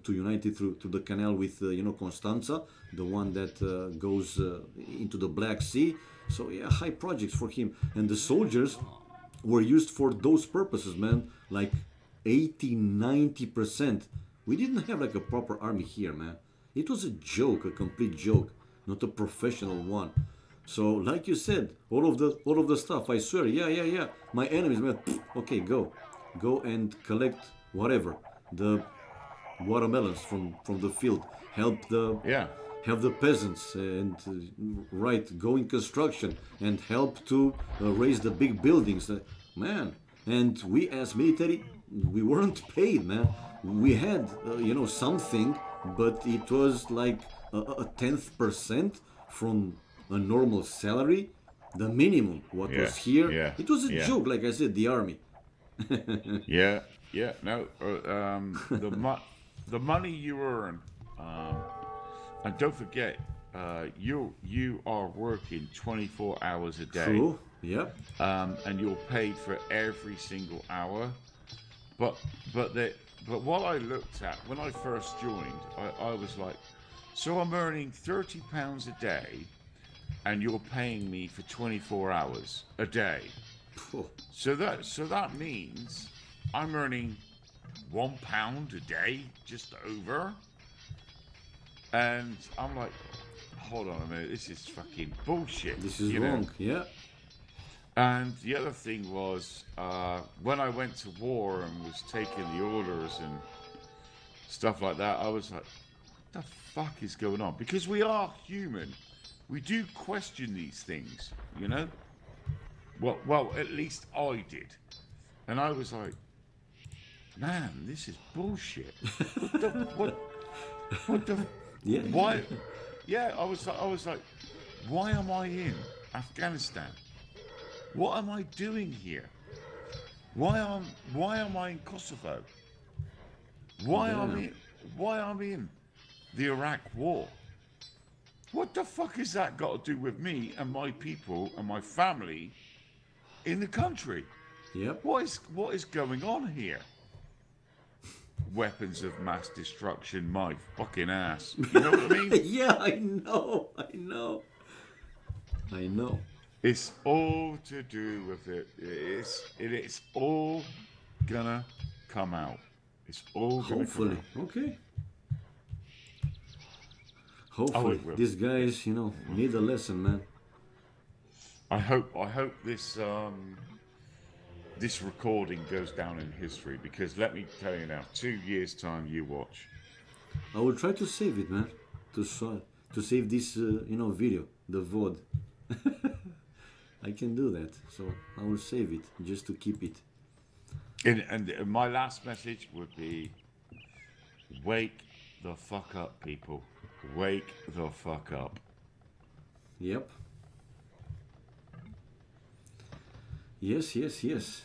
S1: To unite it through the canal with Constanța, the one that goes into the Black Sea. So yeah, high projects for him, and the soldiers were used for those purposes, man. Like 80-90%. We didn't have like a proper army here, man. It was a joke, a complete joke, not a professional one. So like you said, all of the stuff, I swear, yeah. My enemies, man. Okay, go and collect whatever the watermelons from the field, help the peasants, and go in construction and help to raise the big buildings, man. And we as military, we weren't paid, man. We had something, but it was like a 10th% from a normal salary, the minimum what was here.
S2: Yeah,
S1: it was a
S2: yeah.
S1: joke, like I said, the army.
S2: Yeah. No, the money you earn, and don't forget, you are working 24 hours a day.
S1: True. Yep.
S2: And you're paid for every single hour. But what I looked at when I first joined, I was like, so I'm earning £30 a day, and you're paying me for 24 hours a day. So that means I'm earning £1 a day, just over. And I'm like, hold on a minute, this is fucking bullshit.
S1: This is wrong. Yeah.
S2: And the other thing was, when I went to war and was taking the orders and stuff like that, I was like, what the fuck is going on? Because we are human. We do question these things, you know? Well, at least I did. And I was like, man, this is bullshit. What the
S1: Yeah.
S2: why? Yeah, I was like, why am I in Afghanistan? What am I doing here? Why am I in Kosovo? Why am I in the Iraq War? What the fuck has that got to do with me and my people and my family in the country?
S1: Yep.
S2: What is going on here? weapons of mass destruction. My fucking ass. You know what I mean?
S1: Yeah, I know. I know. I know.
S2: It's all to do with it. It's all gonna come out. It's all gonna come
S1: Hopefully.
S2: out.
S1: Okay.
S2: Oh,
S1: Hopefully.
S2: it will.
S1: These guys, need a lesson, man.
S2: I hope. I hope this recording goes down in history, because let me tell you now, 2 years time, you watch.
S1: I will try to save it, man. To save this, video, the VOD. I can do that, so I will save it just to keep it.
S2: And my last message would be: wake the fuck up, people. Wake the fuck up.
S1: Yep. Yes, yes, yes.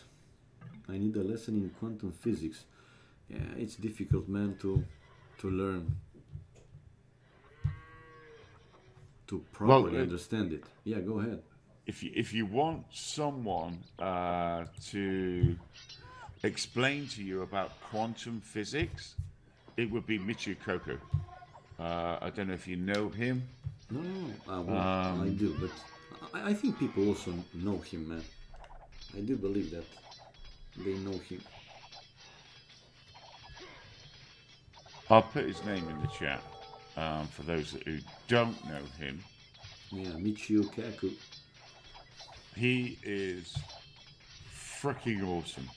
S1: I need a lesson in quantum physics. Yeah, it's difficult, man, to learn, to properly understand it. Yeah, go ahead.
S2: If you want someone to explain to you about quantum physics, it would be Michio Kaku. I don't know if you know him.
S1: No, I do, but I think people also know him, man. I do believe that they know him.
S2: I'll put his name in the chat for those who don't know him.
S1: Yeah, Michio Kaku.
S2: He is freaking awesome,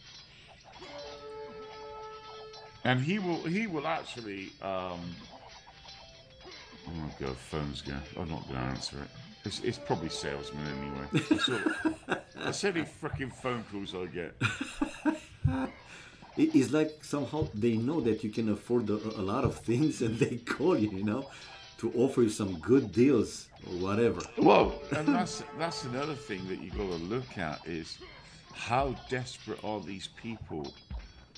S2: and he will actually. Oh my god, phone's going. I'm not going to answer it. It's probably salesman anyway. That's any freaking phone calls I get.
S1: It's like somehow they know that you can afford a lot of things, and they call you, to offer you some good deals or whatever.
S2: Well, and that's another thing that you got to look at is how desperate are these people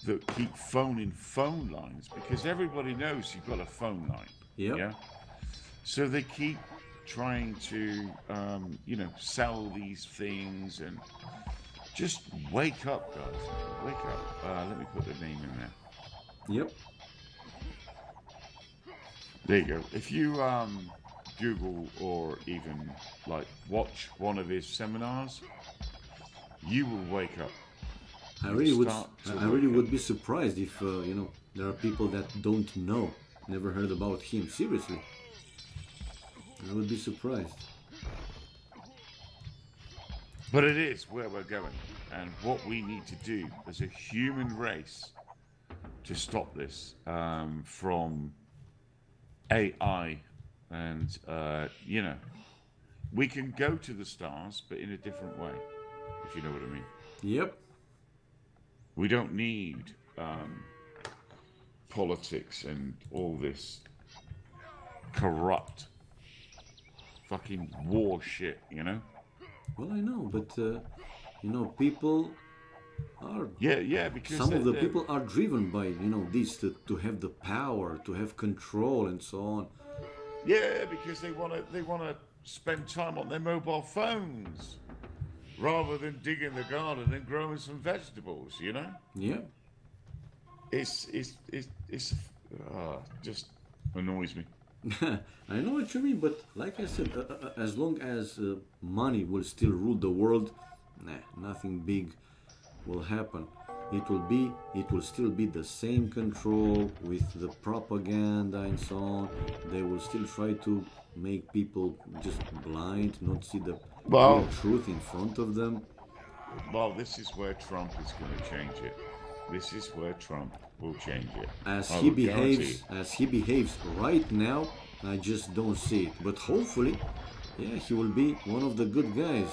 S2: that keep phoning phone lines, because everybody knows you've got a phone line.
S1: Yep.
S2: Yeah. So they keep trying to, sell these things, and just wake up, guys. Wake up. Let me put the name in there.
S1: Yep.
S2: There you go. If you Google or even watch one of his seminars, you will wake up.
S1: I really would be surprised if there are people that don't know, never heard about him. Seriously, I would be surprised.
S2: But it is where we're going, and what we need to do as a human race to stop this from AI, and we can go to the stars, but in a different way, if you know what I mean.
S1: Yep.
S2: We don't need politics and all this corrupt fucking war shit,
S1: Well, I know, but people are.
S2: Yeah, because
S1: some of the people are driven by this to have the power, to have control, and so on.
S2: Yeah, because they wanna spend time on their mobile phones rather than digging the garden and growing some vegetables.
S1: Yeah.
S2: It's just annoys me.
S1: I know what you mean, but like I said, as long as money will still rule the world, nothing big will happen. It will still be the same control with the propaganda and so on. They will still try to make people just blind, not see the real truth in front of them.
S2: Well, this is where Trump is going to change it. This is where Trump will change it.
S1: As he behaves right now, I just don't see it. But hopefully, he will be one of the good guys.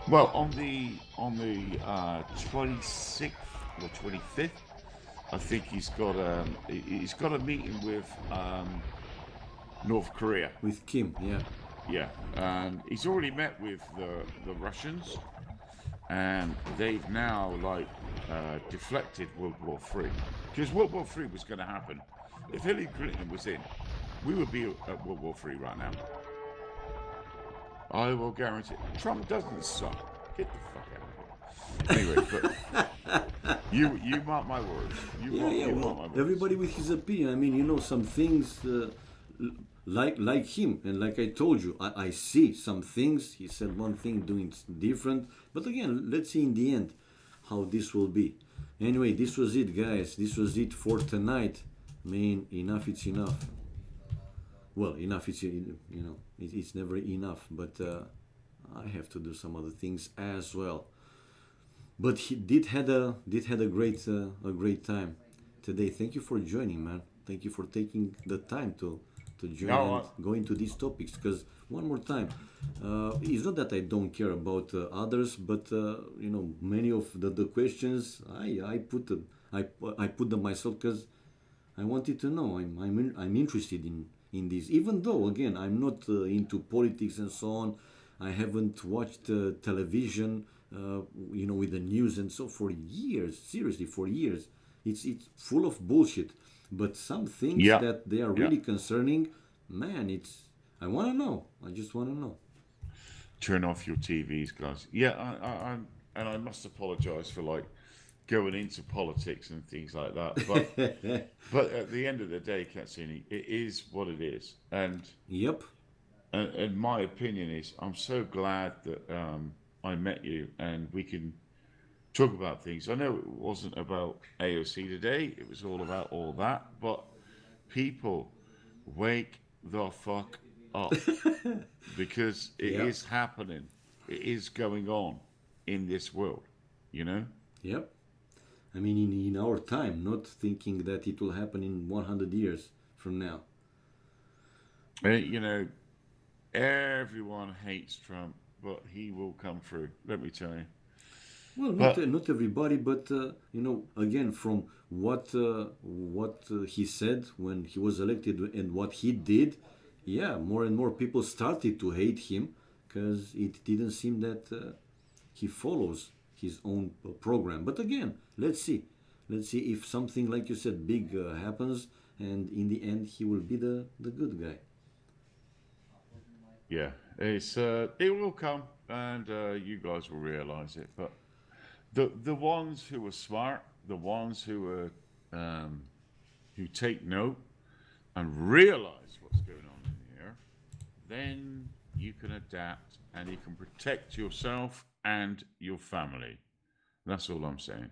S2: Well, on the 26th or 25th, I think he's got a meeting with North Korea.
S1: With Kim, yeah.
S2: Yeah, and he's already met with the Russians, and they've now deflected World War III, because World War III was going to happen. If Hillary Clinton was in, we would be at World War III right now. I will guarantee. Trump doesn't suck. Get the fuck out of here. Anyway, but You mark my words.
S1: Yeah, yeah.
S2: You
S1: Well,
S2: mark my words.
S1: everybody with his opinion. I mean, some things like him, and like I told you, I see some things. He said one thing, doing different. But again, let's see in the end how this will be. Anyway, this was it, guys. This was it for tonight. Man, enough. It's enough. Well, enough. It's never enough. But I have to do some other things as well. But he did had a great time today. Thank you for joining, man. Thank you for taking the time to join
S2: No,
S1: and go into these topics. Because one more time, it's not that I don't care about others, but many of the questions I put them myself because I wanted to know. I'm interested in this, even though again I'm not into politics and so on. I haven't watched television, with the news and so for years. Seriously, for years, it's full of bullshit. But some things
S2: yeah,
S1: that they are
S2: yeah.
S1: really concerning, man, I want to know. I just want to know.
S2: Turn off your TVs, guys. Yeah, and I must apologise for like going into politics and things like that. But at the end of the day, Katsuni, it is what it is.
S1: Yep.
S2: And my opinion is, I'm so glad that I met you and we can talk about things. I know it wasn't about AOC today; it was all about all that. But people, wake the fuck up because it
S1: Yep.
S2: is happening. It is going on in this world. You know,
S1: Yep. I mean, in our time, not thinking that it will happen in 100 years from now.
S2: You know, everyone hates Trump, but he will come through. Let me tell you.
S1: Well,
S2: But
S1: not everybody, but again, from what he said when he was elected and what he did, yeah, more and more people started to hate him because it didn't seem that he follows his own program. But again, let's see if something like you said big happens, and in the end, he will be the good guy.
S2: yeah, it will come, and you guys will realize it. But the ones who are smart, the ones who take note and realize what's going on in here, then you can adapt and you can protect yourself and your family. That's all I'm saying.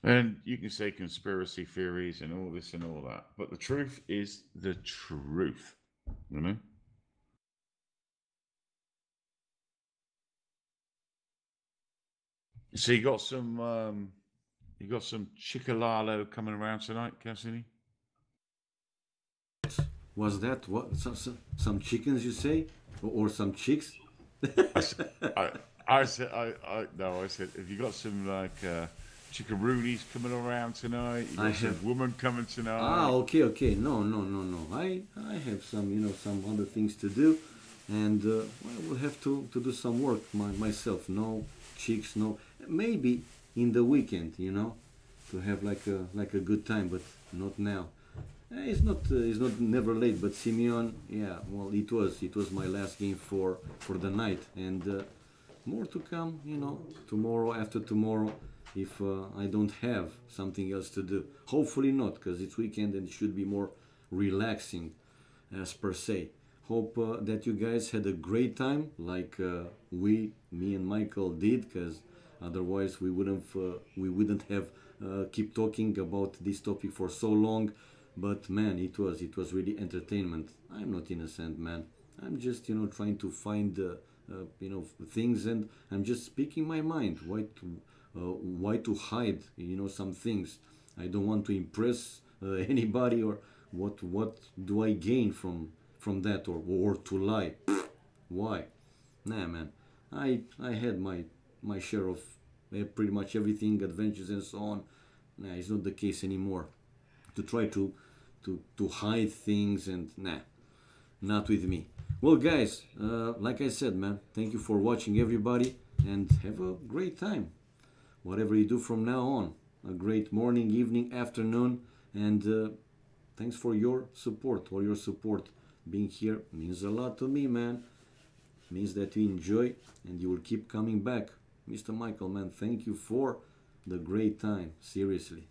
S2: And you can say conspiracy theories and all this and all that, but the truth is the truth. You know. So you got some chickalalo coming around tonight, Cassidy.
S1: Was that what some chickens you say, or some chicks?
S2: I, s- I, I said, no, I said, have you got some like chickaroonies coming around tonight? You
S1: I
S2: got some
S1: have.
S2: woman coming
S1: Ah,
S2: tonight?
S1: okay, okay. No, no, no, no. I have some other things to do, and I will have to do some work myself. No chicks, no. Maybe in the weekend, to have like a good time, but not now. It's not never late. But Simeon, yeah. Well, it was my last game for the night, and more to come. Tomorrow, after tomorrow, if I don't have something else to do. Hopefully not, because it's weekend and it should be more relaxing, as per se. Hope that you guys had a great time, like me and Michael did, because otherwise we wouldn't have keep talking about this topic for so long. But man, it was really entertainment. I'm not innocent, man. I'm just trying to find things, and I'm just speaking my mind. Why to hide some things? I don't want to impress anybody, or what do I gain from that, or to lie? Why? Nah, man. I had my share of pretty much everything, adventures and so on. Nah, it's not the case anymore. To try to hide things, and nah, not with me. Well, guys, like I said, man, thank you for watching, everybody, and have a great time. Whatever you do from now on, a great morning, evening, afternoon, and thanks for your support. All your support being here means a lot to me, man. Means that you enjoy and you will keep coming back. Mr. Michael, man, thank you for the great time. Seriously.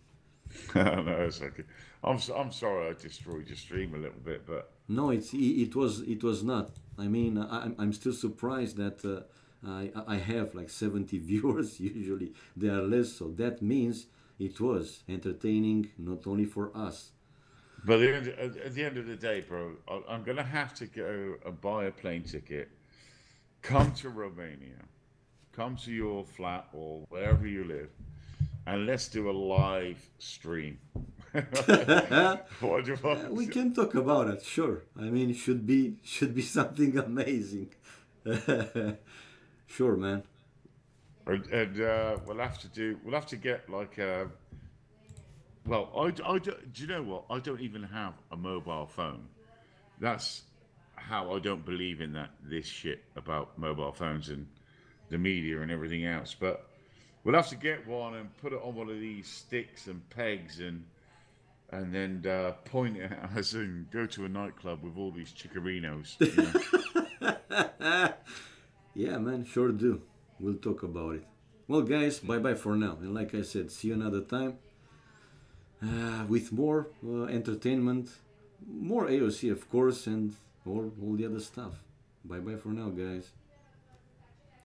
S2: No, it's okay. I'm sorry I destroyed your stream a little bit, but
S1: No, it was not. I mean, I'm still surprised that I have like 70 viewers. Usually they are less, so that means it was entertaining not only for us.
S2: at the end of the day, bro, I'm gonna have to go and buy a plane ticket, come to Romania, come to your flat or wherever you live, and let's do a live stream. What do you
S1: We
S2: want?
S1: can talk about it, sure. I mean, it should be something amazing. Sure, man.
S2: And we'll have to get like well, do you know what? I don't even have a mobile phone. That's how I don't believe in this shit about mobile phones and the media and everything else. But we'll have to get one and put it on one of these sticks and pegs and then point it at us and go to a nightclub with all these chickerinos. You know.
S1: Yeah, man, sure do. We'll talk about it. Well, guys, bye bye for now. And like I said, see you another time with more entertainment, more AOC, of course, and more all the other stuff. Bye bye for now, guys.